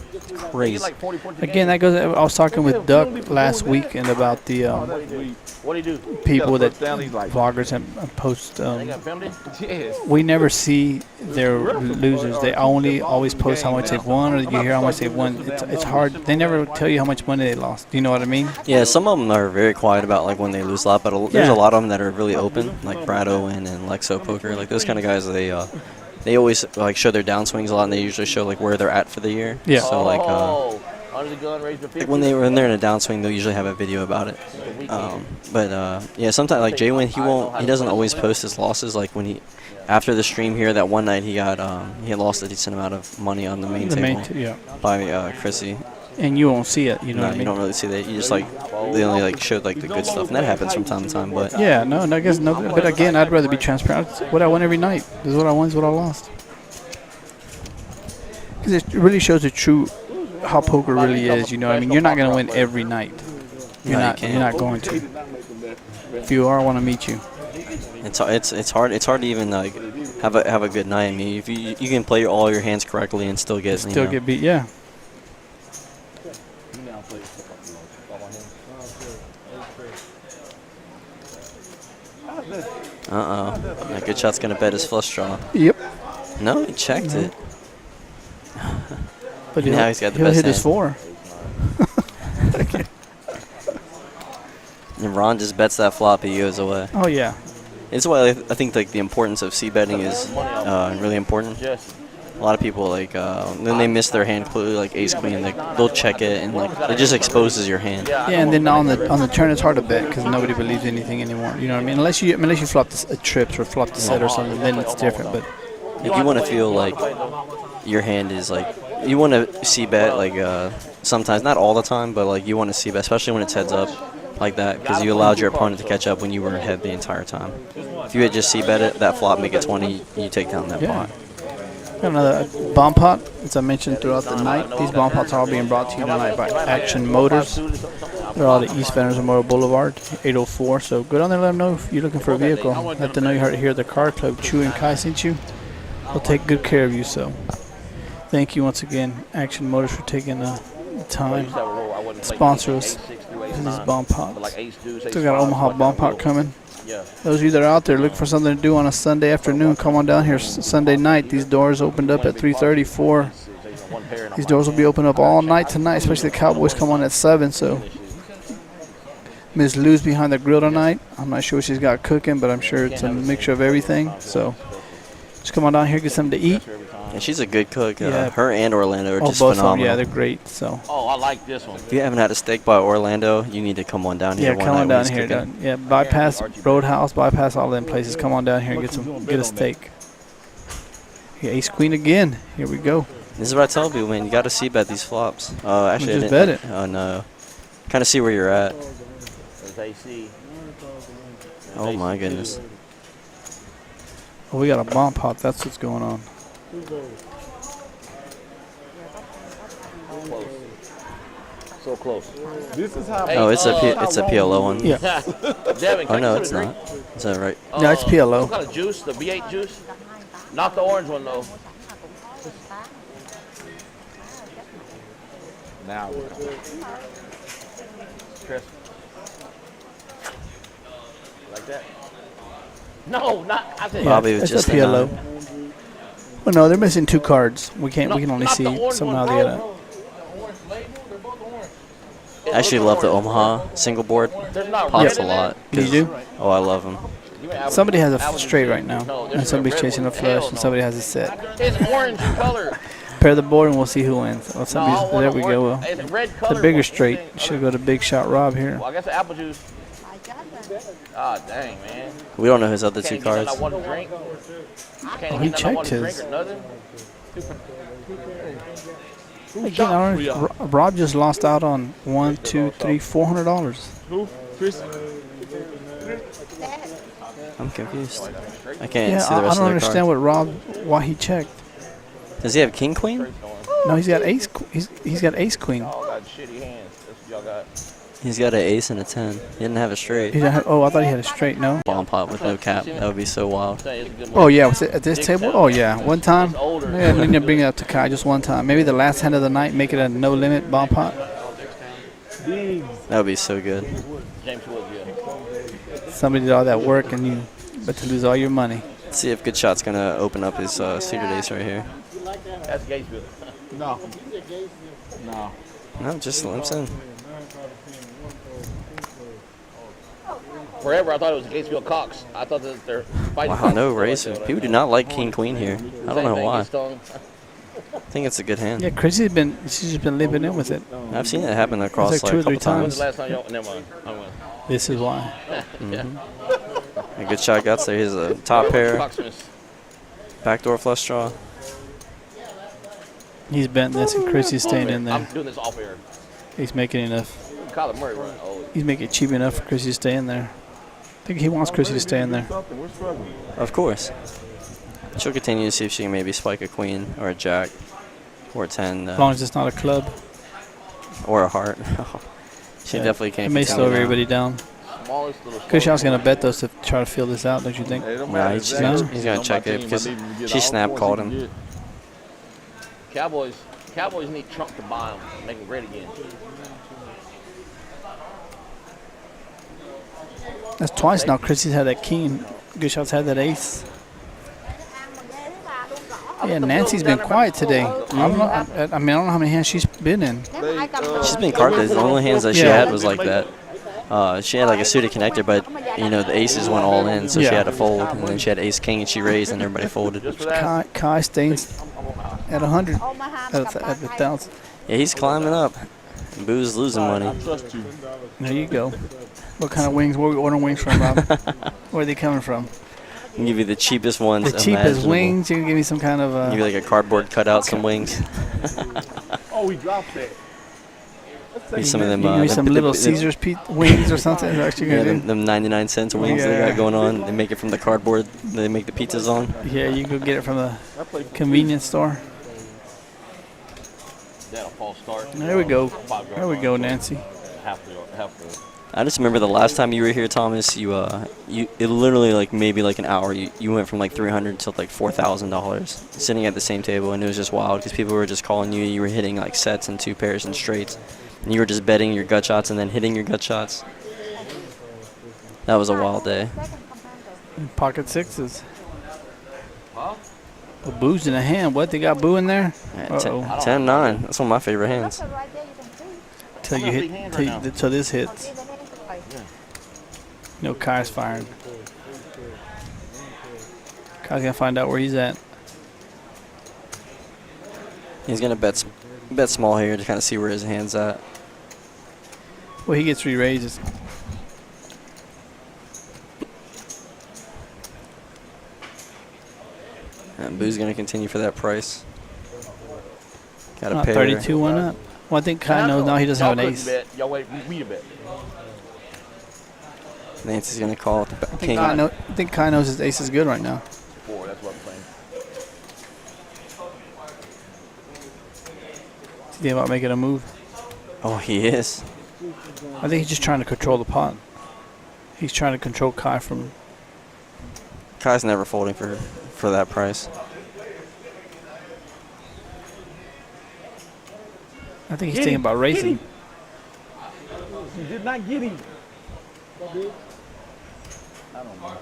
Crazy. again that goes. I was talking with Duck last week and about the What do you do? people that He's like, vloggers and post. They got filmed it? yes. We never see their losers. They only always post how much they've won, or you hear how much they've won. It's hard. They never tell you how much money they lost. Do you know what I mean? Yeah, some of them are very quiet about like when they lose a lot, but there's Yeah. a lot of them that are really open, like Brad Owen and Lexo Poker. Like those kind of guys, they always like show their downswings a lot, and they usually show like where they're at for the year. Yeah. So like, Under the gun, raise the 50. like when they're in a downswing, they'll usually have a video about it. Yeah, sometimes like Jay Win, he doesn't always post his losses. Like when after the stream here that one night he had lost a decent amount of money on the main table Yeah. by Chrissy. And you won't see it. You know No, what I mean? you don't really see that. You just like they only like showed like the good stuff, and that happens from time to time. But Yeah, no, I guess no. But again, I'd rather be transparent. It's what I won every night. This is what I won. This is what I lost. Because it really shows the true how poker really is. You know what I mean? You're not gonna win every night. You're No, you not. can't. You're not going to. If you are, I want to meet you. it's hard to even like have a good night. I mean, if you can play all your hands correctly and still get Still get beat. Yeah. That Good Shot's gonna bet his flush draw. Yep. No, he checked it. But Now he's got the he'll best hit his hand. 4. And Ron just bets that flop, he goes away. Oh yeah. It's why I think like the importance of c betting is really important. Yes. A lot of people like then they miss their hand completely, like ace queen. They'll check it and like it just exposes your hand. Yeah, and then on the turn it's hard to bet because nobody believes anything anymore. You know what I mean? Unless you flop a trips or flop the set or something, then it's different. But If you want to feel like your hand is like you want to c bet like sometimes, not all the time, but like you want to c bet, especially when it's heads up like that, because you allowed your opponent to catch up when you were ahead the entire time. If you had just c bet it, that flop make it 20, you take down that pot. got another bomb pot, as I mentioned throughout the night. These bomb pots are all being brought to you tonight by Action Motors. They're all the East Vendors of Motor Boulevard, 804. So go down there and let them know if you're looking for a vehicle. Let them know you heard it here at the Car Club. Chew and Kai sent you. They'll take good care of you. So thank you once again, Action Motors, for taking the time to sponsor us in these bomb pots. Still got an Omaha bomb pot coming. Those of you that are out there looking for something to do on a Sunday afternoon, come on down here Sunday night. These doors opened up at 3:30, 4. These doors will be open up all night tonight, especially the Cowboys come on at 7. So Ms. Lou's behind the grill tonight. I'm not sure what she's got cooking, but I'm sure it's a mixture of everything. So just come on down here, get something to eat, And she's a good cook. Yeah. Her and Orlando are Oh, just both of them, phenomenal. yeah, they're great. So Oh, I like this one. If you haven't had a steak by Orlando, you need to come on down here. yeah, one come night on when down he's here. cooking. Yeah, bypass Roadhouse, bypass all them places. Come on down here and get a steak. Yeah, ace queen again. Here we go. This is what I tell people, man. You got to see bet these flops. Oh, actually, I just didn't. bet it. Oh no. Kind of see where you're at. There's AC. Oh my goodness. Oh, we got a bomb pot. That's what's going on. Close. So close. This is how. Oh, it's a PLO one. Yeah. Devin, Oh can no, I get it's you a not. drink? Is that right? No, it's PLO. What kind of juice? The V8 juice? Not the orange one though. Now. Chris. Like that? No, not. I said. Bobby was it's just a PLO. Well, no, they're missing 2 cards. We can only not the see orange somehow one, the bro. other. I actually love the Omaha single board. There's not Pots red a in lot. You do? Oh, I love them. there? Somebody has a Apple straight juice. right now, No, there's and somebody's red chasing a one. flush, Hell and no. somebody has a set. It's orange in color. Pair the board, and we'll see who wins. Well, No, I somebody's, don't want there a we orange. go. Well, It's red color. the bigger one. straight should go to Big Shot Rob here. Well, I guess the apple juice. Ah, dang, man. We don't know his other Can't two get nothing cards. I want to drink. Can't he get nothing I checked want to drink his. or nothing. Again, I don't, Rob just lost out on $1, $2, $3, $400. Who? Chris? I'm confused. I can't Yeah, see the I rest don't of the understand card. why he checked. Does he have king queen? No, he's got ace. He's got ace queen. Y'all got shitty hands. That's what y'all got. He's got an ace and a 10. He didn't have a straight. He don't have, oh, I thought he had a straight. No. Bomb pot with no cap. That would be so wild. Say it's a good Oh one. yeah, was it at this table? Oh yeah, one time. It's older. Yeah, we need to bring it up to Kai just one time. Maybe the last hand of the night, make it a no limit bomb pot. That would be so good. James Woods, yeah. Somebody did all that work and you, but to lose all your money. Let's see if Good Shot's gonna open up his suited ace right here. That's Gatesville. No. No. No, just limps in. Forever, I thought it was Gatesville Cox. I thought that they're fighting. Wow, no race. People do not like king queen here. I don't know why. I I think it's a good hand. Yeah, Chrissy's just been living in with it. I've seen it happen across It's like like, 2 or a 3 couple When's times. the last time y'all? Never mind. I won. This is why. A Good Shot got there. Here's a top pair, Coxmas. backdoor flush draw. He's bent this and Chrissy's staying in I'm there. doing this off air. He's making enough. Kyler Murray run. Oh, He's making it cheap enough for Chrissy to stay in there. I think he wants Chrissy to stay in there. Something. We're struggling. Of course. She'll continue to see if she can maybe spike a queen or a jack or a 10 As long as it's not a club. or a heart. She Yeah. definitely It can't. may continue slow now. everybody down. smallest little. Good shot's gonna bet those to try to fill this out, don't you think? Hey, it don't Nah, matter he's exactly. gonna- he's gonna On check my it team, I because need him to get she all the snap points called he can him. get. Cowboys need Trump to buy them, make them great again. That's twice now. Chrissy's had that king. Good shot's had that ace. Yeah, Nancy's been quiet today. I don't know. I mean, I don't know how many hands she's been in. She's been carded. The only hands that she Yeah. had was like that. She had like a suited connector, but you know the aces went all in, so she Yeah. had to fold. And then she had ace king, and she raised, and everybody folded. Kai stays at 100. At 1,000. Yeah, he's climbing up. Boo's losing money. I trust you. There you go. What kind of wings? Where are we ordering wings from, Rob? Where are they coming from? I can give you the cheapest ones. The cheapest imaginable. wings. You can give me some kind of. Give you like a cardboard cutout, some wings. Oh, we dropped that. Maybe some of them. you give me some little Caesar's wings or something. Is that what you're Yeah, gonna do? them 99 cents wings they Yeah. got going on. They make it from the cardboard they make the pizzas on. Yeah, you go get it from the convenience store. That'll false start. There we go. There we go, Nancy. Half the. I just remember the last time you were here, Thomas. It literally like maybe like an hour. You went from like $300 to like $4,000 sitting at the same table, and it was just wild because people were just calling you. You were hitting like sets and 2 pairs and straights, and you were just betting your gut shots and then hitting your gut shots. That was a wild day. Pocket sixes. A boo's in a hand. What? They got boo in there? Uh-oh. 10-9. That's one of my favorite hands. Till you hit. Till this hits. No, Kai's firing. Kai's gonna find out where he's at. He's gonna bet small here to kind of see where his hand's at. Well, he gets 3 raises. And Boo's gonna continue for that price. Got a Not pair. 32 went up. Well, I think Kai knows now he doesn't have an Y'all ace. couldn't bet. Y'all wait, we a bet. Nancy's gonna call with the king. I think Kai knows his ace is good right now. 4, that's what I'm saying. He's thinking about making a move. Oh, he is. I think he's just trying to control the pot. He's trying to control Kai from. Kai's never folding for that price. I think he's thinking about raising. You did not get him. I don't know.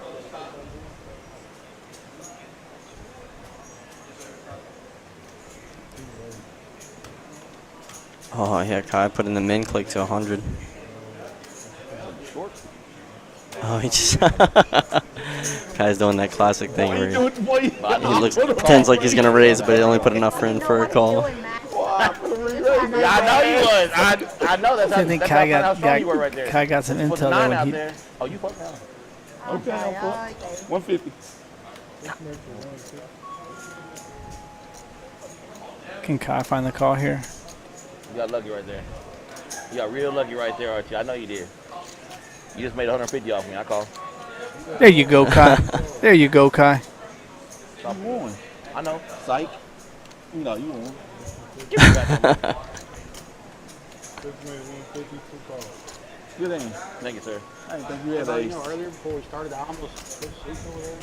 Oh yeah, Kai put in the min click to 100. Short. Oh, he just Kai's doing that classic thing where he pretends like he's gonna raise, but he only put enough in for a call. Yeah, I know you was. I know that's how, I think that's Kai how got, strong you were right there. Kai got some Put intel the there 9 when out he. there. Oh, you fucked out. Okay, 150. Can Kai find the call here? You got lucky right there. You got real lucky right there, Archie. I know you did. You just made 150 off me. I called. There you go, Kai. There you go, Kai. You won. I know. Psych. No, you won. Give me back. Good aim. Thank you, sir. I didn't think you had You ace. know, earlier before we started, I almost put six over there.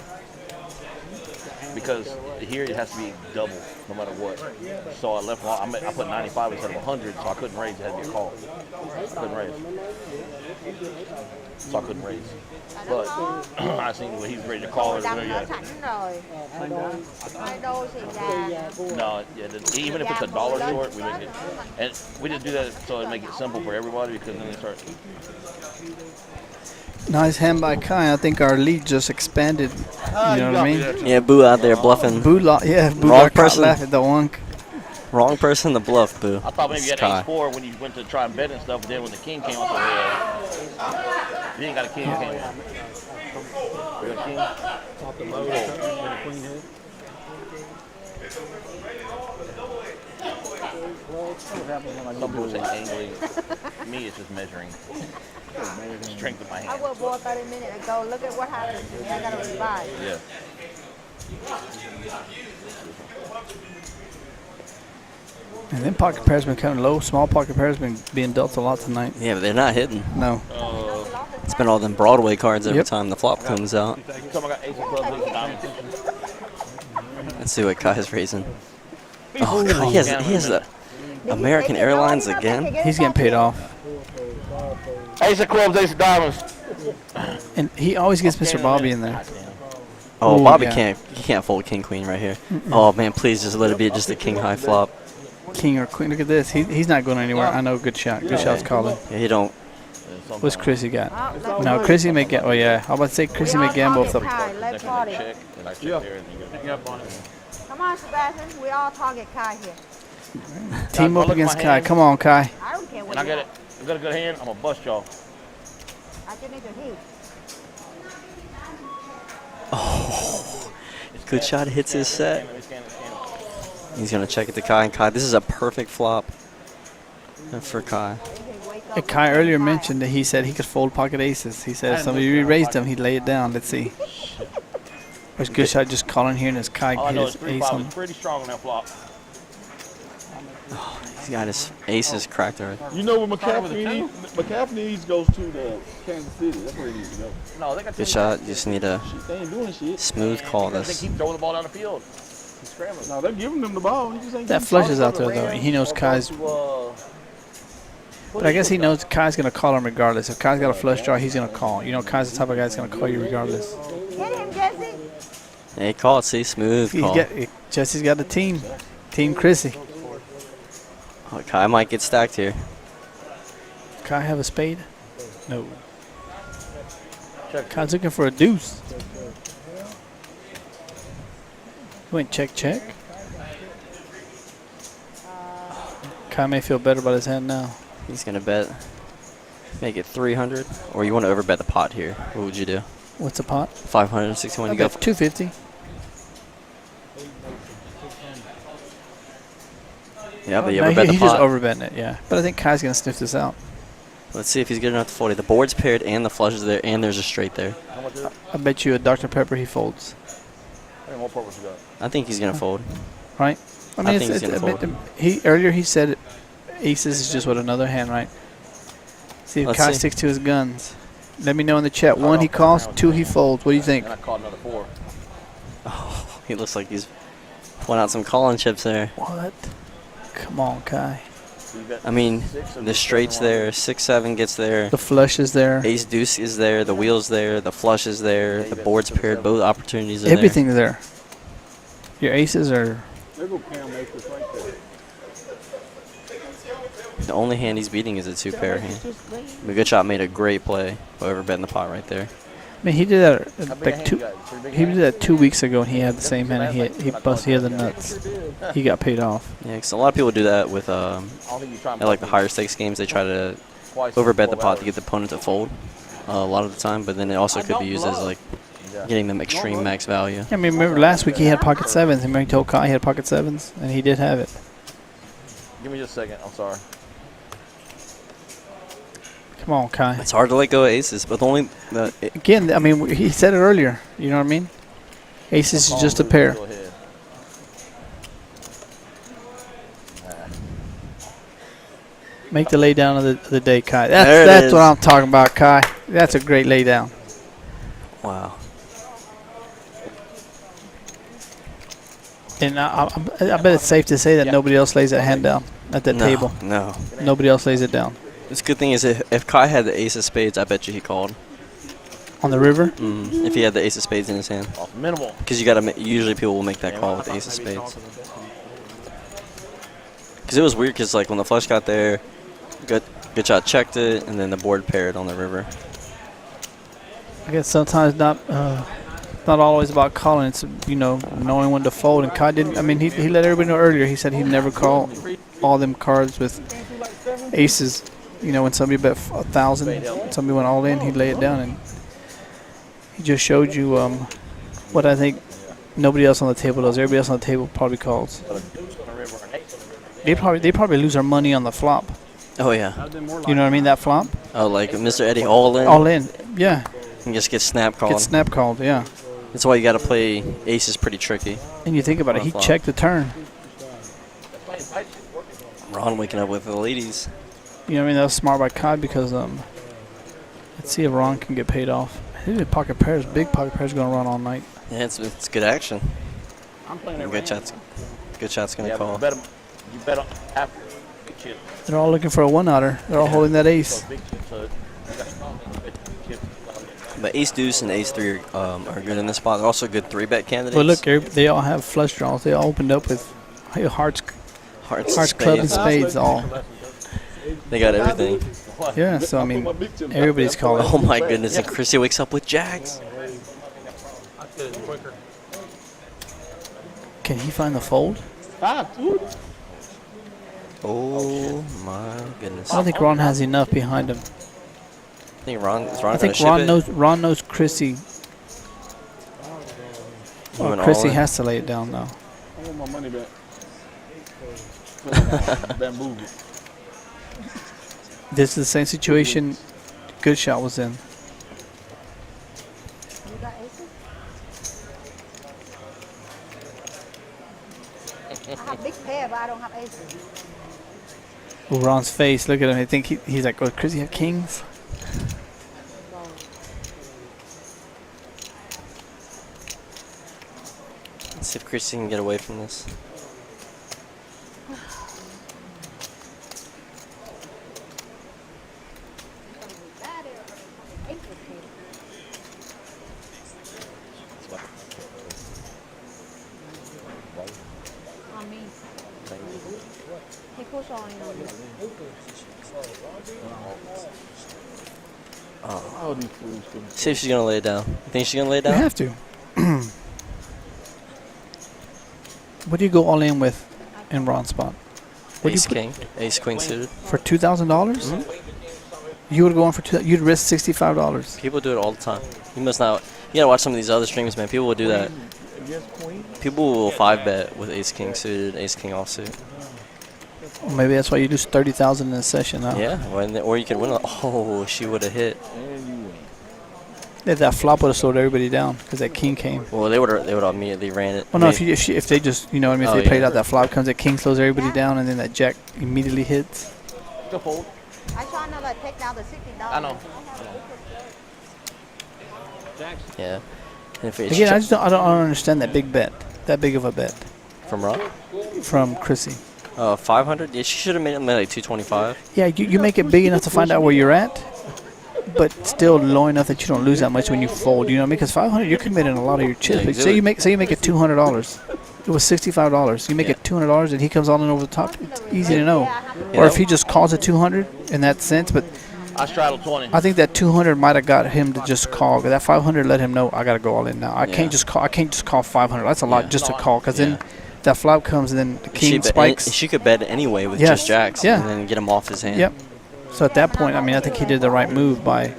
Because here it has to be double, no matter what. So I left. I put 95 instead of 100, so I couldn't raise. It had to be a call. I couldn't raise. So I couldn't raise. But I seen when he's ready to call it. Đâm Yeah. nó sẵn rồi. Hai đôi thì là. No, yeah. Even if it's a dollar short, we make it. And we just do that so it make it simple for everybody because then they start. Nice hand by Kai. I think our lead just expanded. You know what I mean? Yeah, Boo out there bluffing. Boo, Boo Wrong got caught person. laughing at the one. Wrong person to bluff, Boo. I thought maybe you It's had Kai. ace-4 when you went to try and bet and stuff, but then when the king came, I said, yeah. You ain't got a king, you came. You got a king? Off the low, with a queen head. Some people say angling. Me, it's just measuring. Strength of my I hand. was born 30 minutes ago. Look at what happened to me. I got to revive. Yeah. And then pocket pairs been kind of low. Small pocket pairs been being dealt a lot tonight. Yeah, but they're not hitting. No. It's been all them Broadway cards every Yep. time the flop comes out. Come, I got ace of clubs, ace of diamonds. Let's see what Kai's raising. Oh, God, he has the American Airlines again. He's getting paid off. Ace of clubs, ace of diamonds. And he always gets Mr. Bobby in there. Oh, Ooh, Bobby yeah. can't fold king queen right here. Oh man, please just let it be just a king high flop. King or queen. Look at this. He's not going anywhere. I know. Good shot. Good shot's calling. Yeah, he don't. What's Chrissy got? No, Chrissy may get. Oh yeah. I was about to say Chrissy may gamble. Let's party. Check, and I check there and you Hang up on it. Come on, Sebastian. We all target Kai here. Team up look at against my Kai. hand. Come on, Kai. I don't care what And I you got want. it. I got a good hand. I'm gonna bust y'all. I just need to hit. Good shot hits his set. He's gonna check it to Kai, and Kai, this is a perfect flop for Kai. And Kai earlier mentioned that he said he could fold pocket aces. He said if somebody re-raised him, he'd lay it down. Let's see. There's good shot just calling here, and his Kai All I hit know his is ace 3-5 on. was pretty strong on that flop. He's got his aces cracked already. You know where McCaffrey goes to the Kansas City. That's where he needs to go. No, they got Good shot. You just need a Shit, they ain't doing shit. smooth call They this. keep throwing the ball down the field. He's scrambling. No, they're giving them the ball. He just ain't That getting flush is out there though. He knows Kai's. But I guess he knows Kai's gonna call him regardless. If Kai's got a flush draw, he's gonna call. You know, Kai's the type of guy that's gonna call you regardless. Hit him, Jesse. Hey, call it. See, smooth call. Jesse's got a team. Team Chrissy. Oh, Kai might get stacked here. Kai have a spade? No. Kai's looking for a deuce. Went check, check. Kai may feel better about his hand now. He's gonna bet. Make it 300, or you want to overbet the pot here? What would you do? What's the pot? 561. I You go. bet 250. Yeah, but you No, overbet the he just pot. overbetting it, yeah. But I think Kai's going to sniff this out. Let's see if he's good enough to fold it. The board's paired and the flush is there, and there's a straight there. I bet you a Dr. Pepper he folds. I think he's gonna fold. Right? I think he's gonna fold. Earlier he said aces is just with another hand, right? See if Let's Kai see. sticks to his guns. Let me know in the chat. 1, he calls. 2, he folds. What do you think? And I called another 4. Oh, he looks like he's pulling out some calling chips there. What? Come on, Kai. I mean, the straight's there, 6-7 gets there. The flush is there. Ace deuce is there, the wheel's there, the flush is there, the board's paired, both opportunities are Everything's there. Your aces are. There go Cam Akers right there. there. The only hand he's beating is a 2-pair hand. But Good Shot made a great play by overbetting the pot right there. I mean, he did that like 2. He did that 2 weeks ago, and he had the same hand. And he busted. He had the nuts. He got paid off. Yeah, 'cause a lot of people do that with at like the higher stakes games. They try to overbet the pot to get the opponent to fold a lot of the time, but then it also could be used as like getting them extreme max value. I mean, remember last week he had pocket sevens. Remember he told Kai he had pocket sevens, and he did have it. Give me just a second. I'm sorry. Come on, Kai. It's hard to let go of aces, but the only Again, I mean, he said it earlier. You know what I mean? Aces is just a pair. Go ahead. Make the lay down of the day, Kai. There it That's is. what I'm talking about, Kai. That's a great lay down. wow. And I bet it's safe to say that nobody else lays that hand down at that table. No. Nobody else lays it down. This good thing is if Kai had the ace of spades, I bet you he called. On the river? If he had the ace of spades in his hand. Off minimal. Because you gotta usually people will make that call with the ace of spades. Because it was weird because like when the flush got there, good shot checked it, and then the board paired on the river. I guess sometimes not always about calling. It's, you know, knowing when to fold. And Kai didn't. I mean, he let everybody know earlier. He said he'd never call all them cards with aces. You know, when somebody bet 1,000, somebody went all in, he'd lay it down. And he just showed you what I think nobody else on the table does. Everybody else on the table probably calls. They probably lose their money on the flop. Oh yeah. You know what I mean? That flop. Oh, like Mr. Eddie all in. All in. Yeah. And just get snap called. Get snap called. Yeah. That's why you gotta play ace is pretty tricky. And you think about it, he checked the turn. Ron waking up with the ladies. You know what I mean? That was smart by Kai because let's see if Ron can get paid off. His pocket pairs, big pocket pairs, gonna run all night. Yeah, it's good action. I'm playing it Good shot's gonna call. You bet on after big chip. They're all looking for a one-outer. They're all holding that ace. So big chip, so you got big chip. But ace deuce and ace three are good in this spot. They're also good 3-bet candidates. But look, they all have flush draws. They all opened up with hearts, club, and spades. All. They got everything. Yeah. So I mean, everybody's calling. Oh my goodness! And Chrissy wakes up with jacks. Can he find the fold? Oh my goodness! I don't think Ron has enough behind him. I think Ron I think Ron knows Chrissy. Well, Chrissy has to lay it down now. I want my money back. Bamboo. This is the same situation Good Shot was in. You got aces? I have big pair, but I don't have aces. Ooh, Ron's face. Look at him. I think he's like, oh, Chrissy have kings? Let's see if Chrissy can get away from this. On me. He push on you. All these fools can. See if she's gonna lay it down. You think she's gonna lay it You down? have to. What do you go all in with in Ron's spot? What do you Ace put king, ace queen suited. for $2,000? You would go on for you'd risk $65. People do it all the time. You must not. You gotta watch some of these other streams, man. People will do that. People will 5-bet with ace king suited, ace king offsuit. Well, maybe that's why you lose 30,000 in a session. Huh? Yeah, or you could win. Oh, she would have hit. Yeah, that flop would have slowed everybody down because that king came. Well, they would have immediately ran it. Well, no, if they just, you know what I mean, if Oh, they played yeah. out that flop comes, that king slows everybody down, and then that jack immediately hits. Go fold. I trying to like take down the $60. I know. Yeah. And if it's Again, I don't understand that big bet, that big of a bet from Rob, from Chrissy. 500. Yeah, she should have made it like 225. Yeah, you make it big enough to find out where you're at, but still low enough that you don't lose that much when you fold. You know what I mean? Because 500, you're committing a lot of your chips. Yeah, But say you make it $200. It was $65. You make Yeah. it $200, and he comes on and over the top. It's easy to know. Yeah, Or if he just calls it 200 in that sense, but I straddled 20. I think that 200 might have got him to just call. That 500 let him know I got to go all in now. I Yeah. can't just call 500. That's a lot Yeah. just to call, because Yeah. then that flop comes and then the king she spikes. she could bet anyway with Yes. just jacks, Yeah. and then get him off his hand. Yep. So at that point, I mean, I think he did the right move by.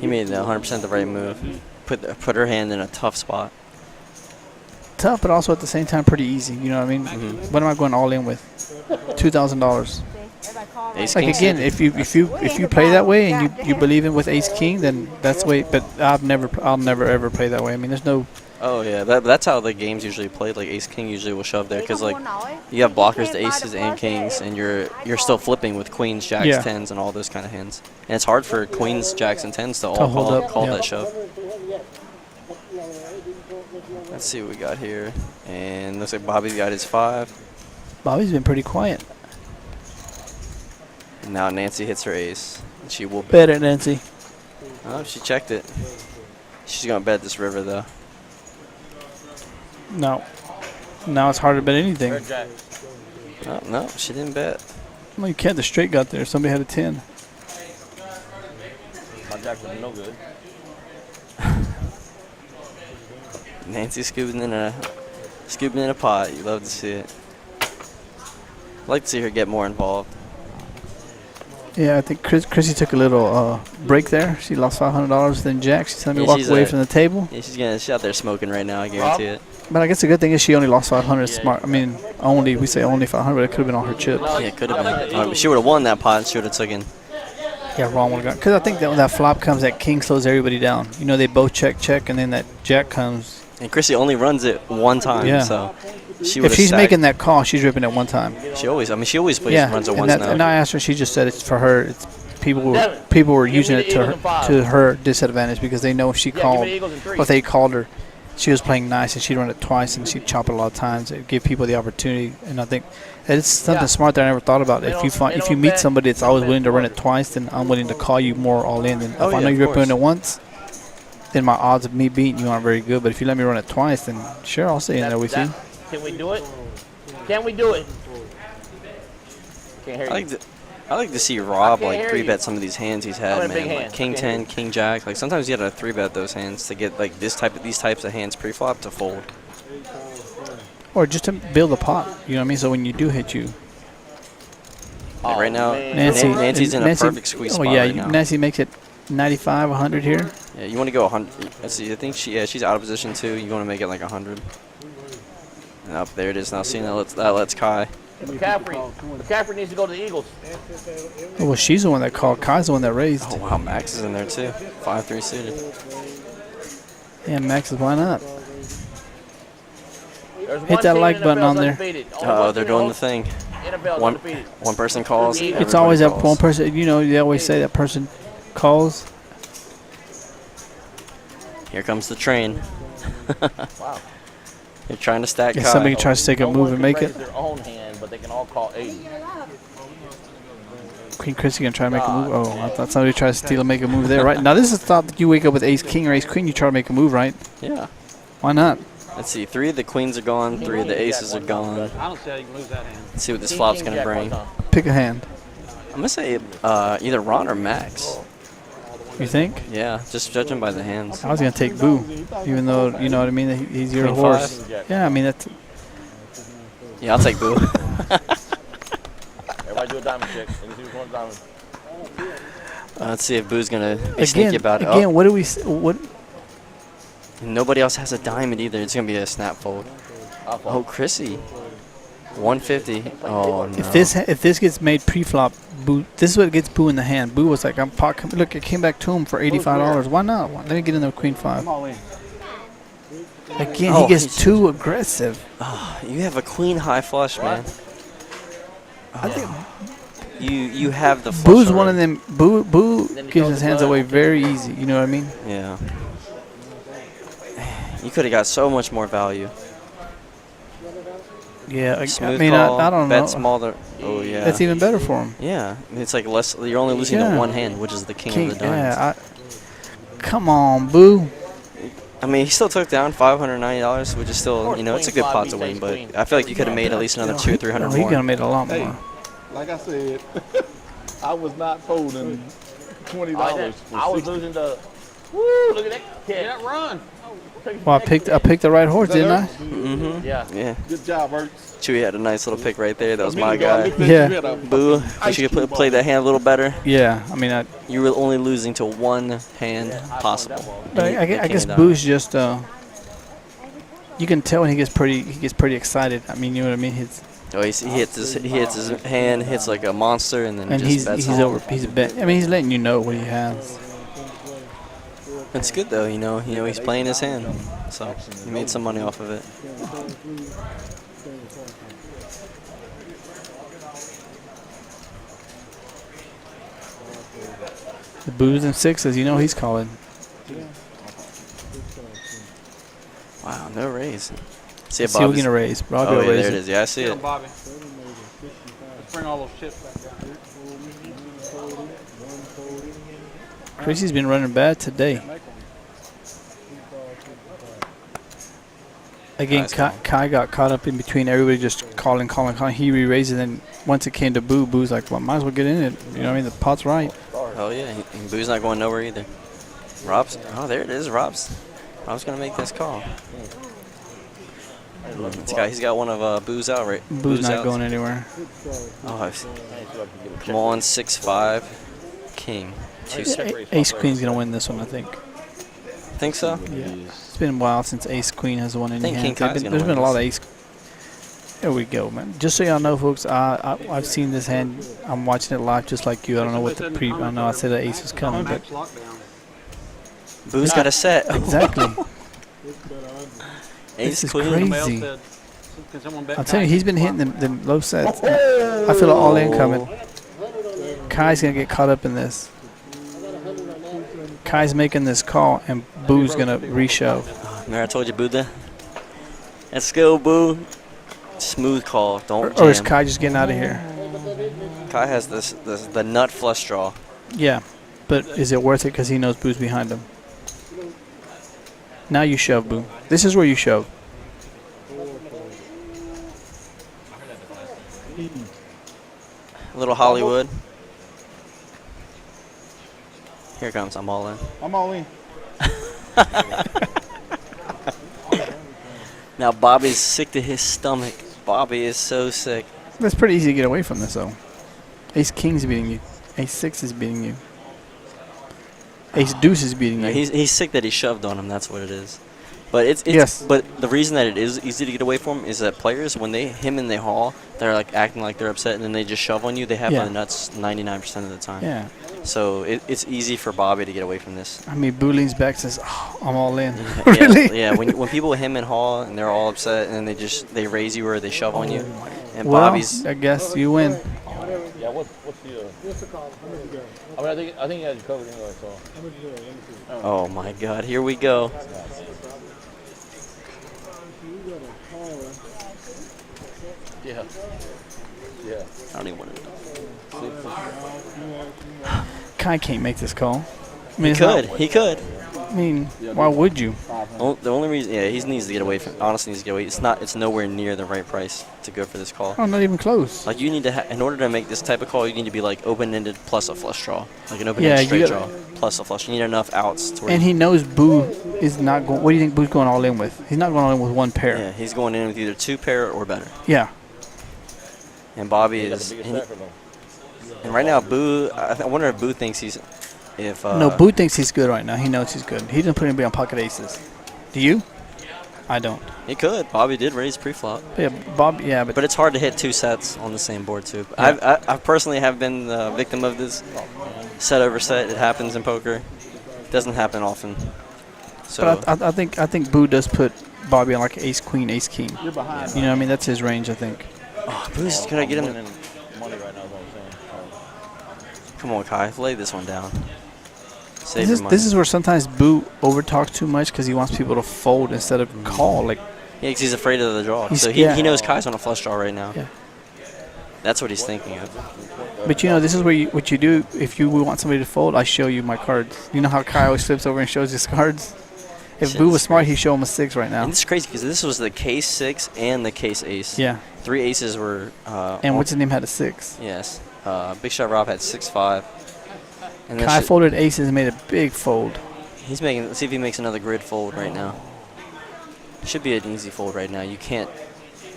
He made 100% the right move. Put her hand in a tough spot. Tough, but also at the same time pretty easy. You know what I mean? What am I going all in with? $2,000. Ace Like king again, suited. if you play that way and you believe in with ace king, then that's the way. But I'll never ever play that way. I mean, there's no. Oh yeah, that's how the game's usually played. Like ace king usually will shove there because like you have blockers to aces and kings, and you're still flipping with queens, jacks, Yeah. tens, and all those kind of hands. And it's hard for queens, jacks, and tens to all hold up, call yeah. that shove. Let's see what we got here. And looks like Bobby's got his 5. Bobby's been pretty quiet. And now Nancy hits her ace. And she will bet. Bet it, Nancy. Oh, she checked it. She's gonna bet this river though. No. Now it's hard to bet anything. Red jack. Oh, no, she didn't bet. Well, you can't. The straight got there. Somebody had a 10. My jack was no good. Nancy scooping in a pot. You love to see it. I'd like to see her get more involved. Yeah, I think Chrissy took a little break there. She lost $500. Then Jack, she's telling me Yeah, walk she's away a- from the table. Yeah, she's out there smoking right now. I guarantee it. But I guess the good thing is she only lost 500. Smart. I mean, we say only 500, but it could have been on her chips. Yeah, it could have been. She would have won that pot. She would have taken. Yeah, wrong one. Because I think that when that flop comes, that king slows everybody down. You know, they both check, and then that jack comes. And Chrissy only runs it one time. Yeah. So she would. If she's making that call, she's ripping it one time. She always plays, Yeah, runs it and, once now. and I asked her. She just said it's for her. It's people were using it to her disadvantage because they know if she called, or if they called her, she was playing nice and she'd run it twice and she'd chop it a lot of times. It give people the opportunity, and I think it's something smart that I never thought about. If you meet somebody that's always willing to run it twice, then I'm willing to call you more all in. And if I know you're doing it once, then my odds of me beating you aren't very good. But if you let me run it twice, then sure, I'll stay in there with you. Can we do it? Can we do it? Can't hear you. I like to see Rob can't like hear 3-bet you. some of these hands he's I'm had, in a big man. Like hand. King I can't 10, King Jack. Like sometimes you gotta 3-bet those hands to get like these types of hands pre-flop to fold. Or just to build a pot. You know what I mean? So when you do hit you, Like right now, man. Nancy's in a perfect squeeze spot right now. Nancy makes it 95, 100 here. Yeah, you want to go 100. Let's see. I think she's out of position too. You want to make it like 100. And up there it is now. See, that lets Kai. McCaffrey needs to go to the Eagles. Well, she's the one that called. Kai's the one that raised. Oh wow, Max is in there too. 5-3 suited. Yeah, Max, why not? There's Hit one that team like in button NFL's on there. undefeated. Only Oh, one they're team doing the thing. NFL's One undefeated. person calls. It's It's everybody always that calls. one person. You know, they always say that person calls. Here comes the train. Wow. They're trying to stack If Kai. somebody tries to take a No move one and can make raise it, their own hand, but they can all call 80. Queen Chrissy gonna try to make a move. Oh, I thought somebody tried to steal and make a move there. Right now, this is thought that you wake up with ace king or ace queen, you try to make a move, right? Yeah. Why not? Let's see. 3 of the queens are gone. 3 of the aces are gone. I don't see how you can lose that hand. Let's see what this flop's gonna bring. Pick a hand. I'm gonna say either Ron or Max. You think? Yeah, just judging by the hands. I was gonna take Boo, even though you know what I mean. He's your Queen horse. five? Yeah, I mean that's. Yeah, I'll take Boo. Everybody do a diamond check. And see which one's diamond. Let's see if Boo's gonna be sneaky about it. Again, what do we? What? Nobody else has a diamond either. It's gonna be a snap fold. Oh, Chrissy. 150. Oh no. If this gets made pre-flop, Boo. This is what gets Boo in the hand. Boo was like, I'm pocket. Look, it came back to him for $85. Why not? Let me get in the queen five. I'm all in. Again, he gets too aggressive. Oh, you have a queen high flush, man. I think you have the flush. Boo's already. one of them. Boo gives his hands away very easy. You know what I mean? Yeah. You could have got so much more value. Yeah, Smooth I mean, call, I don't bet know. smaller. Oh yeah. That's even better for him. Yeah, it's like less. You're only losing to Yeah. one hand, which is the king of the diamonds. Yeah, come on, Boo. I mean, he still took down $590, which is still, you know, it's a good pot to win. But I feel like you could have made at least another $200 or $300 He could more. have made a lot Hey, more. like I said, I was not folding $20 I was for losing the. Woo! Look at that kid. Yeah, run. Well, I picked the right horse, didn't I? Mm-hmm. Yeah. Yeah. Good job, Ertz. Chewy had a nice little pick right there. That was my I guy. looked at Yeah. you, you had a Boo, wish you could play that hand a little better. Yeah, I mean, You were only losing to one hand possible. but I guess Boo's just. You can tell when he gets pretty excited. I mean, you know what I mean? Oh, he hits his hand, hits like a monster, and then And just bets he's on. over. He's bet. I mean, he's letting you know what he has. It's good though, you know he's playing his hand, so he made some money off of it. The Boo's and sixes, you know he's calling. Wow, no raise. See if See, we're Bobby's. gonna raise. Oh, Robbie will yeah, raise there it it. is. Yeah, I see Get it. him, Bobby. Let's bring all those chips back down. Chrissy's been running bad today. Again, Nice call. Kai got caught up in between everybody just calling. He re-raised, and then once it came to Boo's like, well, might as well get in it. You know what I mean? The pot's right. Oh yeah, and Boo's not going nowhere either. Rob's. Oh, there it is. Rob's gonna make this call. He's got one of Boo's out right. Boo's not outs. going anywhere. Oh, come on, 6-5, king. Ace Queen's gonna win this one, I think. Think so? Yeah. It's been a while since Ace Queen has won any think King hand. Kai's gonna There's win been a lot of this. ace. There we go, man. Just so y'all know, folks, I've seen this hand. I'm watching it live just like you. I don't know what the pre. I know I said the ace was coming, but Max lockdown. Boo's got a set. exactly. Ace This is queen. crazy. Somebody else said, can someone bet I'm telling you, Kai? he's been hitting them low sets. I feel an all-in coming. Kai's gonna get caught up in this. Kai's making this call, and Boo's gonna reshove. Remember I told you, Boo, there? Let's go, Boo. Smooth call. Don't jam. Or is Kai just getting out of here? Kai has the nut flush draw. Yeah, but is it worth it because he knows Boo's behind him? Now you shove, Boo. This is where you shove. A little Hollywood. Here it comes. I'm all in. I'm all in. Now Bobby's sick to his stomach. Bobby is so sick. It's pretty easy to get away from this, though. Ace King's beating you. Ace Six is beating you. Ace Deuce is beating No, you. he's sick that he shoved on him. That's what it is. But it's Yes. But the reason that it is easy to get away from is that players, when him and they haul, they're like acting like they're upset, and then they just shove on you. They have Yeah. the nuts 99% of the time. Yeah. So it's easy for Bobby to get away from this. I mean, Boo leans back and says, oh, I'm all in. Yeah, Really? Yeah. When people him and haul and they're all upset and then they raise you or they shove on you, and Well, Bobby's I guess you win. Yeah, what's the? What's the call? How much you got? I mean, I think he has you covered anyway. So. How much you got? Let me see. oh my God, here we go. You got a call. Yeah. Yeah. I don't even want to know. Kai can't make this call. I mean, He it's not- could. He could. I mean, why would you? The only reason, yeah, he needs to get away from. Honestly, needs to get away. It's nowhere near the right price to go for this call. Oh, not even close. Like you need to, in order to make this type of call, you need to be like open-ended plus a flush draw, like an Yeah, open-ended you straight gotta- draw plus a flush. You need enough outs to where. And he knows Boo is not going. What do you think Boo's going all in with? He's not going all in with one pair. yeah, he's going in with either 2 pair or better. Yeah. And Bobby He got is. the biggest And, stacker, though. and right now, Boo. I wonder if Boo thinks he's. If No, Boo thinks he's good right now. He knows he's good. He didn't put anybody on pocket aces. Do you? I don't. he could. Bobby did raise pre-flop. But yeah, Bob. Yeah, but But it's hard to hit 2 sets on the same board too. I personally have been the victim of this set over set. It happens in poker. It doesn't happen often. So but I think Boo does put Bobby on like ace queen, ace king. You're behind. You know what I mean? That's his range, I think. Boo's gonna get him. Winning money right now is what I'm saying. Come on, Kai, lay this one down. Save your money. This is where sometimes Boo over talks too much because he wants people to fold instead of call. Like Yeah, 'cause he's afraid of the draw. He's- So yeah. he knows Kai's on a flush draw right now. Yeah. That's what he's thinking of. But you know, this is where what you do if you want somebody to fold. I show you my cards. You know how Kai always flips over and shows his cards. If Shit, Boo was this is smart, he'd show him a 6 right now. And this is crazy because this was the case 6 and the case ace. Yeah. 3 aces were. And what's his name had a 6. Yes. Big Shot Rob had 6-5. And Kai folded aces and made a big fold. he's making. Let's see if he makes another grid fold right now. Should be an easy fold right now. You can't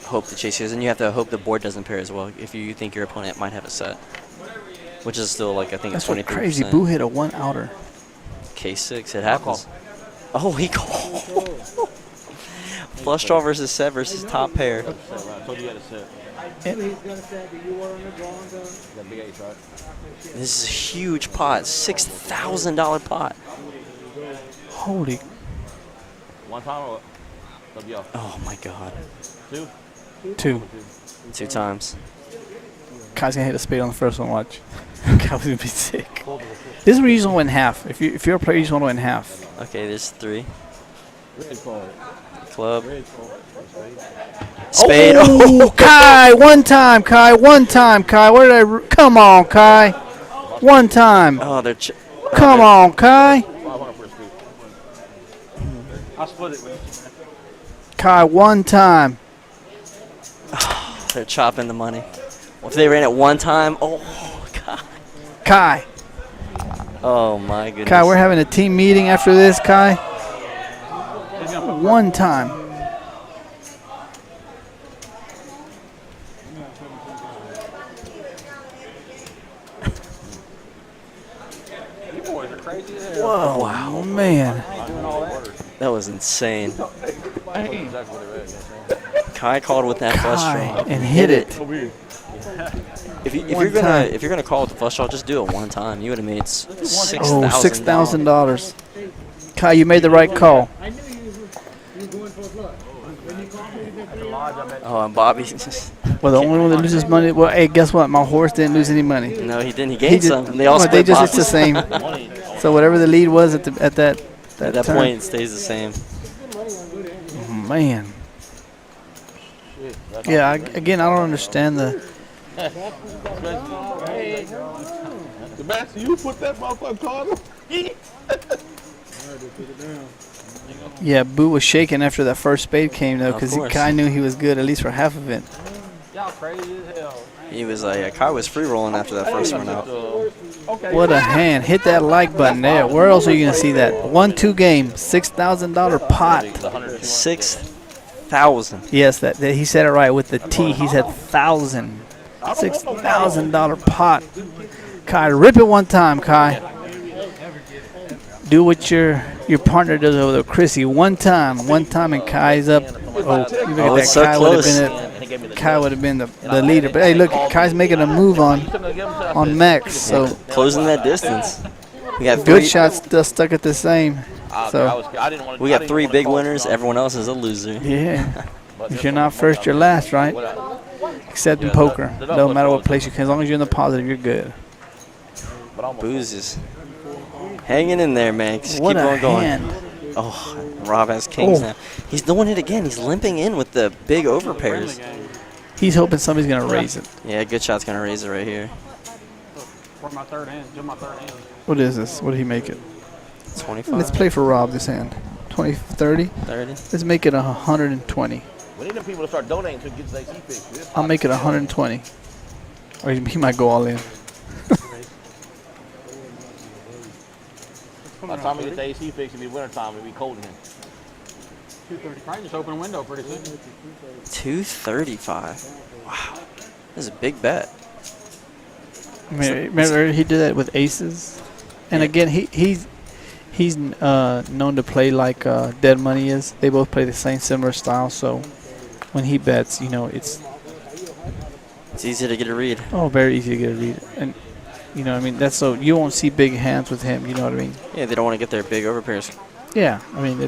hope to chase yours, and you have to hope the board doesn't pair as well if you think your opponent might have a set, which is still like I think That's it's what 23%. crazy. Boo hit a 1 outer. Case 6, it happens. Oh, he called. Flush draw versus set versus top pair. I told you had a set. He's gonna say that you were on the drawing gun. That big ace, right? This is a huge pot, $6,000 pot. Holy. One time or what? Up y'all. Oh my God, 2? 2. 2 times. Kai's gonna hit a spade on the first one. Watch. Kai was gonna be sick. This is where you just want to win half. If you're a player, you just want to win half. Okay, there's 3. Red card. Club. Red card. Spade. Oh, Kai, one time, Kai, one time, Kai. Where did I? Come on, Kai. One time. Oh, they're. Come on, Kai. 500 for a scoop. I'll split it with you. Kai, one time. They're chopping the money. Well, if they ran it one time, oh God. Kai. Oh my goodness. Kai, we're having a team meeting after this, Kai. One time. You boys are crazy as hell. Whoa, wow, man. That was insane. Exactly what they read, you know what I'm saying? Kai called with that flush Kai, draw and hit it. If One you're time. gonna call with the flush draw, just do it one time. You would have made $6,000. Oh, $6,000. Kai, you made the right call. I knew you were going for a flush. When you called me, you did Oh, and Bobby. Well, the only one that loses money. Well, hey, guess what? My horse didn't lose any money. No, he didn't. He gained some. And they all well, split they just, it's the Bobby's. same. So whatever the lead was at that At that time. point, it stays the same. Oh, man. Yeah, again, I don't understand the. Sebastian, you put that motherfucker card on? Yeah, Boo was shaking after that first spade came though, Of because course. Kai knew he was good at least for half of it. Y'all crazy as hell. He was like, Kai was free rolling after that first one out. Okay. What a hand! Hit that like button there. Where else are you gonna see that? 1-2 game, $6,000 pot. 6,000. Yes, that he said it right with the T. He said thousand. $6,000 pot. Kai, rip it one time, Kai. Do what your partner does over there, Chrissy. One time, and Kai's up. Oh, you look at it's that. so Kai would have been the leader. But hey, look, Kai's making a move on MAXX. So Closing that distance. We got good three. shots still stuck at the same. So We got 3 big winners. Everyone else is a loser. yeah, if you're not first, you're last, right? Except in poker, no matter what place you can, as long as you're in the positive, you're good. Booze is hanging in there, man. Just What keep a on going. hand! Oh, Rob has kings Oh. now. He's doing it again. He's limping in with the big overpairs. He's hoping somebody's gonna raise it. Yeah, good shot's gonna raise it right here. For my third hand. Do my third hand. What is this? What did he make it? 25, Let's play for Rob this hand. 20, 30. 30. Let's make it 120. We need them people to start donating to get AC fixed. I'll make it 120. Or he might go all in. By the time we get the AC fixed, it'll be winter time. It'll be cold in here. 230. Probably just open a window pretty soon. 235. Wow. This is a big bet. I mean, remember he did that with aces, and again he's known to play like Dead Money is. They both play the same similar style, so when he bets, you know, it's easy to get a read. Oh, very easy to get a read, and you know, I mean, that's so you won't see big hands with him. You know what I mean? Yeah, they don't want to get their big overpairs. Yeah, I mean,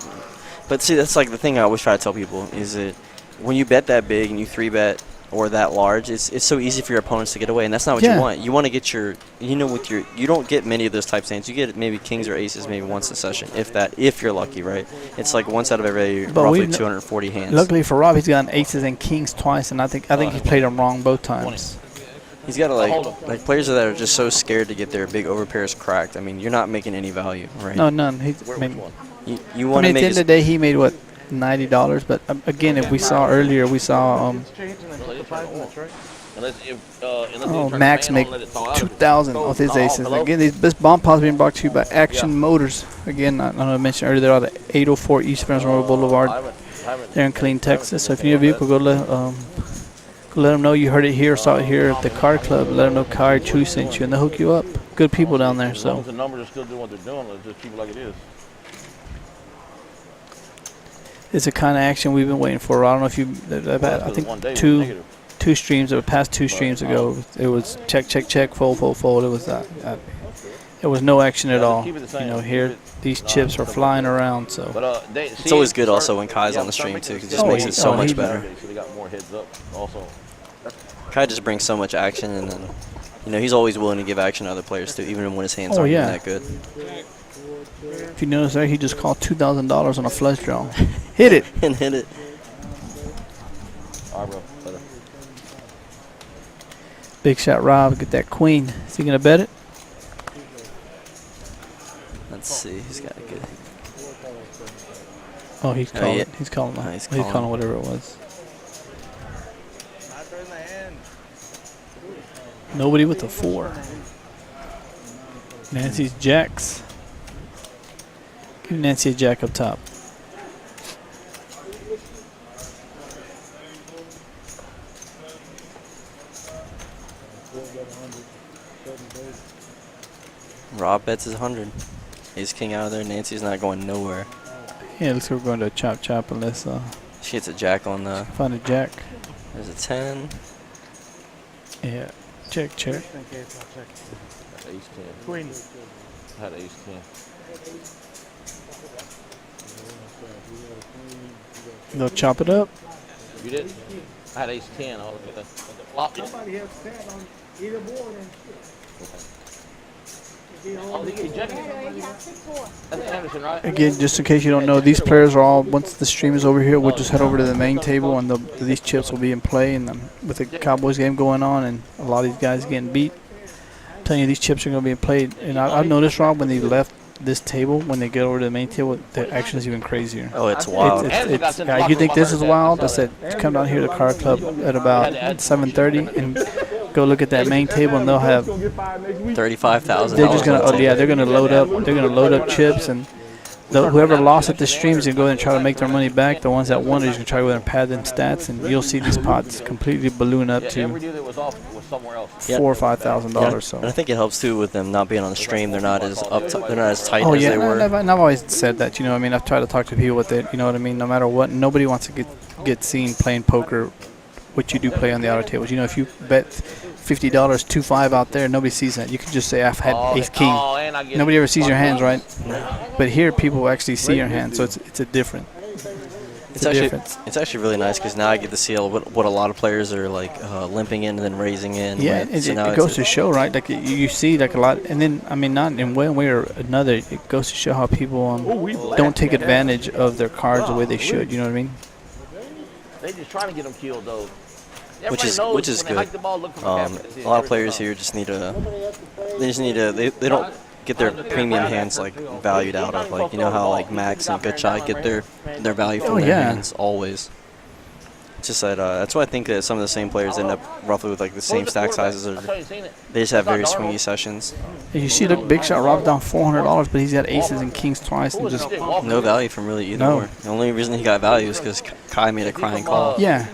but see, that's like the thing I always try to tell people is that when you bet that big and you 3-bet or that large, it's so easy for your opponents to get away, and that's not what you want. You want to get your, you know, with your, you don't get many of those types of hands. You get maybe kings or aces maybe once a session, if you're lucky, right? It's like once out of every roughly 240 hands. Luckily for Rob, he's gotten aces and kings twice, and I think he played them wrong both times. He's got to like players that are just so scared to get their big overpairs cracked. I mean, you're not making any value, right? No, none. You want to make. At the end of the day, he made what, $90. But again, if we saw earlier, we saw Max make 2,000 off his aces. Again, this bomb pod is being brought to you by Action Motors. Again, I know I mentioned earlier, they're out at 804 East French Road Boulevard. They're in Killeen, Texas. So if you need a vehicle, go let them know you heard it here, saw it here at the KARD Club. Let them know KARD Chew sent you, and they'll hook you up. Good people down there. So the numbers are still doing what they're doing. Let's just keep it like it is. it's the kind of action we've been waiting for. I don't know if you, I think two streams, or past 2 streams ago, it was check, check, check, fold, fold, fold. It was there was no action at all. You know, here these chips are flying around. So it's always good also when Kai's on the stream too, because it just makes it so much better. Kai just brings so much action, and then you know he's always willing to give action to other players too, even when his hands aren't even that good. If you notice there, he just called $2,000 on a flush draw. Hit it. And hit it. All right, bro. Later. Big shot Rob, get that queen. Is he going to bet it? Let's see. He's got a good. Oh, he's calling it. He's calling it. He's calling whatever it was. Nobody with a 4. Nancy's jacks. Give Nancy a jack up top. Rob bets his 100. Ace king out of there. Nancy's not going nowhere. Yeah, looks like we're going to chop chop unless she hits a jack on the. Find a jack. There's a 10. Yeah. Check, check. Ace 10. Queen. I had ace 10. They'll chop it up. You did? I had ace 10. I was at the flop. Somebody has sat on either board and That's Anderson, right? Again, just in case you don't know, these players are all, once the stream is over here, we'll just head over to the main table, and these chips will be in play. And with the Cowboys game going on and a lot of these guys getting beat, I'm telling you, these chips are going to be in play. And I've noticed, Rob, when they left this table, when they get over to the main table, the action is even crazier. Oh, it's wild. You think this is wild? I said, come down here to the KARD Club at about 7:30 and go look at that main table, and they'll have $35,000. They're just gonna, they're gonna load up. They're gonna load up chips, and whoever lost at the stream is gonna go ahead and try to make their money back. The ones that won are just gonna try to go ahead and pad them stats, and you'll see these pots completely balloon up to $4,000 or $5,000. So. And I think it helps too with them not being on the stream. They're not as they're not as tight as they were. And I've always said that. You know, I mean, I've tried to talk to people with it. You know what I mean? No matter what, nobody wants to get seen playing poker. What you do play on the outer tables. You know, if you bet $50, 2-5 out there, nobody sees that. You can just say, I've had ace king. Nobody ever sees your hands, right? But here, people actually see your hands, so it's a different. It's actually really nice because now I get to see what a lot of players are like limping in and then raising in. Yeah, it goes to show, right? Like you see like a lot, and then I mean, not in one way or another, it goes to show how people don't take advantage of their cards the way they should. You know what I mean? They just trying to get them killed though. Which is good. A lot of players here just need to. They don't get their premium hands like valued out of, like, you know how like MAXX and KIAH get their value from their hands always. It's just that that's why I think that some of the same players end up roughly with like the same stack sizes, or they just have very swingy sessions. You see, look, Big Shot Rob down $400, but he's got aces and kings twice, and just no value from really either. The only reason he got value is because Kai made a crying call. Yeah.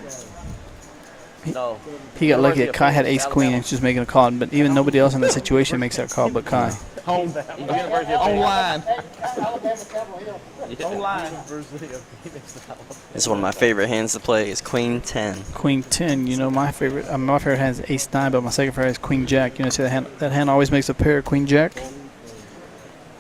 No. He got lucky that Kai had Phoenix, ace queen and Alabama. was just making a call, but even nobody else in that situation makes that call but Kai. Home. University of Phoenix. Online. Alabama Chapel Hill. Online. This is one of my favorite hands to play. Is Queen 10. Queen 10, you know, my favorite hand is ace 9, but my second favorite is Queen Jack. You know, see that hand always makes a pair, Queen Jack.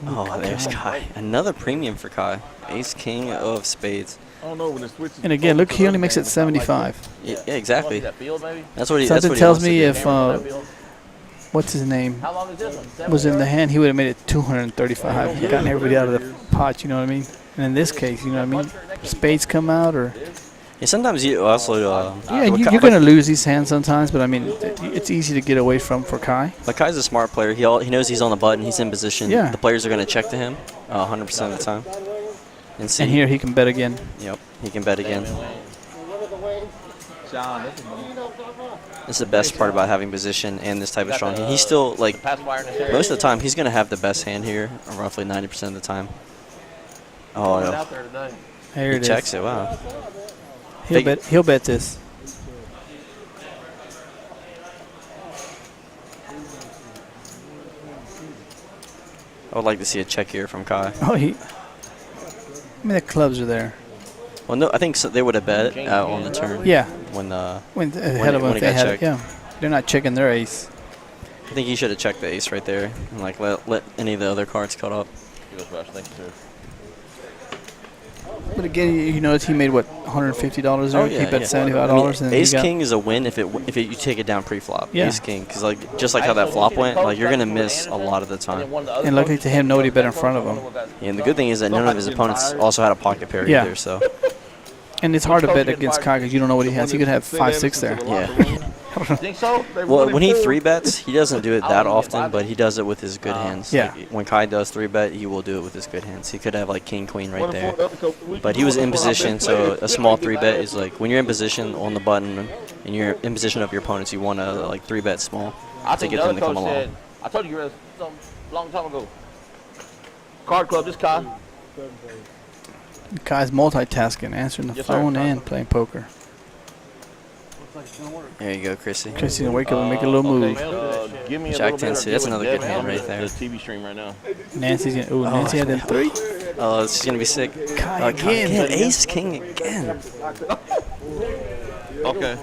Oh, there's Kai. Another premium for Kai. Ace King of spades. I don't know when it switches. And again, look, he only makes it 75. Yeah, exactly. That field, maybe? That's what he. Something That's what tells he me wants to do. if what's his name How long is this one? was in the hand, he would have made it 235. He gotten everybody out of the pot. You know what I mean? And in this case, you know what I mean? Spades come out, or Yeah, sometimes you also. yeah, you're gonna lose these hands sometimes. But I mean, it's easy to get away from for Kai. But Kai's a smart player. He knows he's on the button. He's in position. Yeah. The players are going to check to him 100% of the time. And see. And here he can bet again. Yep. He can bet again. John, That's the best part about having position and this type of strong hand. He's still, like, Pacifier in this area. most of the time, he's going to have the best hand here, roughly 90% of the time. Oh, no. out there today. There He it is. checks it. Wow. He'll bet this. I would like to see a check here from Kai. Oh, I mean, the clubs are there. Well, no, I think so they would have bet on the turn. Yeah. When Ahead of them when if it they got had it. checked. Yeah. They're not checking their ace. I think he should have checked the ace right there and like let any of the other cards cut up. Thank you, sir. But again, you notice he made what, $150 there. Oh, yeah, He bet yeah. $75, and Ace he got, King is a win if you take it down pre-flop. Yeah. Ace King, because like just like how that flop went, like you're gonna miss a lot of the time. And luckily to him, nobody bet in front of him. Yeah, and the good thing is that none of his opponents also had a pocket pair Yeah. either. So And it's hard to bet against Kai because you don't know what he has. He could have 5-6 there. yeah. Think so? Well, when he 3-bets, he doesn't do it that often, but he does it with his good hands. Yeah. Like, when Kai does 3-bet, he will do it with his good hands. He could have like King Queen right there. But he was in position, so a small 3-bet is like when you're in position on the button and you're in position of your opponents, you want to like 3-bet small I to think get the them other to come coach along. said, I told you guys some long time ago. Card Club, this Kai. Kai's multitasking, answering the Yes, sir. phone and playing poker. There you go, Chrissy. Chrissy's gonna wake up and make a little move. Give me a Jack little 10 bit. suit, that's another good hand right there. The TV stream right now. Nancy's gonna. Ooh, Nancy had them 3. Oh, this is gonna be sick. Kai again. Ace King again. Okay.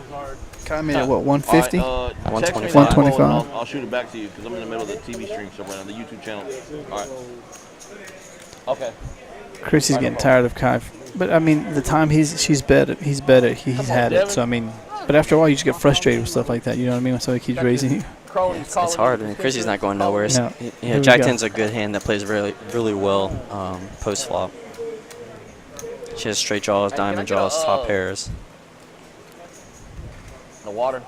Kai made it what, 150? 125. 125. I'll shoot it back to you because I'm in the middle of the TV stream so right now, the YouTube channel. All right. Okay. Chrissy's getting tired of Kai. But I mean, the time he's bet it, he's had it. So I mean, but after a while, you just get frustrated with stuff like that. You know what I mean? When somebody keeps raising you. It's hard. I mean, Chrissy's not going nowhere. No. Yeah, Jack 10's a good hand that plays really well post flop. She has straight draws, diamond draws, top pairs. The water.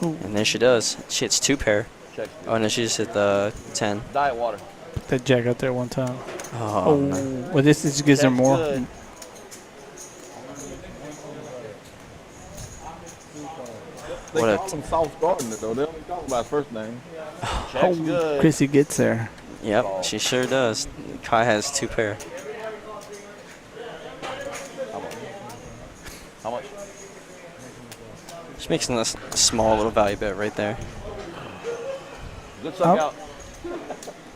And there she does. She hits 2 pair. Check. Oh no, she just hit the 10. Diet water. Put that jack out there one time. Oh, no. Well, this gives her Check's more. good. They What a call him South Gardner, though. They don't call him by his first name. Check's good. Chrissy gets there. Yep, she sure does. Kai has 2 pair. How much? She's making a small little value bet right there. Good suck Oh. out.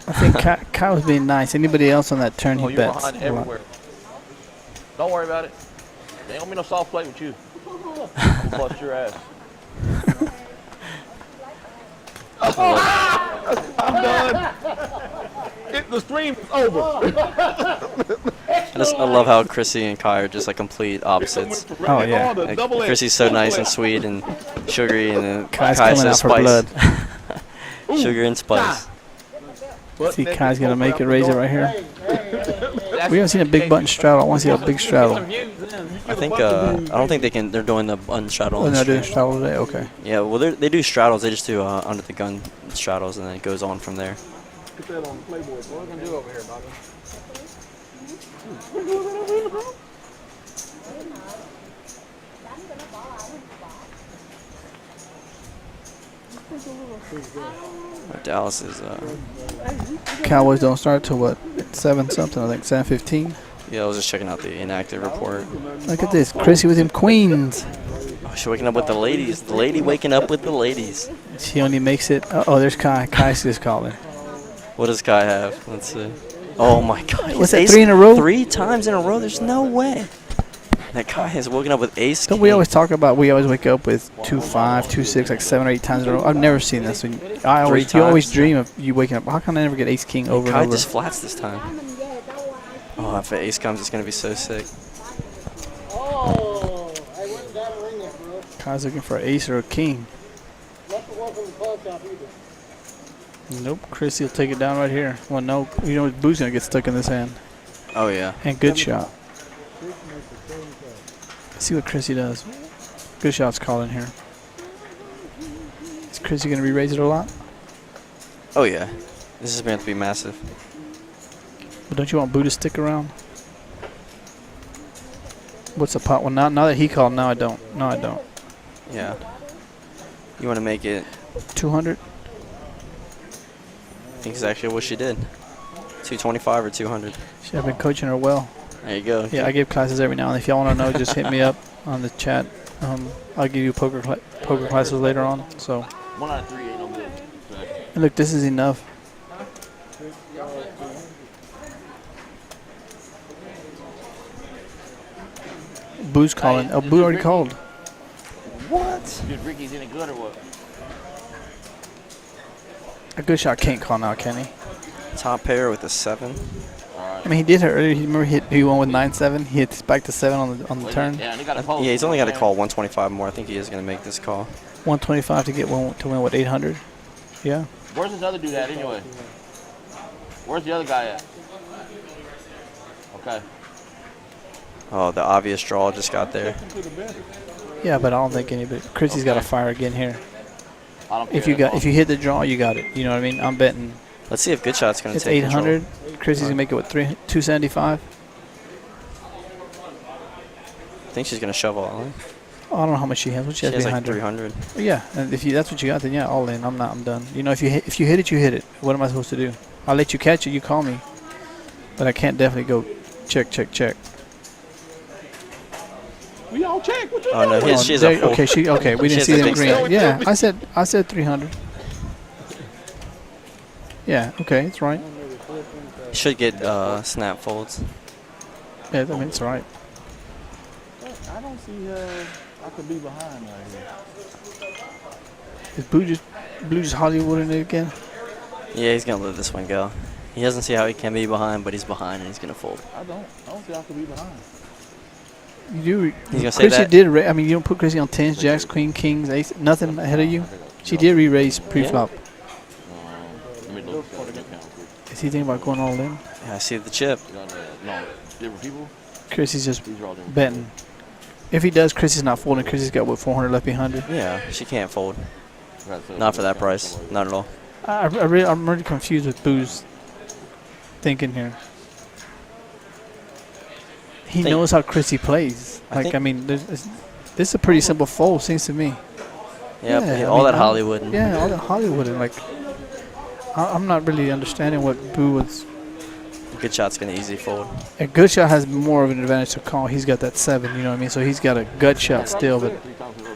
I think Kai was being nice. Anybody else on that turn, Oh, he you're bets. behind a lot. everywhere. Don't worry about it. There ain't gonna be no soft play with you. I'll bust your ass. I'm done. The stream is over. I love how Chrissy and Kai are just like complete opposites. Oh, yeah. Like, Chrissy's so nice and sweet and sugary, and then Kai's Kai coming says out for spice. blood. Sugar and spice. See, Kai's gonna make it, raise it right here. We haven't seen a big button straddle. I want to see a big straddle. I think I don't think they can. They're doing the unstraddle. Oh, they're doing straddle today. Okay. Yeah, well they do straddles. They just do under the gun straddles, and then it goes on from there. Get that on Playboy. What are we gonna do over here, Bobby? Dallas is Cowboys don't start till what? 7 something. I think 7:15. yeah. I was just checking out the inactive report. Look at this, Chrissy with him queens. Oh, She's waking up with the ladies. The lady waking up with the ladies. She only makes it. Oh, there's Kai. Kai's just calling. What does Kai have? Let's see. Oh my God! What's he's that? 3 in a row? 3 times in a row. There's no way. That Kai has woken up with ace. Don't we always talk about we always wake up with 2-5, 2-6, like 7 or 8 times in a row? I've never seen this. You always dream of you waking up. How can I never get ace king over Kai and over? just flats this time. Oh, if an ace comes, it's gonna be so sick. Oh, I wouldn't got a ring yet, bro. Kai's looking for an ace or a king. Not the one from the pawn shop either. Nope. Chrissy will take it down right here. Well, no. You know, Boo's gonna get stuck in this hand. Oh yeah. And good shot. See what Chrissy does. Good shot's calling here. Is Chrissy gonna re-raise it a lot? Oh yeah. This is going to be massive. But don't you want Boo to stick around? What's the pot? Well, now that he called, now I don't. No, I don't. Yeah. You want to make it 200? I think exactly what she did. 225 or 200. I've been coaching her well. There you go. Yeah, I give classes every now and then. If y'all want to know, just hit me up on the chat. I'll give you poker classes later on. So. 1 out of 3 ain't no good. And look, this is enough. Boo's calling. Oh, Boo already called. What? Dude, Ricky's any good or what? A good shot can't call now, can he? Top pair with a 7. I mean, he did it earlier. Remember, he won with 9-7. He hit back to 7 on the turn. Yeah, and he got a post. Yeah, he's only got to call 125 more. I think he is going to make this call. 125 to win what, 800? Yeah. Where's this other dude at anyway? Where's the other guy at? Okay. Oh, the obvious draw just got there. Yeah, but I don't think anybody. Chrissy's got to fire again here. I don't care. If you hit the draw, you got it. You know what I mean? I'm betting. Let's see if Good Shot's going to It's take 800. control. Chrissy's gonna make it with 275. I think she's going to shove all in. Oh, I don't know how much she has. What she She has has behind like her? 300. Yeah, and if that's what you got, then yeah, all in. I'm done. You know, if you hit it, you hit it. What am I supposed to do? I'll let you catch it. You call me, but I can't definitely go check. We all check. What you Oh no, doing? she has a full. Okay. We didn't She see has a them big green. stack. Yeah, I said 300. Yeah, okay, it's right. Should get snap folds. Yeah, I mean it's right. I don't see I could be behind right here. Is Blue just Hollywooding it again? Yeah, he's going to let this one go. He doesn't see how he can be behind, but he's behind and he's going to fold. I don't see I could be behind. You do. He's gonna say Chrissy that. did. I mean, you don't put Chrissy on 10s, jacks, queen, kings, ace, nothing ahead of you. She did re-raise pre-flop. Let me look. Is he thinking about going all in? Yeah, I see the chip. No, different people. Chrissy's just These are all different. betting. If he does, Chrissy's not folding. Chrissy's got what 400 left behind her. Yeah, she can't fold. Right, so Not for that price. Not at all. I'm really confused with Boo's thinking here. He Think- knows how Chrissy plays. I Like, think- I mean, this is a pretty simple fold, seems to me. Yeah, Yeah, I all mean, that Hollywood. Yeah, all that Hollywood. And like, I'm not really understanding what Boo was. Good Shot's going to easy fold. A good shot has more of an advantage to call. He's got that 7, you know what I mean? So he's got a gut shot still, but 3 times in a row,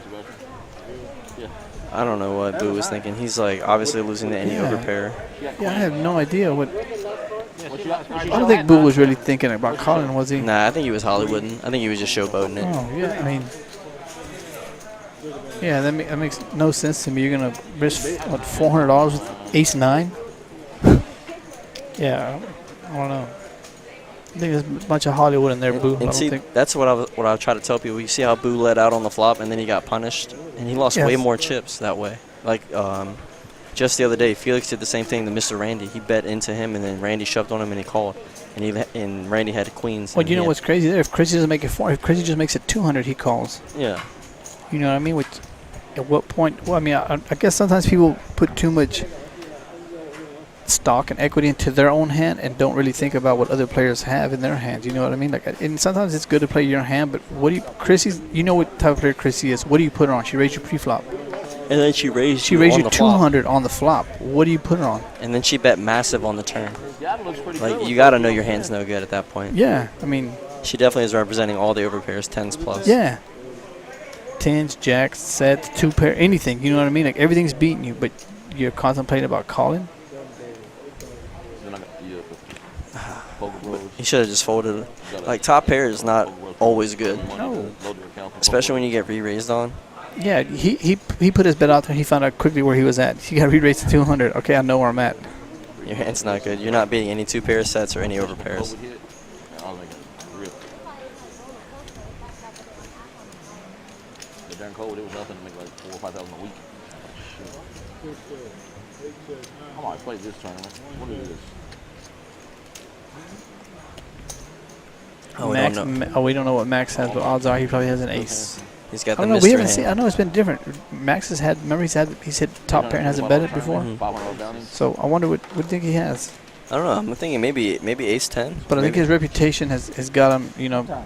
Sebastian. I don't know what Boo was thinking. He's like obviously losing to any Yeah. overpair. yeah, I have no idea what. What you got? I don't think Boo was really thinking about calling, was he? Nah, I think he was Hollywooding. I think he was just showboating it. Oh, yeah, I mean. Yeah, that makes no sense to me. You're going to risk, what, $400 with ace-9? Yeah, I don't know. I think there's a bunch of Hollywood in there, Boo. I And don't see, think. that's what I try to tell people. You see how Boo let out on the flop, and then he got punished, and he lost way Yes. more chips that way. Like just the other day, Felix did the same thing to Mr. Randy. He bet into him, and then Randy shoved on him, and he called, and Randy had queens. Well, and you know he had- what's crazy there? If Chrissy doesn't make it 4, if Chrissy just makes it 200, he calls. Yeah. You know what I mean? Which, at what point? Well, I mean, I guess sometimes people put too much stock and equity into their own hand and don't really think about what other players have in their hands. You know what I mean? Like, and sometimes it's good to play your hand, but what do you? Chrissy's, you know what type of player Chrissy is. What do you put her on? She raised you pre-flop. And then she raised She you raised on you the flop. 200 on the flop. What do you put her on? And then she bet massive on the turn. Seattle looks pretty Like, good. you got to know your hand's no good at that point. Yeah, I mean, She definitely is representing all the overpairs, 10s plus. yeah. tens, jacks, sets, 2-pair, anything. You know what I mean? Like everything's beating you, but you're contemplating about calling. Then I got the poker bros. He should have just folded. Like top pair is not always good, No. especially when you get re-raised on. Yeah, he put his bet out there. He found out quickly where he was at. He got re-raised to 200. Okay, I know where I'm at. Your hand's not good. You're not beating any 2-pair sets or any over pairs. Overhit. I was like, real. But during COVID, it was nothing to make like 4,000 or 5,000 a week. I might play this tournament. What is this? Oh, we Max, don't know. we don't know what Max has, but odds are he probably has an ace. He's got I the don't know. We mystery haven't seen. I hand. know it's been different. Max has had. Remember, he's hit top pair and hasn't bet it before. $500 bounties. So I wonder what do you think he has. I don't know. I'm thinking maybe ace 10. But I think Maybe. his reputation has got him. You know,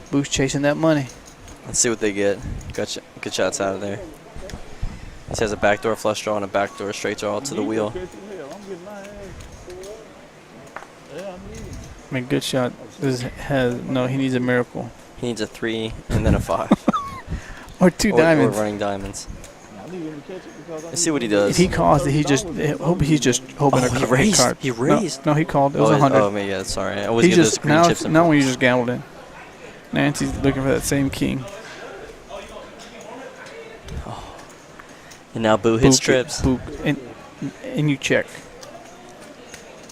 Boo's chasing that money. Let's see what they get. Good shots out of there. He has a backdoor flush draw and a backdoor straight draw to the wheel. I mean, good shot. He needs a miracle He needs a 3 and then a 5. or two Or diamonds. running diamonds. Let's see what he does. If he calls, he's just hoping Oh, a he raised. card. He raised. No, he called. It was 100. Oh, yeah, sorry. I always He get those just green now chips. now when you just gambled in. Nancy's looking for that same king. And now Boo hits Boop, trips. boop, and you check.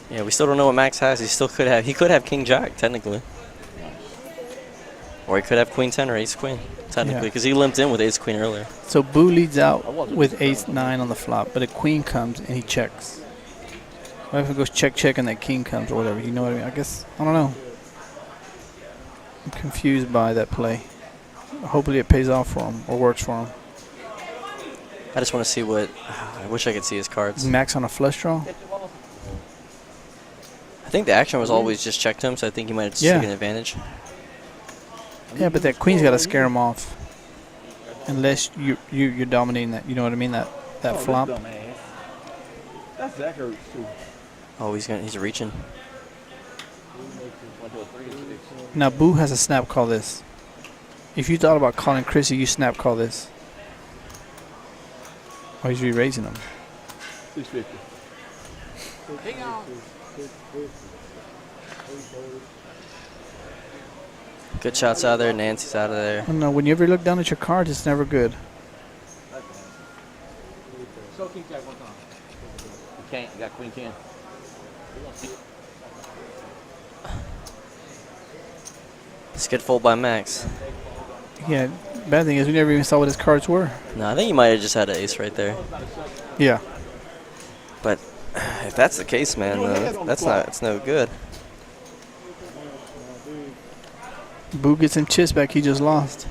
Yeah, we still don't know what Max has. He could have King Jack technically, or he could have Queen 10 or Ace Queen technically, because he limped in with Ace Queen earlier. So Boo leads out with Ace 9 on the flop, but a queen comes and he checks. What if it goes check and that king comes or whatever? You know what I mean? I guess I don't know. I'm confused by that play. Hopefully it pays off for him or works for him. I just want to see what. I wish I could see his cards. Max on a flush draw. I think the action was always just checked him, so I think he might have just taken advantage. Yeah, but that queen's got to scare him off. Unless you're dominating that, you know what I mean? That flop. That's Zachary too. Oh, he's reaching. Now Boo has a snap call this. If you thought about calling Chrissy, you snap call this. Or he's re-raising him. 650. Good shots out of there. Nancy's out of there. I don't know, when you ever look down at your cards, it's never good. You can't. You got Queen 10. Let's get fold by Max. Yeah, bad thing is we never even saw what his cards were. No, I think he might have just had an ace right there. Yeah. But if that's the case, man, it's no good. Boo gets some chips back he just lost.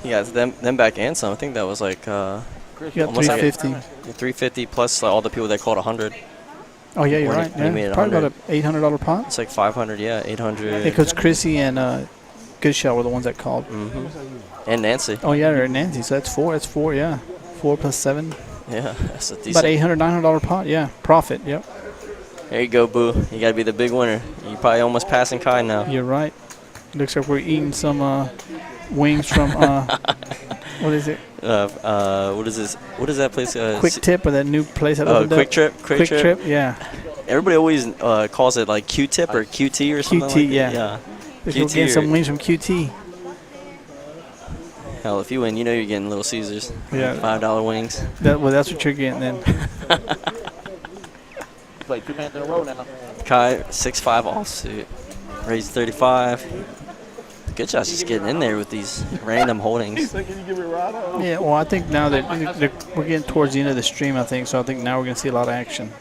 He got them back and some. I think that was like He got almost like 350. 350 plus all the people that called 100. Oh, yeah, you're When right. he made Yeah. it Probably 100. about an $800 pot. It's like 500, yeah, 800. Because Chrissy and Good Shot were the ones that called. And Nancy. Oh, yeah, or Nancy. So that's four, yeah. 4 plus 7. Yeah, that's a decent. About $800, $900 pot, yeah. Profit, yep. There you go, Boo. You got to be the big winner. You probably almost passing Kai now. You're right. Looks like we're eating some wings from, what is it? What is this? What is that place? Quick Tip or that new place that Oh, opened Quick up? Trip. Quick Trip, yeah. Everybody always calls it like Q-tip or QT or something QT, like that. yeah. Yeah. We're getting some wings from QT. Hell, if you win, you know you're getting Little Caesars. Yeah. $5 wings. That's what you're getting then. Play 2 hands in a row now. Kai, 6-5 offsuit. Raised 35. Good shot's just getting in there with these random holdings. Can you give it right on? Yeah, well, I think now that we're getting towards the end of the stream, I think now we're going to see a lot of action.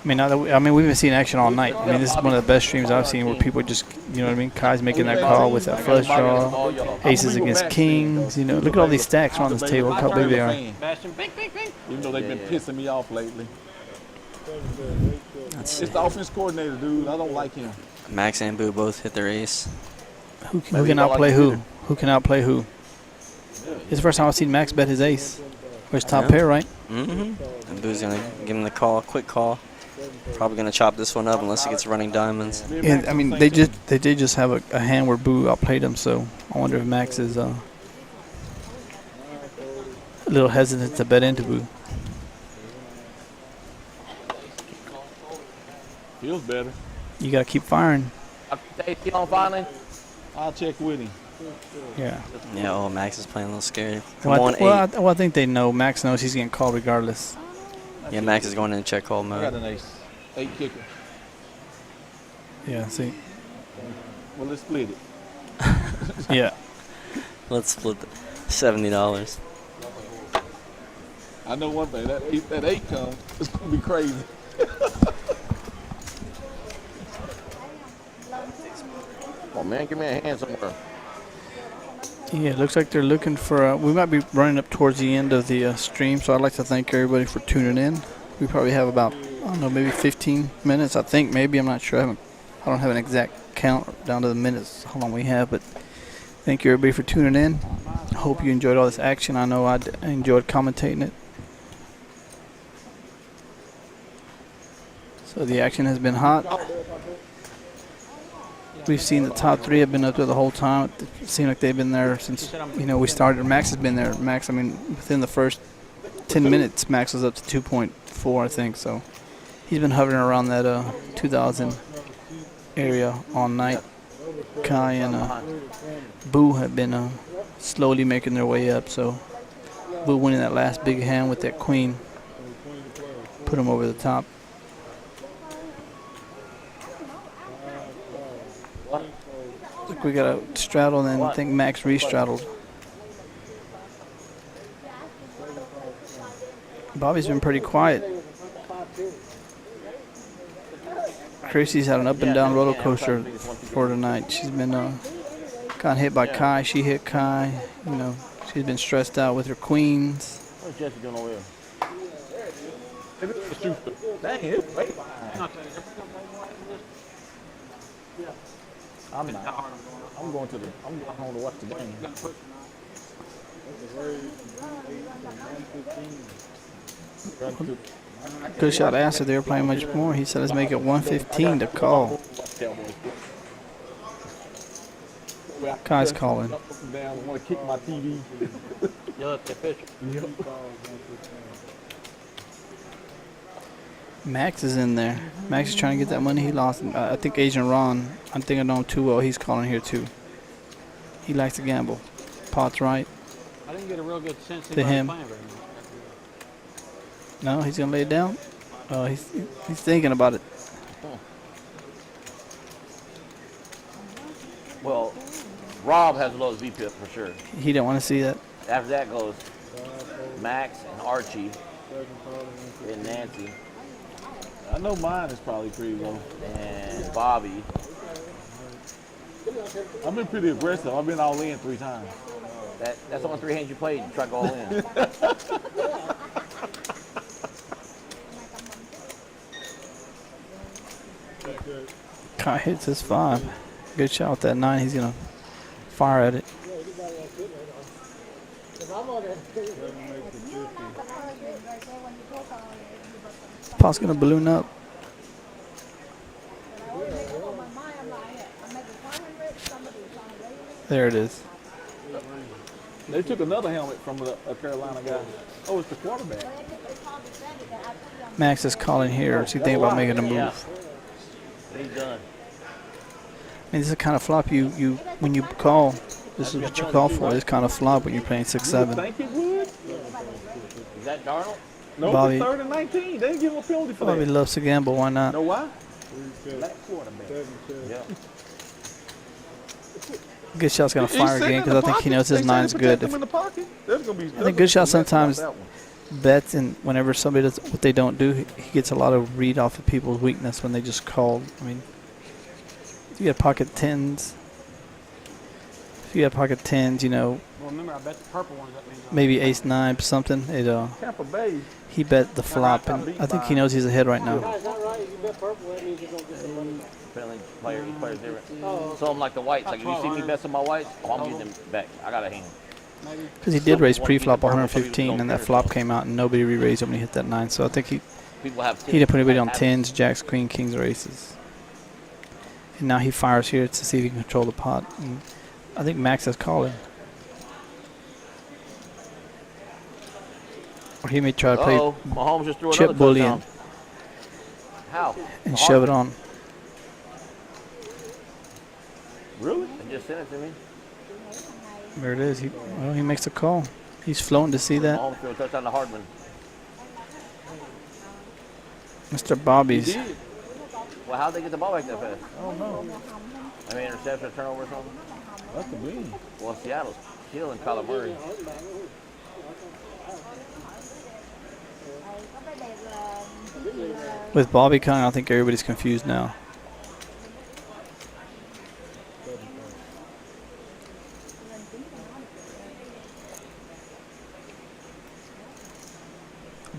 I mean, we've been seeing action all night. I mean, this is one of the best streams I've seen where people just, you know what I mean? Kai's making that call with that flush draw, aces against kings. You know, look at all these stacks around this table. Look how big they are. Even though they've been pissing me off lately. Let's It's see. the offense coordinator, dude. I don't like him. Max and Boo both hit their ace. Who can outplay who? Who can outplay who? It's the first time I've seen Max bet his ace. Or his top pair, right? And Boo's going to give him the call, quick call. Probably gonna chop this one up unless he gets running diamonds. And I mean, they did just have a hand where Boo outplayed him, so I wonder if Max is a little hesitant to bet into Boo. Feels better. You gotta keep firing. He on finally? I'll check with him. Yeah. Yeah. Oh, Max is playing a little scary. Come Well, on, I think they know. Max knows he's getting called regardless. Yeah, Max is going in check call I got mode. an ace. 8 kicker. Yeah. See. Well, let's split it. Yeah. Let's split the $70. I know one thing. That 8 comes, it's gonna be crazy. Oh man, give me a hand somewhere. Yeah, it looks like they're looking for. We might be running up towards the end of the stream, so I'd like to thank everybody for tuning in. We probably have about, I don't know, maybe 15 minutes. I think maybe, I'm not sure. I don't have an exact count down to the minutes how long we have, but thank you everybody for tuning in. I hope you enjoyed all this action. I know I enjoyed commentating it. So the action has been hot. We've seen the top three have been up there the whole time. It seems like they've been there since, we started. Max has been there. Max, I mean, within the first 10 minutes, Max was up to 2.4, I think. So he's been hovering around that 2,000 area all night. Kai and Boo have been slowly making their way up. So Boo winning that last big hand with that queen put him over the top. Look, we got a straddle, and I think Max re-straddled. Bobby's been pretty quiet. Chrissy's had an up and down roller coaster for tonight. She's been got hit by Kai. She hit Kai. She's been stressed out with her queens. What's Jesse doing over here? Dang, it's way behind. I'm not. I'm going home to watch the game. Good shot asked if they were playing much more. He said, let's make it 115 to call. Kai's calling. I want to kick my TV. Max is in there. Max is trying to get that money he lost. I think Agent Ron, I think I know him too well. He's calling here too. He likes to gamble. Pot's right. I didn't get a real good sense To him. playing very much. No, he's gonna lay it down. Oh, he's thinking about it. Well, Rob has the lowest VPIP for sure. He didn't want to see that. After that goes Max and Archie and Nancy I know mine is probably pretty low. and Bobby. I've been pretty aggressive. I've been all in 3 times. That's only 3 hands you played. You try to go all in. Kai hits his 5. Good shot with that 9. He's gonna fire at it. Pot's gonna balloon up. There it is. They took another helmet from a Carolina guy. Oh, it's the quarterback. Max is calling here. Is he thinking about making a move? Yeah. He's done. I mean, this is the kind of flop you when you call. This is what you call for. This kind of flop when you're playing 6-7. Think it would? Is that Darnold? No, Bobby- it's 3rd and 19. They didn't give him a penalty for Bobby that. loves to gamble. Why not? Know why? Black quarterback. Yeah. Good shot's gonna fire again because I think he knows his 9's good. Him in the pocket. That's gonna be, I think good shot sometimes bets, and whenever somebody does what they don't do, he gets a lot of read off of people's weakness when they just call. I mean, if you got pocket 10s, Well, remember, I bet the purple ones. That means maybe ace 9 something. Tampa Bay. He bet the flop, and I think he knows he's ahead right now. Is that right? You bet purple, that means you're going to get some money. Apparently, each player's different. So I'm like the whites. Like if you see me bet some of my whites, I'm getting them back. I got a hand. Because he did raise pre-flop 115, and that flop came out, and nobody re-raised him when he hit that 9. So I think People have. He didn't put anybody on have- tens, jacks, queen, kings, or aces. And now he fires here to see if he can control the pot. And I think Max is calling. Or he may try to play Uh-oh, Mahomes just threw chip another bullion touchdown. How? and shove it on. Really? They just sent it to me. There it is. He makes the call. He's flown to see that. Mahomes threw a touchdown to Hardman. Mr. Bobby's. Well, how'd they get the ball back that fast? I don't know. I mean, interception, turnover, or something. That's the mean. Well, Seattle's killing Kyler Murray. With Bobby coming, I think everybody's confused now.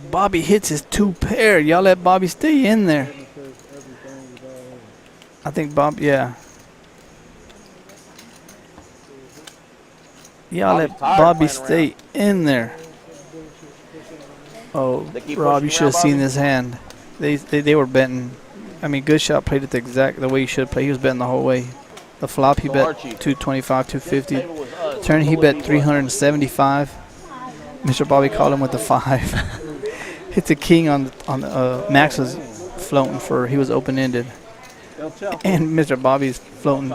Bobby hits his 2 pair. Y'all let Bobby stay in there. I think yeah. Y'all let Bobby stay in there. Oh, Rob, you should have seen this hand. They were betting. I mean, good shot played it the way he should play. He was betting the whole way. The flop he bet 225, 250. Turn he bet 375. Mr. Bobby called him with the 5. Hits a king on Max was floating for he was open ended, and Mr. Bobby's floating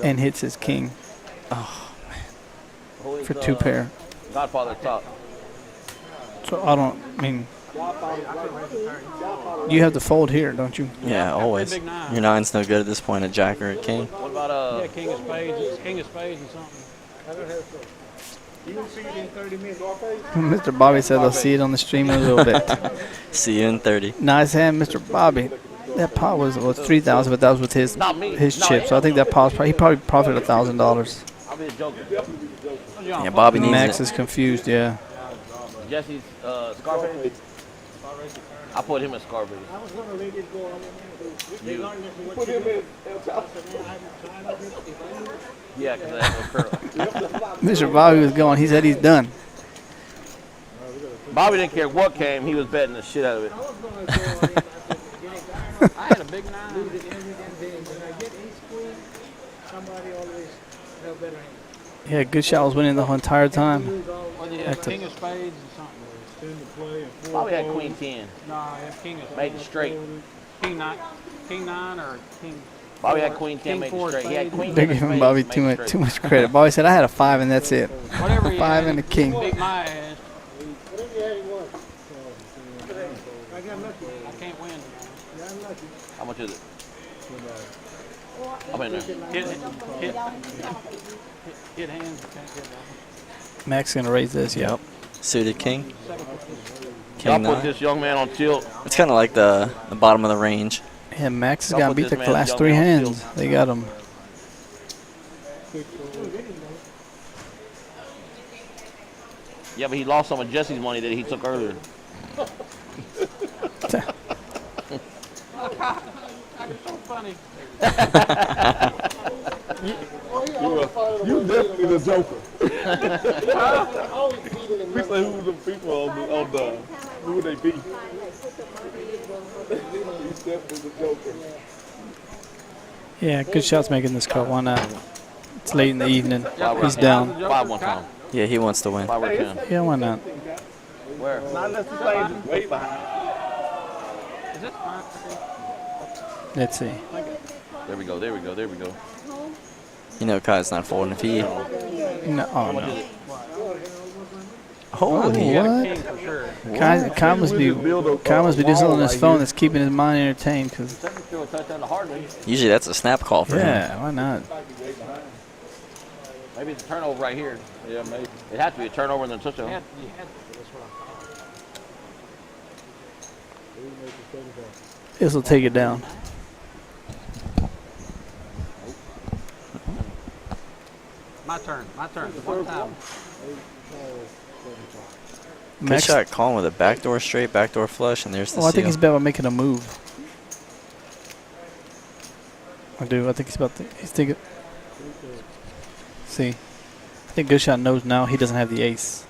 and hits his king. Oh man, for 2 pair. Godfather top. So you have to fold here, don't you? Yeah, always. Your 9's no good at this point at jack or at king. What about Yeah, king of spades. It's king of spades and something. You will see it in 30 minutes. Mr. Bobby said they'll see it on the stream in a little bit. See you in 30. Nice hand, Mr. Bobby. That pot was 3,000, but that was with his chip. So I think that pot he probably profited $1,000. I'll be a joker. Yeah, Bobby needs Max it. is confused. Yeah. Jesse's Scarface. I put him in Scarface. I was going to let it go on. You. Put him in. Yeah, because I have no curl. Mr. Bobby was going. He said he's done. Bobby didn't care what came. He was betting the shit out of it. I had a big 9. Somebody always have better hand. Yeah, good shot was winning the whole entire time. Well, yeah, That's a- king of spades or something. Bobby had Queen 10. No, I have king of spades. Made it straight. King 9 or king. Bobby had Queen 10, King made it four straight. He had spades. Queen 10. They're giving Bobby too much credit. Bobby said I had a 5 and that's it. Whatever he 5 had, and a king. Beat my ass. Whatever you had, he won. I got lucky. I can't win. Yeah, I'm lucky. How much is it? I'm in there. Hit hands. You can't get that. Max gonna raise this. Yep. Suited king. Y'all King put 9. this young man on tilt. It's kind of like the bottom of the range. Yeah, Max has Y'all got put beat this the man last young 3 man on hands. tilt. They got him. Yeah, but he lost some of Jesse's money that he took earlier. You're so funny. You definitely the joker. I always beat it in We say who the people on the who would they be? He's definitely the joker. Yeah, good shots making this cut. Why not? It's late in the evening. Yeah, He's down. 5 one time. Yeah, he wants to win. 5 or 10. Yeah, why not? Where? Not unless the stage is way behind. Is this fine? Let's see. There we go, there we go, there we go. You know Kai's not folding if he... No, oh no. Holy. What? King for sure. Kai must be doing something on his phone that's keeping his mind entertained. Cause Threw a touchdown to Hardman. Usually that's a snap call for him. yeah, why not? Maybe it's a turnover right here. Yeah, maybe. It has to be a turnover and then a touchdown. You had to. That's what I thought. This will take it down. My turn. One time. Good Max, shot calling with a backdoor straight, backdoor flush, and there's the I think seal. he's about making a move. I do. I think he's about to. He's thinking. See, I think good shot knows now he doesn't have the ace.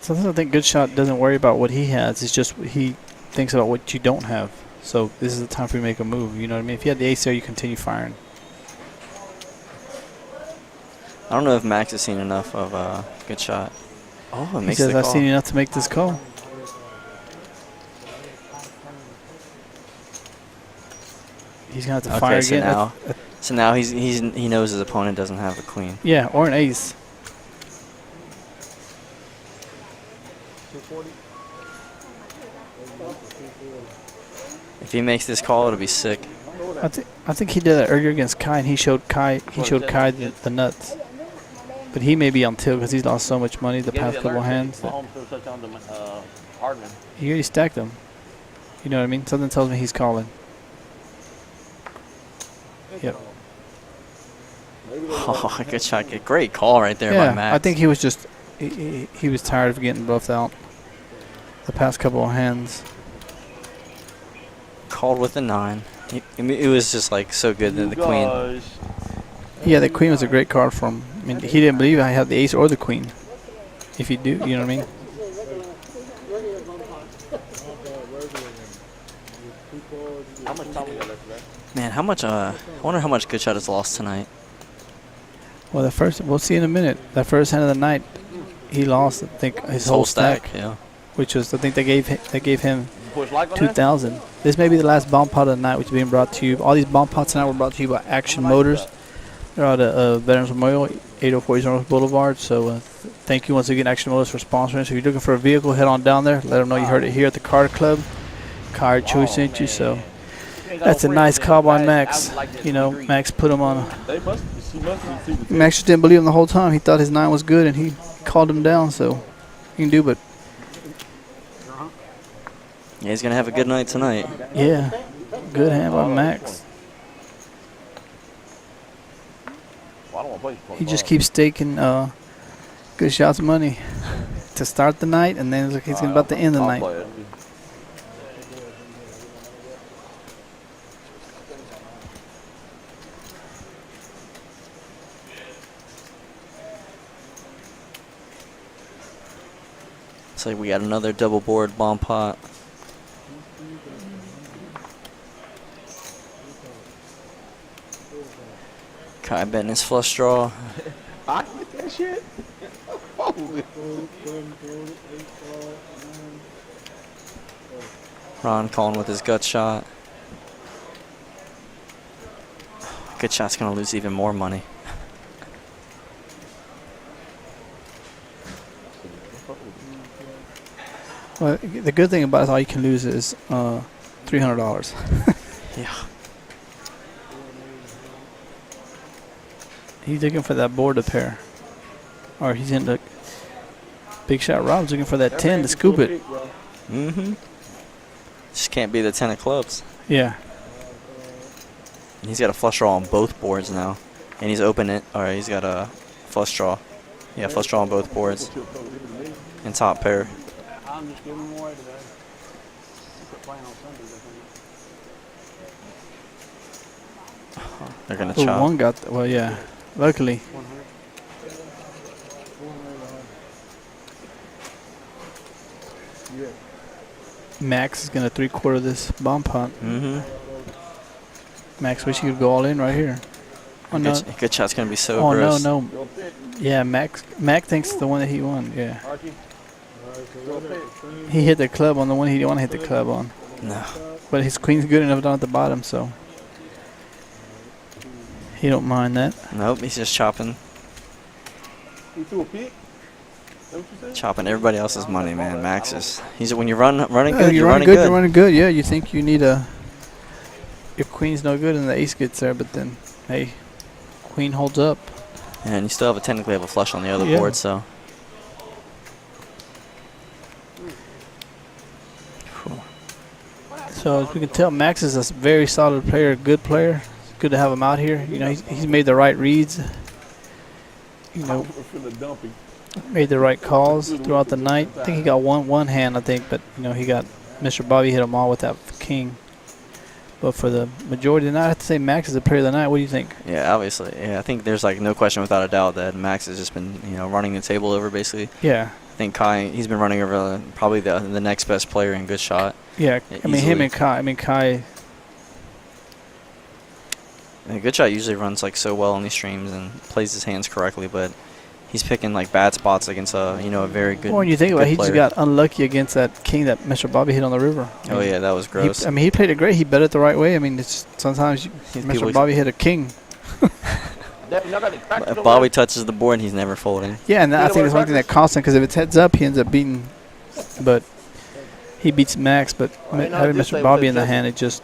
Sometimes I think Good Shot doesn't worry about what he has. It's just he thinks about what you don't have. So this is the time for you to make a move. You know what I mean? If you had the ace there, you continue firing. I don't know if Max has seen enough of Good Shot. Oh, it He makes says, the I've call. seen enough to make this call. He's going to have to fire Okay, so again. now, so now he knows his opponent doesn't have a queen. Yeah, or an ace. 240. If he makes this call, it'll be sick. I think he did that earlier against Kai, and he showed Kai the nuts. But he may be on tilt because he's lost so much money the past couple hands. Mahomes threw a touchdown to Hardman. He already stacked them. You know what I mean? Something tells me he's calling. Yep. Oh, Good Shot. Great call right there by Max. I think he was just he was tired of getting bluffed out the past couple of hands. Called with a 9. It was just like so good that the queen. Yeah, the queen was a great card for him. I mean, he didn't believe I had the ace or the queen. If you do, you know what I mean? How much time we got left there? Man, how much? I wonder how much Good Shot has lost tonight. Well, we'll see in a minute. That first hand of the night, he lost, I think, his whole stack. Yeah. Which was, I think they gave him Push like on 2,000. This may be the last bomb pot of the night, which is being brought to you. All these bomb pots tonight were brought to you by Action Motors. They're out of Veterans Memorial, 804 East North Boulevard. So thank you once again, Action Motors, for sponsoring. So if you're looking for a vehicle, head on down there. Let them know you heard it here at the KARD Club. KARD Choice sent you. So that's a nice call by Max. You know, Max put him on. Max just didn't believe him the whole time. He thought his 9 was good, and he called him down. So you can do, but Yeah, he's gonna have a good night tonight. yeah, good hand by Max. He just keeps staking Good Shot's money to start the night, and then it's like he's about to end the night. It's like we got another double board bomb pot. Kai betting his flush draw. I get that shit. Ron calling with his gut shot. Good Shot's gonna lose even more money. Well, the good thing about it is all you can lose is $300. Yeah. He's looking for that board to pair. Or he's in the Big Shot Rob's looking for that 10 to scoop it. Mm-hmm. Just can't be the 10 of clubs. Yeah. He's got a flush draw on both boards now. And he's open it. Alright, he's got a flush draw. Yeah, flush draw on both boards. And top pair. I'm just giving them away today. Quit playing on Sundays, I think. They're gonna Oh, chop. one got, well, yeah. Luckily. Max is going to 3/4 this bomb pot. Mm-hmm. Max wish he could go all in right here. Oh, no. Good Shot's gonna be so Oh, gross. no. Yeah, Max thinks the one that he won, yeah. He hit the club on the one he didn't want to hit the club on. No. But his queen's good enough down at the bottom, so he don't mind that. Nope, he's just chopping. He threw a pick? Chopping everybody else's money, man. Max is. When you're running good, You're you're running running good. good. You're running good. Yeah, you think you need a. Your queen's no good and the ace gets there, but then hey, queen holds up. And you still technically have a flush on the other Yeah. board, so. So as we can tell, Max is a very solid player, good player. It's good to have him out here. You know, he's made the right reads. You know, made the right calls throughout the night. I think he got one hand, I think, but you know he got Mr. Bobby hit him all with that king. But for the majority of the night, I have to say Max is the player of the night. What do you think? Yeah, obviously. Yeah, I think there's like no question without a doubt that Max has just been, running the table over basically. Yeah, think Kai, he's been running over probably the next best player in good shot. Yeah, I mean him and Kai. I mean Kai. And good shot usually runs like so well on these streams and plays his hands correctly, but he's picking like bad spots against a a very good. Well, when you think about it, he just got unlucky against that king that Mr. Bobby hit on the river. Oh yeah, that was gross. I mean, he played it great. He bet it the right way. I mean, it's sometimes Mr. Bobby hit a king. Bobby touches the board and he's never folding. Yeah, and I think that's one thing that costs him, because if it's heads up, he ends up beating. But he beats Max. But having Mr. Bobby in the hand, it just.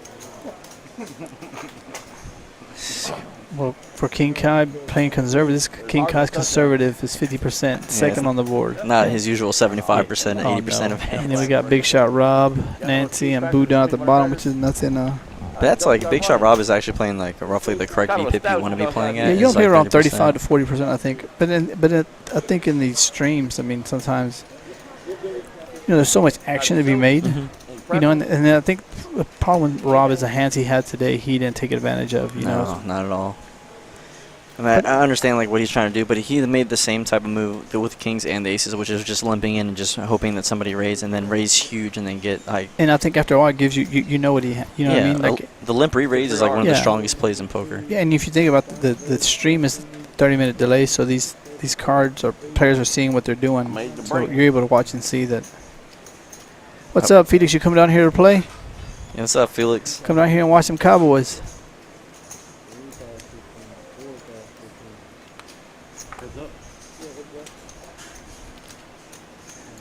Well, for King Kai playing conservative, this King Kai's conservative is 50%, second on the board. Not his usual 75% and 80% of hands. And then we got Big Shot Rob, Nancy, and Boo down at the bottom, which is nothing. But that's like Big Shot Rob is actually playing like roughly the correct VPIP you want to be playing at. Yeah, you don't play around 35 to 40%, I think. But I think in these streams, I mean, sometimes there's so much action to be made. And then I think the problem with Rob is the hands he had today, he didn't take advantage of. No, not at all. I mean, I understand like what he's trying to do, but he made the same type of move with the kings and the aces, which is just limping in and just hoping that somebody raise and then raise huge and then get like. And I think after a while, it gives you know what what I mean. Like the limp re-raise is like one of the strongest plays in poker. Yeah, and if you think about the stream is 30-minute delay, so these cards or players are seeing what they're doing, so you're able to watch and see that. What's up, Felix? You coming down here to play? Yeah, what's up, Felix? Come down here and watch some Cowboys.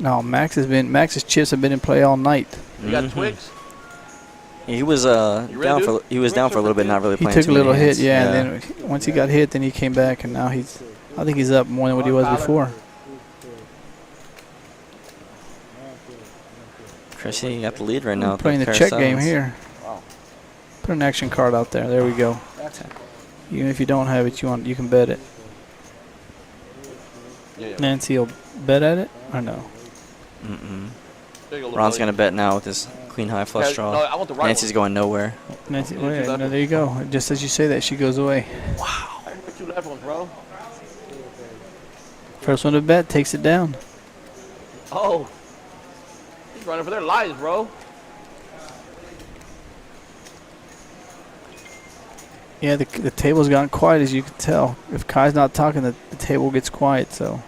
No, Max's chips have been in play all night. You got twigs? He was down for a little bit, not really playing. He took a little hit, yeah. And then once he got hit, then he came back, and now I think he's up more than what he was before. Chrissy got the lead right now. Playing the check game here. Put an action card out there. There we go. Even if you don't have it, you can bet it. Nancy will bet at it or no? Ron's gonna bet now with his queen high flush draw. Nancy's going nowhere. Nancy, there you go. Just as you say that, she goes away. Wow. Two left ones, bro. First one to bet takes it down. Oh. He's running for their lives, bro. Yeah, the table's gotten quiet, as you can tell. If Kai's not talking, the table gets quiet. So.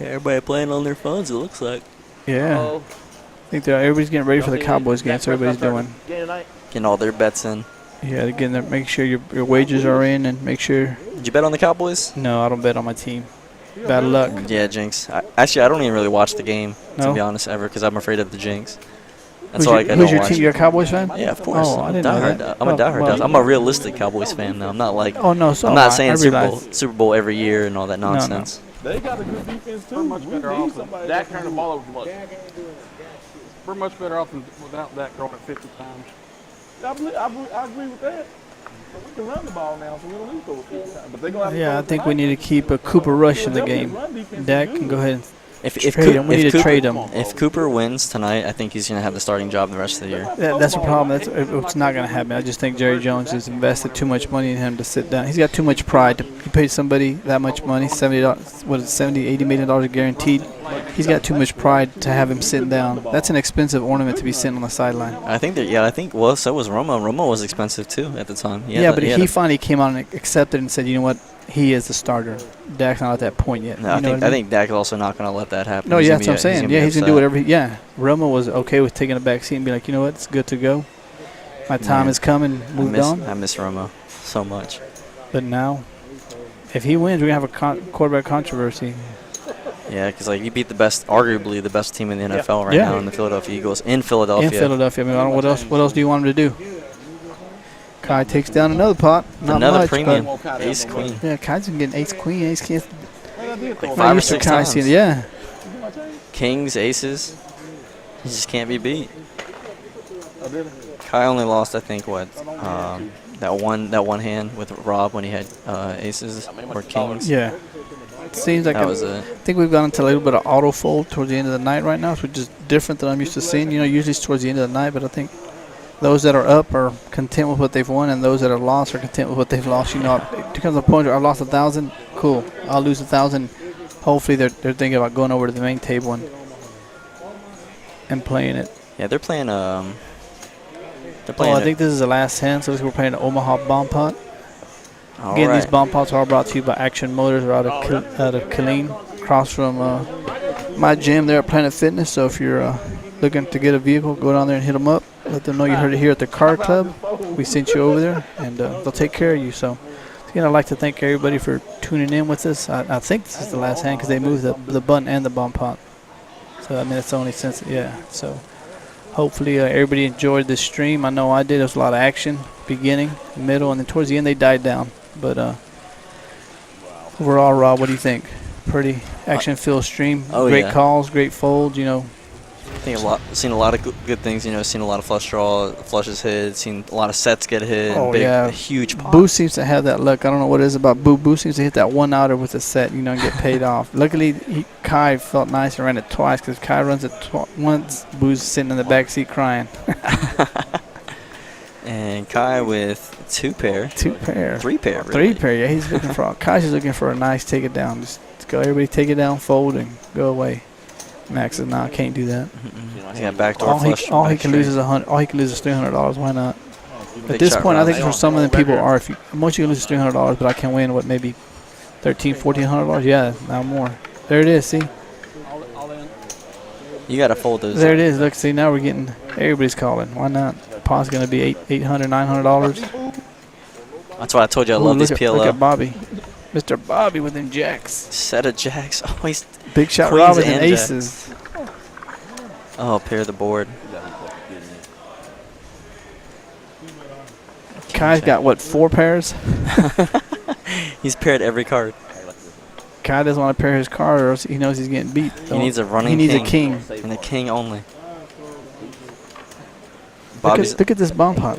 Yeah, everybody playing on their phones, it looks like. Yeah. I think everybody's getting ready for the Cowboys game, so everybody's doing. Getting all their bets in. Yeah, again, make sure your wagers are in, and make sure. Did you bet on the Cowboys? No, I don't bet on my team. Bad luck. Yeah, jinx. Actually, I don't even really watch the game, to be honest, ever, because I'm afraid of the jinx. That's why I don't watch. Who's your team? You're a Cowboys fan? Yeah, of course. Oh, I didn't know that. I'm a diehard. I'm a realistic Cowboys fan now. I'm not like. Oh no, so I'm not saying Super Bowl every year and all that nonsense. They got a good defense too. We're much better off. Dak turned the ball over too much. We're much better off without that going at 50 times. I agree with that. We can run the ball now, so we don't need to go 50 times. But they gonna have Yeah, I think we need to keep a Cooper Rush in the game. Dak can go ahead and trade him. We need to trade him. If Cooper wins tonight, I think he's going to have the starting job the rest of the year. That's the problem. It's not going to happen. I just think Jerry Jones has invested too much money in him to sit down. He's got too much pride. He paid somebody that much money, $70, $80 million guaranteed. He's got too much pride to have him sitting down. That's an expensive ornament to be sitting on the sideline. I think so was Romo. Romo was expensive too at the time. But he finally came on and accepted and said, you know what? He is the starter. Dak's not at that point yet. No, I think Dak is also not going to let that happen. No, yeah, that's what I'm saying. Yeah, he's going to do whatever. Romo was okay with taking a back seat and be like, you know what, it's good to go. My time has come and moved on. I miss Romo so much. But now, if he wins, we're going to have a quarterback controversy. Yeah, because like you beat arguably the best team in the NFL right now in the Philadelphia Eagles in Philadelphia. I mean, what else do you want him to do? Kai takes down another pot. Not another much, premium. Ace queen. Yeah, Kai's been getting ace queen, ace king. Like 5 or 6 times. Yeah. Kings, aces. He just can't be beat. Kai only lost, I think, that one hand with Rob when he had aces or kings. Yeah. It seems like that was it. I think we've gone into a little bit of auto fold towards the end of the night right now, which is different than I'm used to seeing. Usually it's towards the end of the night, but I think those that are up are content with what they've won, and those that are lost are content with what they've lost. It becomes a point where I lost 1,000. Cool. I'll lose 1,000. Hopefully they're thinking about going over to the main table and and playing it. Yeah, they're playing. They're Oh, playing. I think this is the last hand, so we're playing the Omaha Bomb Pot. All Again, right. these bomb pots are brought to you by Action Motors out of Killeen, across from my gym there at Planet Fitness. So if you're looking to get a vehicle, go down there and hit them up. Let them know you heard it here at the KARD Club. We sent you over there, and they'll take care of you. So again, I'd like to thank everybody for tuning in with us. I think this is the last hand because they moved the button and the bomb pot. So I mean, it's the only sense. Yeah. So hopefully everybody enjoyed this stream. I know I did. There was a lot of action, beginning, middle, and then towards the end they died down. But overall, Rob, what do you think? Pretty action-filled stream. Oh, great yeah. calls, great folds. You know, I think seen a lot of good things. You know, seen a lot of flush draw, flushes hit. Seen a lot of sets get hit. Oh, big, yeah. huge pot. Boo seems to have that luck. I don't know what it is about Boo. Boo seems to hit that one outer with a set, you know, and get paid off. Luckily, Kai felt nice and ran it twice because Kai runs it once. Boo's sitting in the back seat crying. And Kai with 2 pair. 2 pair. 3 pair. Really. 3 pair. Yeah, he's looking for. Kai's just looking for a nice take it down. Just go, everybody, take it down, fold, and go away. Max says, "Nah, I can't do that." Yeah, backdoor All flush. he can lose is $100. All he can lose is $300. Why not? Big At this shot point, I round. think for some of the people are, if you, most you can lose is $300, but I can win what, maybe $1,300, $1,400. Yeah, now more. There it is. See, All in. You gotta fold those. there it is. Look, see, now we're getting, everybody's calling. Why not? Pot's gonna be $800, $900. That's why I told you I love these PLO. Look at Bobby, Mr. Bobby with them jacks. Set of jacks. Oh, he's Big shot Queens Robin and and aces. pair the board. Kai's got what, 4 pairs? He's paired every card. Kai doesn't want to pair his card, or else he knows he's getting beat. He needs a running. He needs king. a king. And a king only. Look at this bomb pot.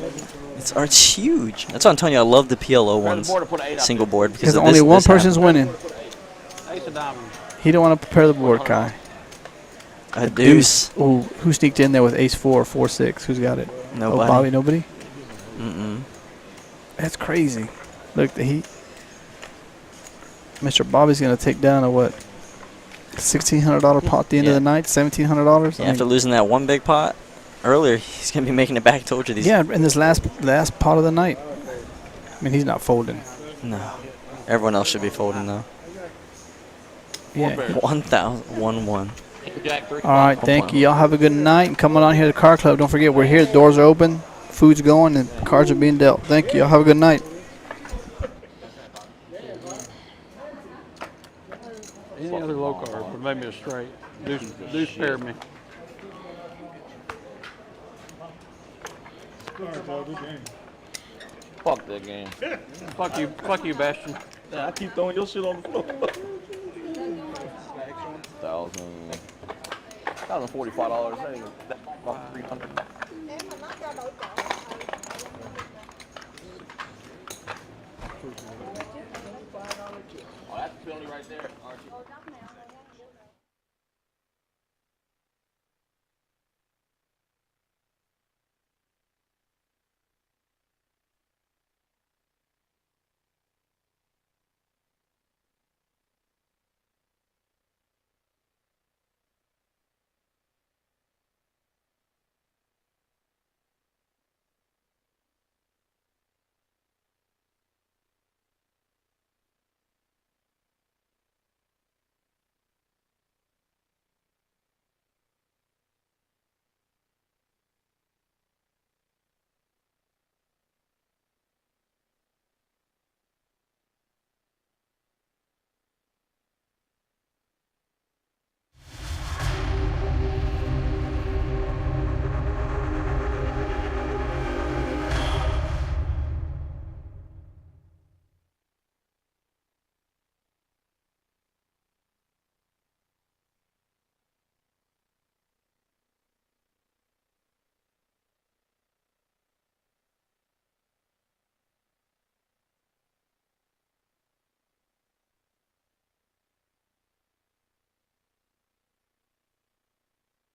It's huge. That's what I'm telling you. I love the PLO ones, single board, because Because of only this, one this person's happens. winning. Ace of diamonds. He don't want to prepare the board, Kai. A deuce. Ooh, who sneaked in there with ace 4 or 4-6? Who's got it? Nobody. Oh, Bobby, nobody? Mm-mm. That's crazy. Look, the heat. Mr. Bobby's going to take down a what? $1,600 pot at the end of the night? $1,700? Yeah, after losing that one big pot earlier, he's gonna be making it back. Told you these. Yeah, in this last pot of the night. I mean, he's not folding. No. Everyone else should be folding though. Yeah. 1,000. All right, thank you. Y'all have a good night. And come on here to the KARD Club. Don't forget, we're here. The doors are open. Food's going, and cards are being dealt. Thank you. Y'all have a good night. Any other low card would make me a straight. Deuce paired me. Fuck that game. Fuck you, Bastion. I keep throwing your shit on the floor. $1,045. That ain't that about $300. Oh, that's the penalty right there, Archie.